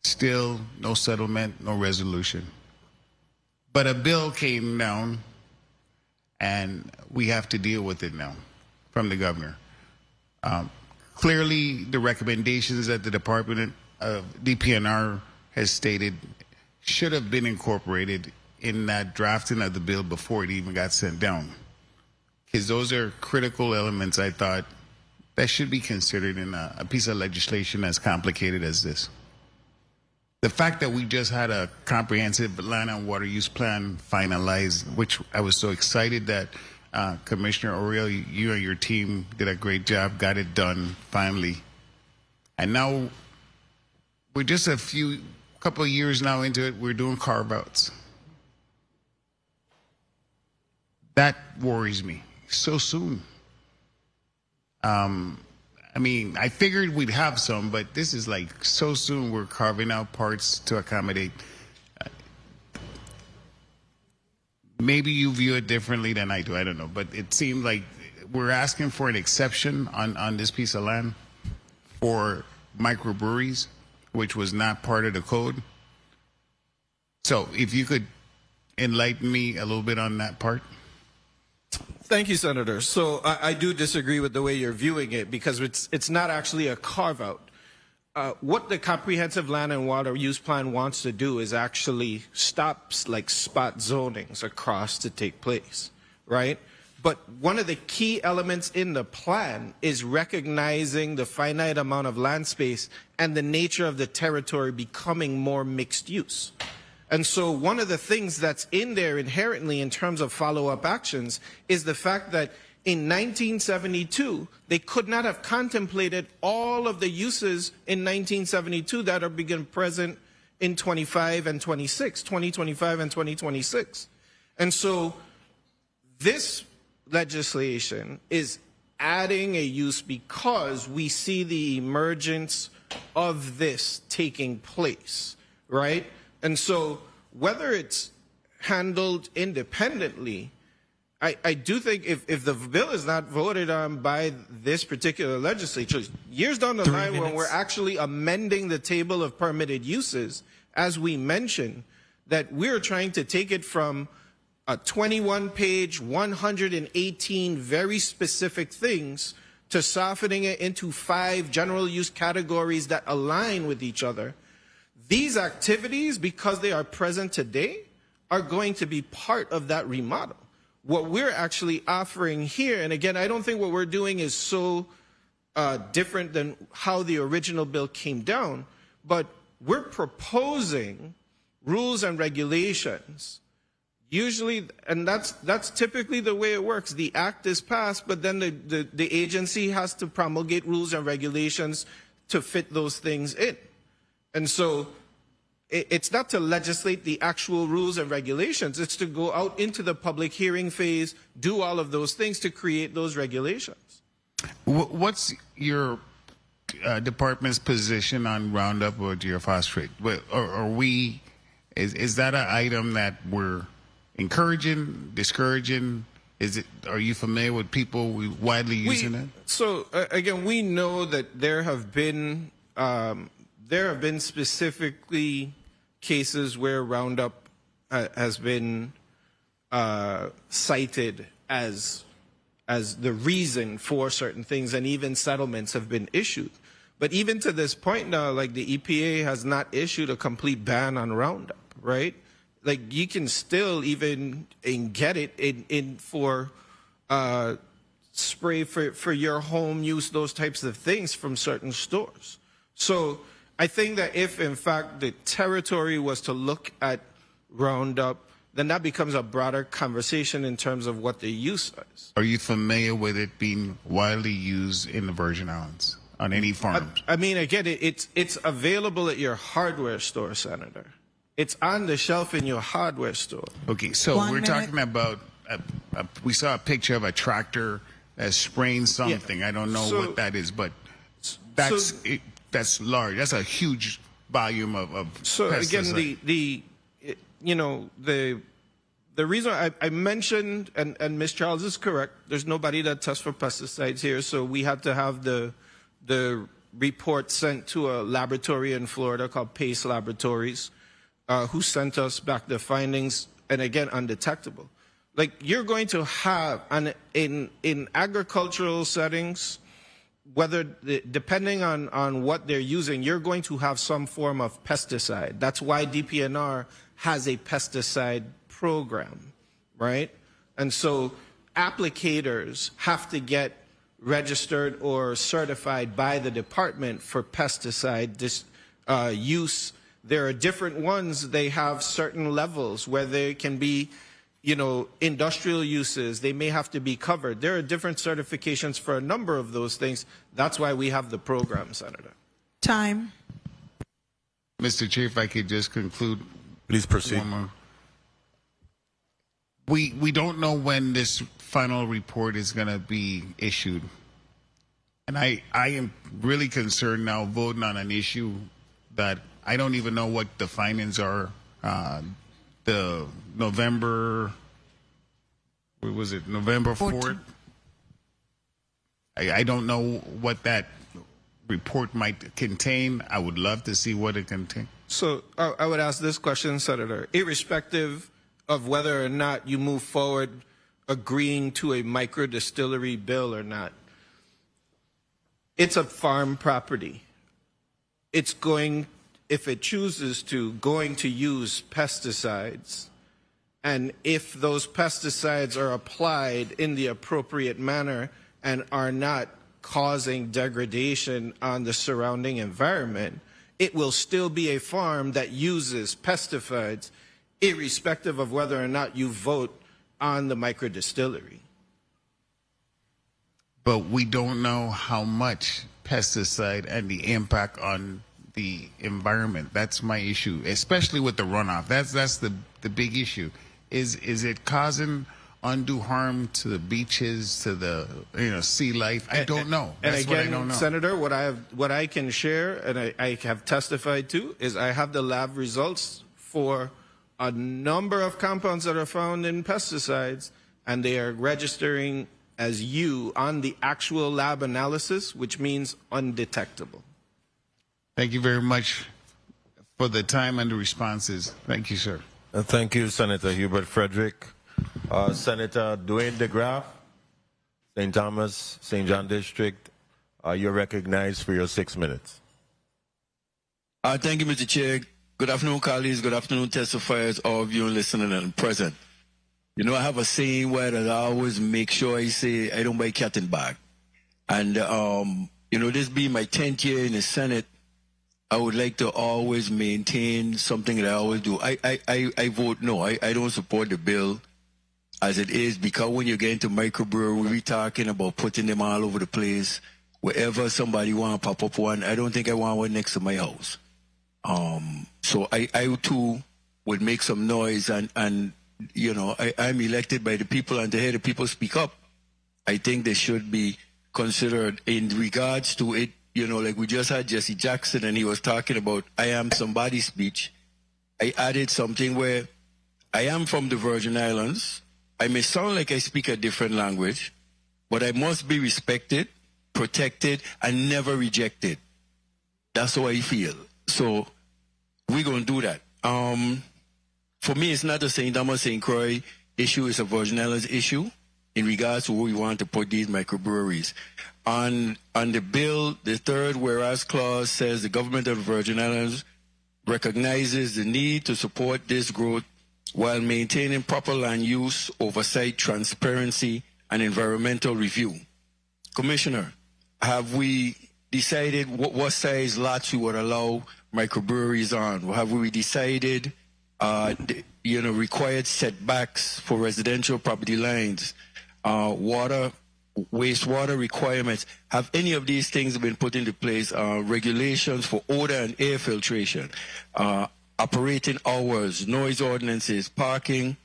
Still no settlement, no resolution. But a bill came down, and we have to deal with it now from the governor. Clearly, the recommendations that the Department of DPNR has stated should have been incorporated in that drafting of the bill before it even got sent down. Because those are critical elements, I thought, that should be considered in a piece of legislation as complicated as this. The fact that we just had a comprehensive land and water use plan finalized, which I was so excited that Commissioner Oriel, you and your team did a great job, got it done finally. And now we're just couple of years now into it, we're doing carve-outs. That worries me so soon. I mean, I figured we'd have some, but this is like so soon we're carving out parts to accommodate. Maybe you view it differently than I do, I don't know. But it seemed like we're asking for an exception on this piece of land for microbreweries, which was not part of the code. So if you could enlighten me a little bit on that part. Thank you, Senator. So I do disagree with the way you're viewing it because it's not actually a carve-out. What the Comprehensive Land and Water Use Plan wants to do is actually stop like spot zonings across to take place, right? But one of the key elements in the plan is recognizing the finite amount of land space and the nature of the territory becoming more mixed use. And so one of the things that's in there inherently in terms of follow-up actions is the fact that in 1972, they could not have contemplated all of the uses in 1972 that are present in 2025 and 2026. And so this legislation is adding a use because we see the emergence of this taking place, right? And so whether it's handled independently, I do think if the bill is not voted on by this particular legislature, years down the line when we're actually amending the table of permitted uses, as we mentioned, that we're trying to take it from a 21-page, 118 very specific things to softening it into 5 general use categories that align with each other. These activities, because they are present today, are going to be part of that remodel. What we're actually offering here, and again, I don't think what we're doing is so different than how the original bill came down, but we're proposing rules and regulations Usually, and that's typically the way it works. The act is passed, but then the agency has to promulgate rules and regulations to fit those things in. And so it's not to legislate the actual rules and regulations. It's to go out into the public hearing phase, do all of those things to create those regulations. What's your department's position on Roundup or geophosphate? Is that an item that we're encouraging, discouraging? Are you familiar with people widely using it? So again, we know that there have been specifically cases where Roundup has been cited as the reason for certain things, and even settlements have been issued. But even to this point now, like the EPA has not issued a complete ban on Roundup, right? Like you can still even get it in for spray for your home use, those types of things from certain stores. So I think that if in fact the territory was to look at Roundup, then that becomes a broader conversation in terms of what the use is. Are you familiar with it being widely used in the Virgin Islands on any farms? I mean, again, it's available at your hardware store, Senator. It's on the shelf in your hardware store. Okay, so we're talking about, we saw a picture of a tractor that's spraying something. Yeah. I don't know what that is, but that's large. That's a huge volume of So pesticide. Again, the reason I mentioned, and Ms. Charles is correct, there's nobody that tests for pesticides here, so we had to have the report sent to a laboratory in Florida called Pace Laboratories, who sent us back the findings, and again, undetectable. Like you're going to have, in agricultural settings, depending on what they're using, you're going to have some form of pesticide. That's why DPNR has a pesticide program, right? And so applicators have to get registered or certified by the department for pesticide use. There are different ones. They have certain levels where they can be, industrial uses. They may have to be covered. There are different certifications for a number of those things. That's why we have the program, Senator. Time. Mr. Chair, if I could just conclude. Please proceed. We don't know when this final report is going to be issued. And I am really concerned now voting on an issue that I don't even know what the findings are. The November 4th? I don't know what that report might contain. I would love to see what it contains. So I would ask this question, Senator. Irrespective of whether or not you move forward agreeing to a microdistillery bill or not, it's a farm property. It's going, if it chooses to, going to use pesticides. And if those pesticides are applied in the appropriate manner and are not causing degradation on the surrounding environment, it will still be a farm that uses pesticides, irrespective of whether or not you vote on the microdistillery. But we don't know how much pesticide and the impact on the environment. That's my issue, especially with the runoff. That's the big issue. Is it causing undue harm to the beaches, to the sea life? I don't know. That's and again, what I don't know. Senator, what I can share, and I have testified to, is I have the lab results for a number of compounds that are found in pesticides, and they are registering as U on the actual lab analysis, which means undetectable. Thank you very much for the time and the responses. Thank you, sir. Thank you, Senator Hubert Frederick. Senator Dwayne DeGraff, St. Thomas, St. John District, you're recognized for your 6 minutes. Thank you, Mr. Chair. Good afternoon, colleagues. Good afternoon, testifiers, all of you listening and present. I have a saying where I always make sure I say I don't buy cat and bag. And, this being my 10th year in the Senate, I would like to always maintain something that I always do. I vote no. I don't support the bill as it is, because when you get into microbrewery, we're talking about putting them all over the place. Wherever somebody want to pop up one, I don't think I want one next to my house. So I too would make some noise, and you know, I'm elected by the people, and to hear the people speak up, I think they should be considered in regards to it. You know, like we just had Jesse Jackson, and he was talking about I am somebody's speech. I added something where I am from the Virgin Islands. I may sound like I speak a different language, but I must be respected, protected, and never rejected. That's how I feel. So we're going to do that. For me, it's not a St. Thomas, St. Croix issue. It's a Virgin Islands issue in regards to where we want to put these microbreweries. On the bill, the third whereas clause says the government of the Virgin Islands recognizes the need to support this growth while maintaining proper land use, oversight, transparency, and environmental review. Commissioner, have we decided what size lots we would allow microbreweries on? Have we decided, required setbacks for residential property lines, water, wastewater requirements? Have any of these things been put into place? Regulations for odor and air filtration, operating hours, noise ordinances, parking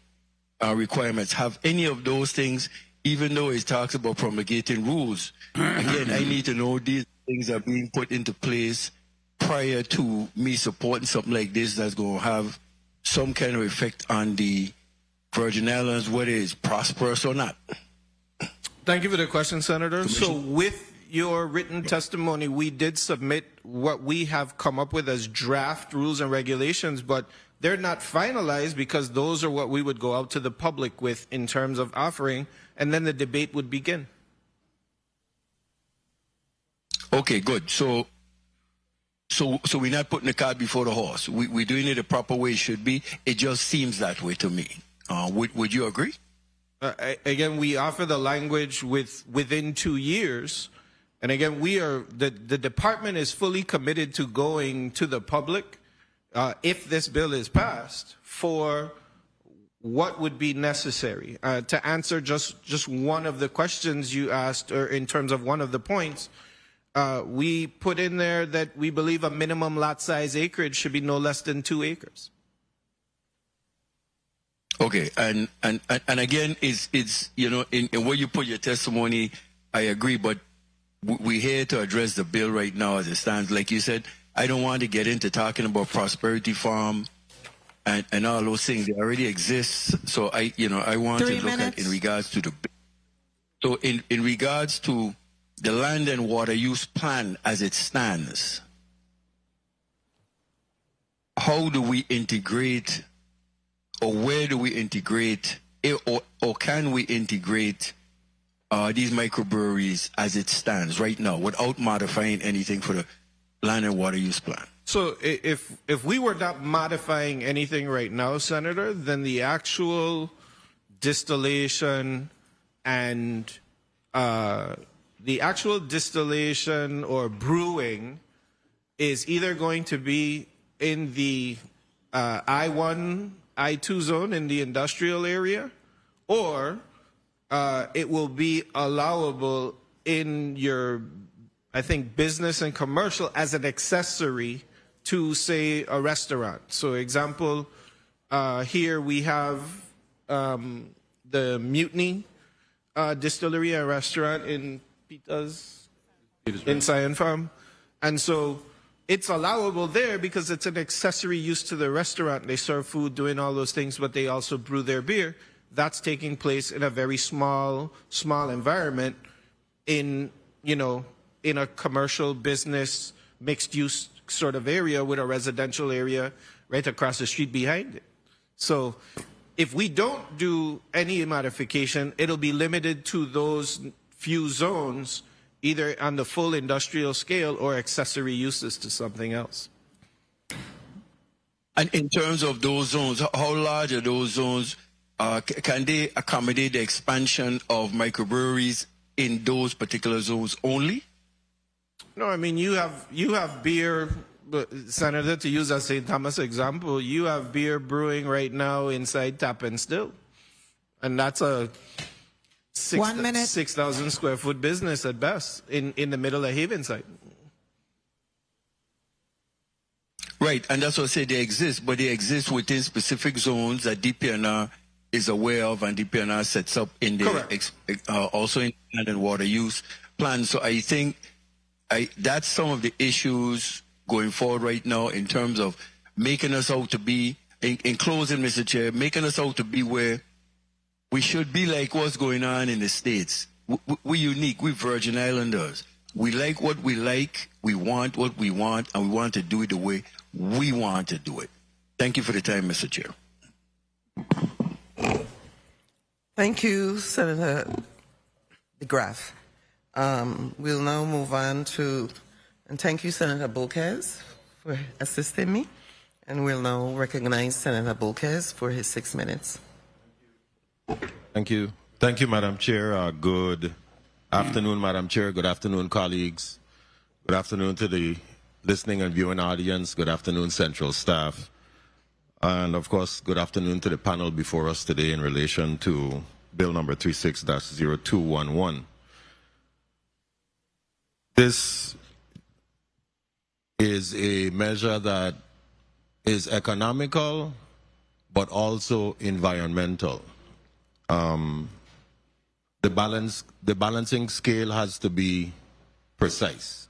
requirements. Have any of those things, even though it talks about promulgating rules, again, I need to know these things are being put into place prior to me supporting something like this that's going to have some kind of effect on the Virgin Islands, whether it's prosperous or not. Thank you for the question, Senator. So with your written testimony, we did submit what we have come up with as draft rules and regulations, but they're not finalized because those are what we would go out to the public with in terms of offering, and then the debate would begin. Okay, good. So we're not putting the cart before the horse. We're doing it the proper way it should be. It just seems that way to me. Would you agree? Again, we offer the language within 2 years. And again, the department is fully committed to going to the public, if this bill is passed, for what would be necessary. To answer just one of the questions you asked, or in terms of one of the points, we put in there that we believe a minimum lot size acreage should be no less than 2 acres. Okay, and again, it's in where you put your testimony, I agree, but we're here to address the bill right now as it stands. Like you said, I don't want to get into talking about Prosperity Farm and all those things. They already exist. So I want to look at in regards to the bill. So in regards to the land and water use plan as it stands, how do we integrate, or where do we integrate, or can we integrate these microbreweries as it stands right now without modifying anything for the land and water use plan? So if we were not modifying anything right now, Senator, then the actual distillation and or brewing is either going to be in the I-1, I-2 zone in the industrial area, or it will be allowable in your, I think, business and commercial as an accessory to, say, a restaurant. So example, here we have the Mutiny Distillery and Restaurant in Pita's, in Sion Farm. And so it's allowable there because it's an accessory use to the restaurant. They serve food, doing all those things, but they also brew their beer. That's taking place in a very small environment in a commercial business, mixed use sort of area with a residential area right across the street behind it. So if we don't do any modification, it'll be limited to those few zones, either on the full industrial scale or accessory uses to something else. And in terms of those zones, how large are those zones? Can they accommodate the expansion of microbreweries in those particular zones only? No, I mean, you have beer But Senator, to use a St. Thomas example, you have beer brewing right now inside Tap and Still. And that's a 1 minute. 6,000 square foot business at best in the middle of Havenside. Right, and that's what I say they exist, but they exist within specific zones that DPNR is aware of, and DPNR sets up in the also in land and water use plan. So I think that's some of the issues going forward right now in terms of making us out to be, in closing, Mr. Chair, making us out to be where we should be like what's going on in the States. We're unique. We're Virgin Islanders. We like what we like. We want what we want, and we want to do it the way we want to do it. Thank you for the time, Mr. Chair. Thank you, Senator DeGraff. We'll now move on to, and thank you, Senator Bolquez, for assisting me. And we'll now recognize Senator Bolquez for his 6 minutes. Thank you. Thank you, Madam Chair. Good afternoon, Madam Chair. Good afternoon, colleagues. Good afternoon to the listening and viewing audience. Good afternoon, Central staff. And of course, good afternoon to the panel before us today in relation to Bill number 36-0211. This is a measure that is economical, but also environmental. The balancing scale has to be precise.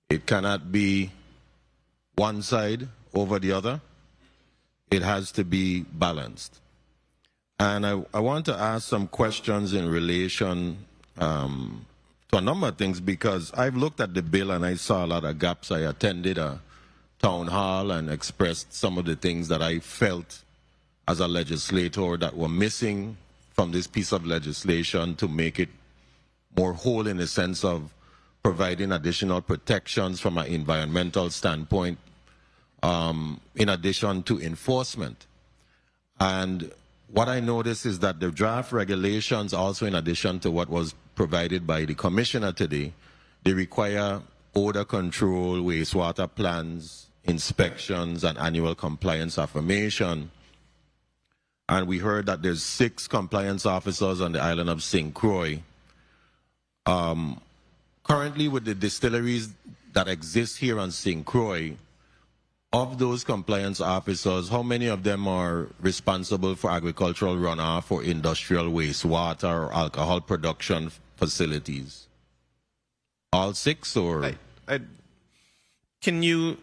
It cannot be one side over the other. It has to be balanced. And I want to ask some questions in relation to a number of things, because I've looked at the bill and I saw a lot of gaps. I attended a town hall and expressed some of the things that I felt as a legislator that were missing from this piece of legislation to make it more whole in the sense of providing additional protections from an environmental standpoint, in addition to enforcement. And what I noticed is that the draft regulations, also in addition to what was provided by the commissioner today, they require odor control, wastewater plans, inspections, and annual compliance affirmation. And we heard that there's 6 compliance officers on the island of St. Croix. Currently, with the distilleries that exist here on St. Croix, of those compliance officers, how many of them are responsible for agricultural runoff or industrial wastewater or alcohol production facilities? All 6, or? Can you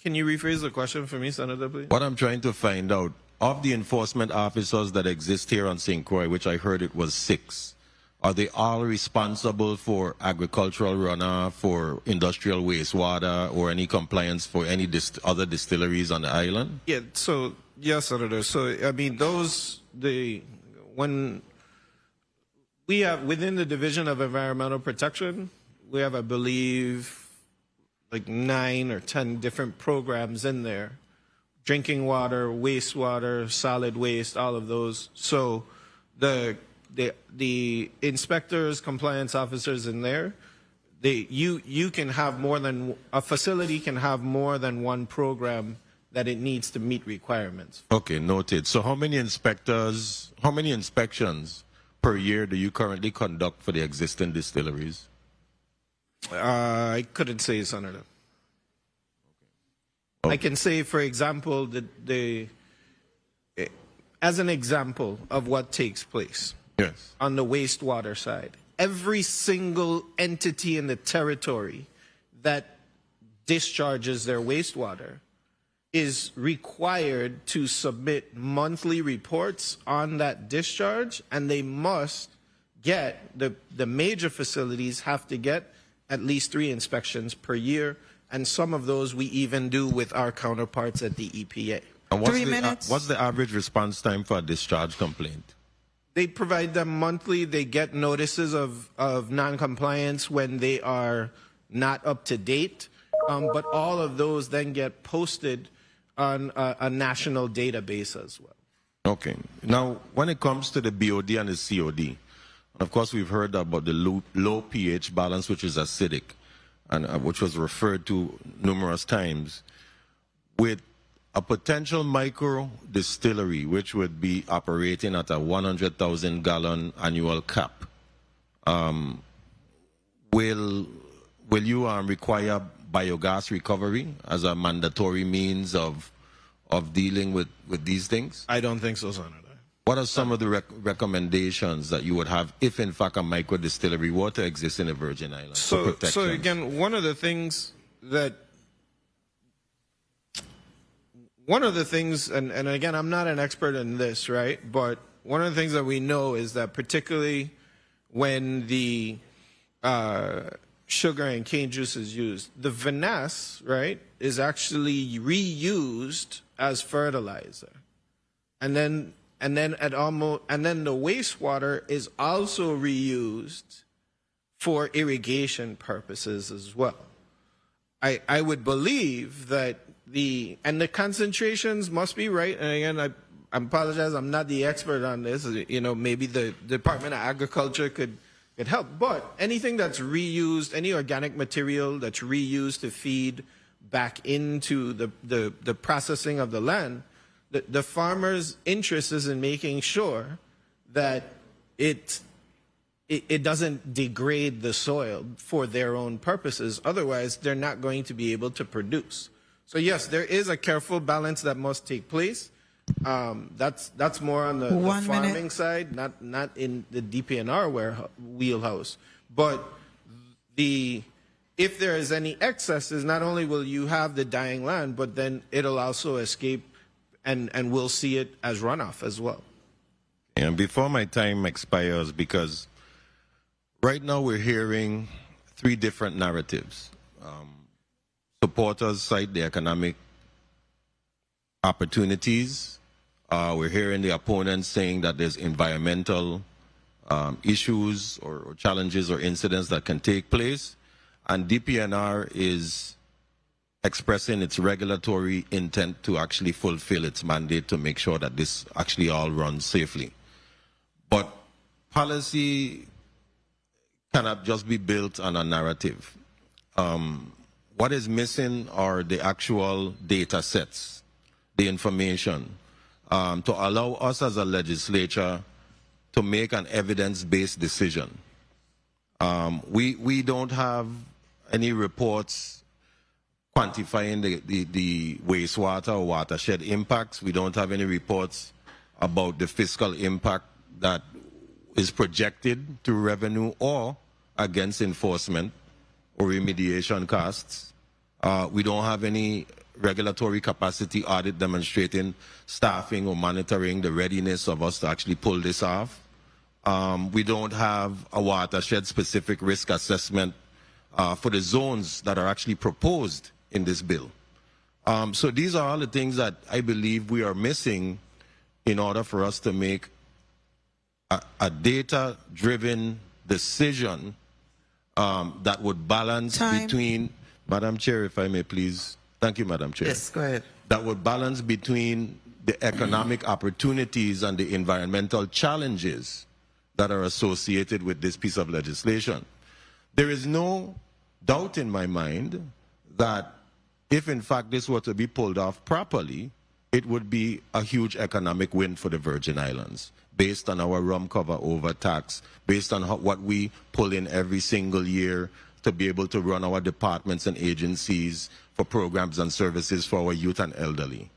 rephrase the question for me, Senator, please? What I'm trying to find out, of the enforcement officers that exist here on St. Croix, which I heard it was 6, are they all responsible for agricultural runoff, for industrial wastewater, or any compliance for any other distilleries on the island? Yeah, so, yes, Senator. So, I mean, when we have, within the Division of Environmental Protection, we have, I believe, like 9 or 10 different programs in there. Drinking water, wastewater, solid waste, all of those. So the inspectors, compliance officers in there, you can have more than, a facility can have more than one program that it needs to meet requirements. Okay, noted. So how many inspections per year do you currently conduct for the existing distilleries? I couldn't say, Senator. I can say, for example, as an example of what takes place on the wastewater side, every single entity in the territory that discharges their wastewater is required to submit monthly reports on that discharge, and they must get, the major facilities have to get at least 3 inspections per year. And some of those we even do with our counterparts at the EPA. And what's the average response time for a discharge complaint? They provide them monthly. They get notices of non-compliance when they are not up to date. But all of those then get posted on a national database as well. Okay. Now, when it comes to the BOD and the COD, of course, we've heard about the low pH balance, which is acidic. and which was referred to numerous times, with a potential micro distillery, which would be operating at a 100,000 gallon annual cap, will you require biogas recovery as a mandatory means of dealing with these things? I don't think so, Senator. What are some of the recommendations that you would have if, in fact, a micro distillery were to exist in the Virgin Islands? So again, one of the things, and again, I'm not an expert in this, right? But one of the things that we know is that particularly when the sugar and cane juice is used, the vinasse, right, is actually reused as fertilizer, and then the wastewater is also reused for irrigation purposes as well. I would believe that the concentrations must be right. And again, I apologize, I'm not the expert on this. You know, maybe the Department of Agriculture could help. But anything that's reused, any organic material that's reused to feed back into the processing of the land, the farmer's interest is in making sure that it doesn't degrade the soil for their own purposes. Otherwise, they're not going to be able to produce. So yes, there is a careful balance that must take place. That's more on the farming side, not in the DPNR wheelhouse. But if there is any excesses, not only will you have the dying land, but then it'll also escape, and we'll see it as runoff as well. And before my time expires, because right now we're hearing three different narratives. Supporters cite the economic opportunities. We're hearing the opponents saying that there's environmental issues or challenges or incidents that can take place. And DPNR is expressing its regulatory intent to actually fulfill its mandate to make sure that this actually all runs safely. But policy cannot just be built on a narrative. What is missing are the actual data sets, the information, to allow us as a legislature to make an evidence-based decision. We don't have any reports quantifying the wastewater or watershed impacts. We don't have any reports about the fiscal impact that is projected through revenue or against enforcement or remediation costs. We don't have any regulatory capacity audit demonstrating staffing or monitoring the readiness of us to actually pull this off. We don't have a watershed-specific risk assessment for the zones that are actually proposed in this bill. So these are all the things that I believe we are missing in order for us to make a data-driven decision that would balance between, Madam Chair, if I may please. Thank you, Madam Chair. Yes, go ahead. That would balance between the economic opportunities and the environmental challenges that are associated with this piece of legislation. There is no doubt in my mind that if in fact this were to be pulled off properly, it would be a huge economic win for the Virgin Islands, based on our rum cover over tax, based on what we pull in every single year to be able to run our departments and agencies for programs and services for our youth and elderly.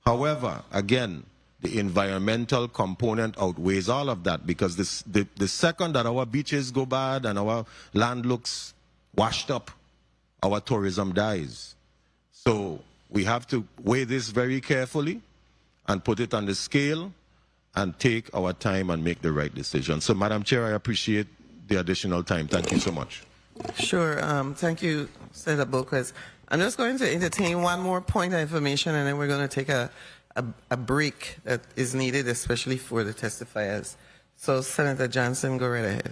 However, again, the environmental component outweighs all of that, because the second that our beaches go bad and our land looks washed up, our tourism dies. So we have to weigh this very carefully and put it on the scale and take our time and make the right decision. So, Madam Chair, I appreciate the additional time. Thank you so much. Sure. Thank you, Senator Boquez. I'm just going to entertain one more point of information, and then we're going to take a break that is needed, especially for the testifiers. So, Senator Johnson, go right ahead.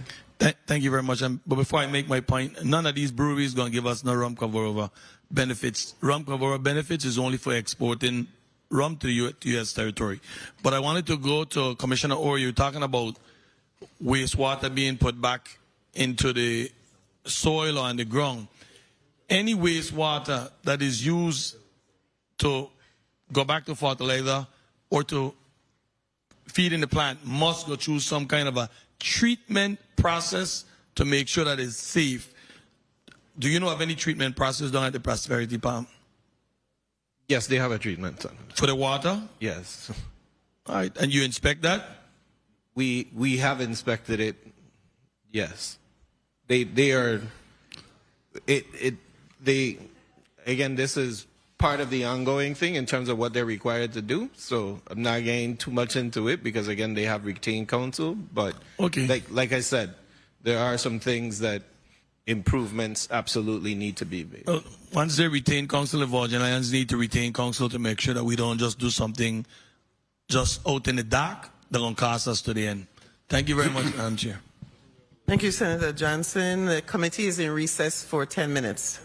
Thank you very much. But before I make my point, none of these breweries going to give us no rum cover over benefits. Rum cover over benefits is only for exporting rum to U.S. territory. But I wanted to go to Commissioner Orr. You're talking about wastewater being put back into the soil or on the ground. any wastewater that is used to go back to fertilizer or to feed in the plant must go through some kind of a treatment process to make sure that it's safe. Do you know of any treatment process done at the Prosperity Farm? Yes, they have a treatment. For the water? Yes. All right. And you inspect that? We have inspected it. Yes. They are again, this is part of the ongoing thing in terms of what they're required to do. So I'm not getting too much into it because again they have retained counsel. But okay, like I said, there are some things that improvements absolutely need to be made. Once they retain counsel, the Virgin Islands need to retain counsel to make sure that we don't just do something just out in the dark that will cost us to the end. Thank you very much, Madam Chair. Thank you, Senator Johnson. The committee is in recess for 10 minutes.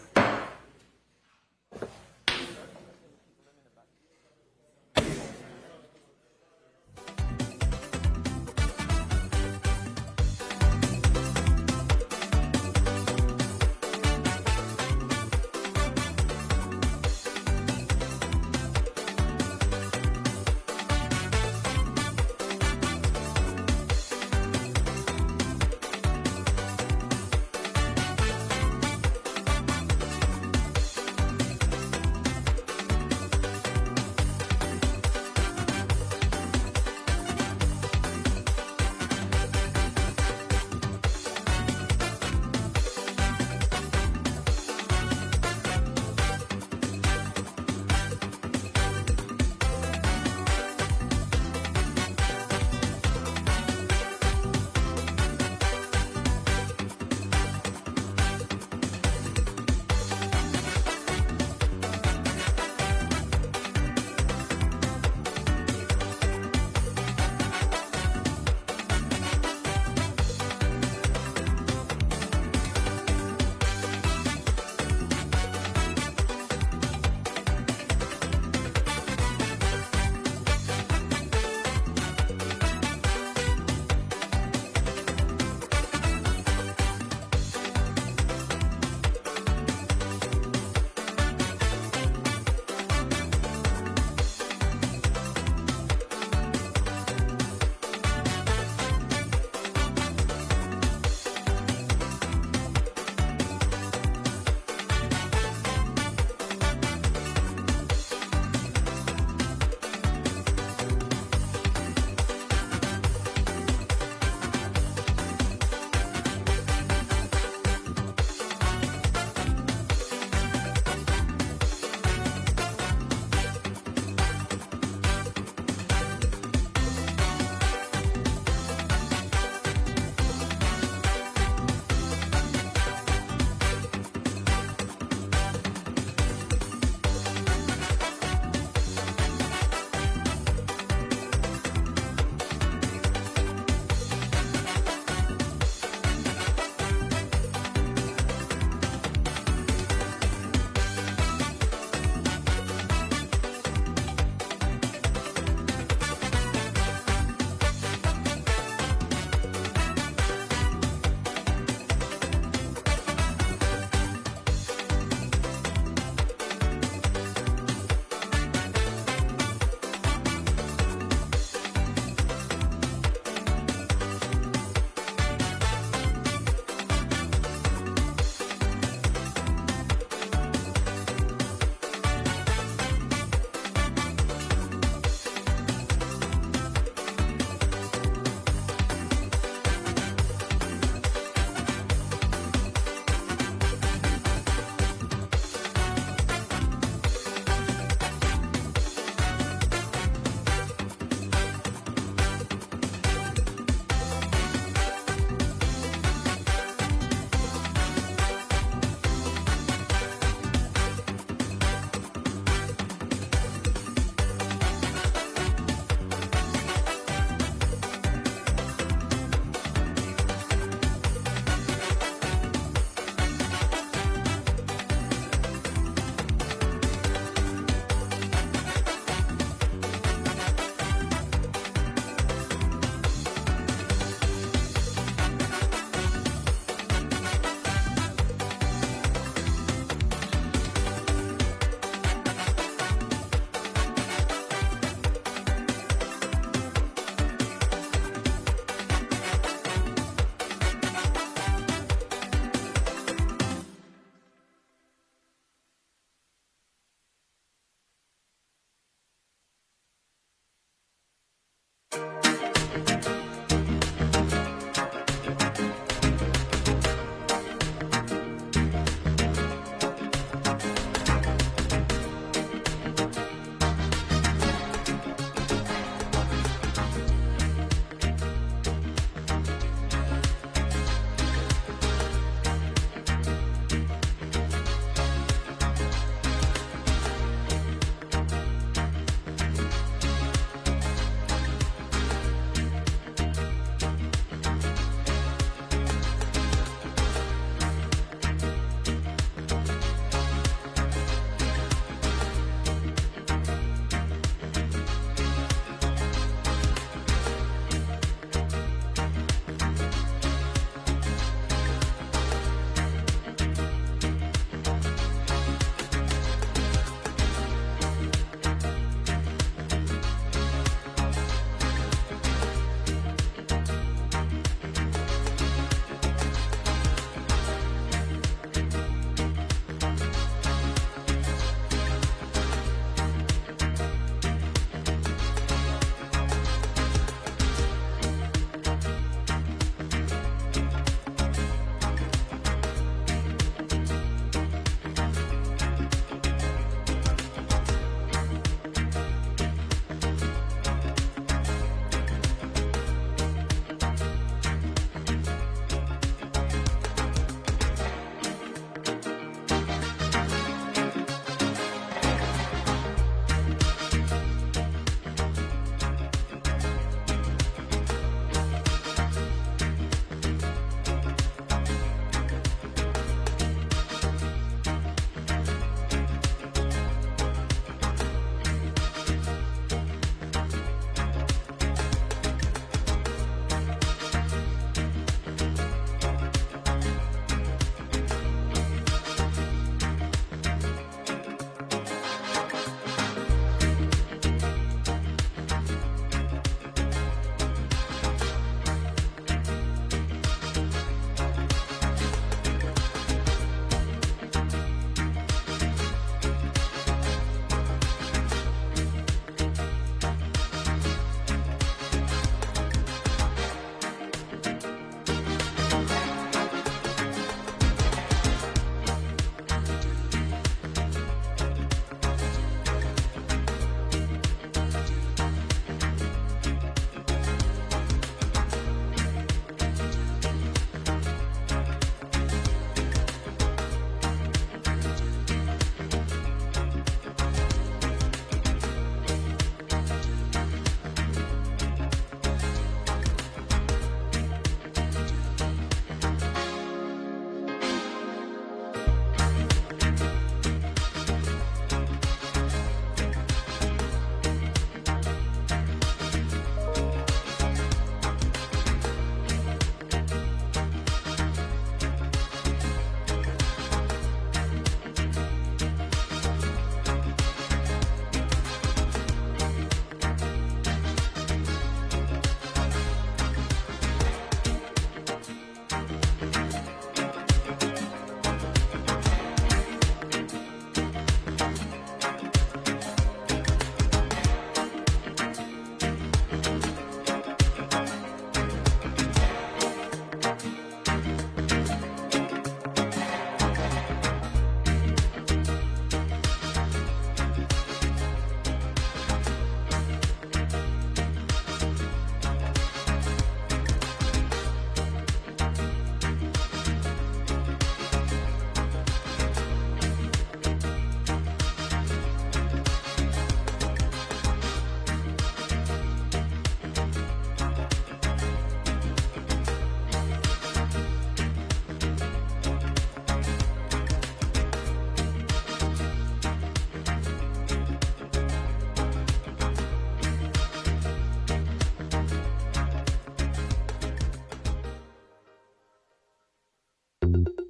you.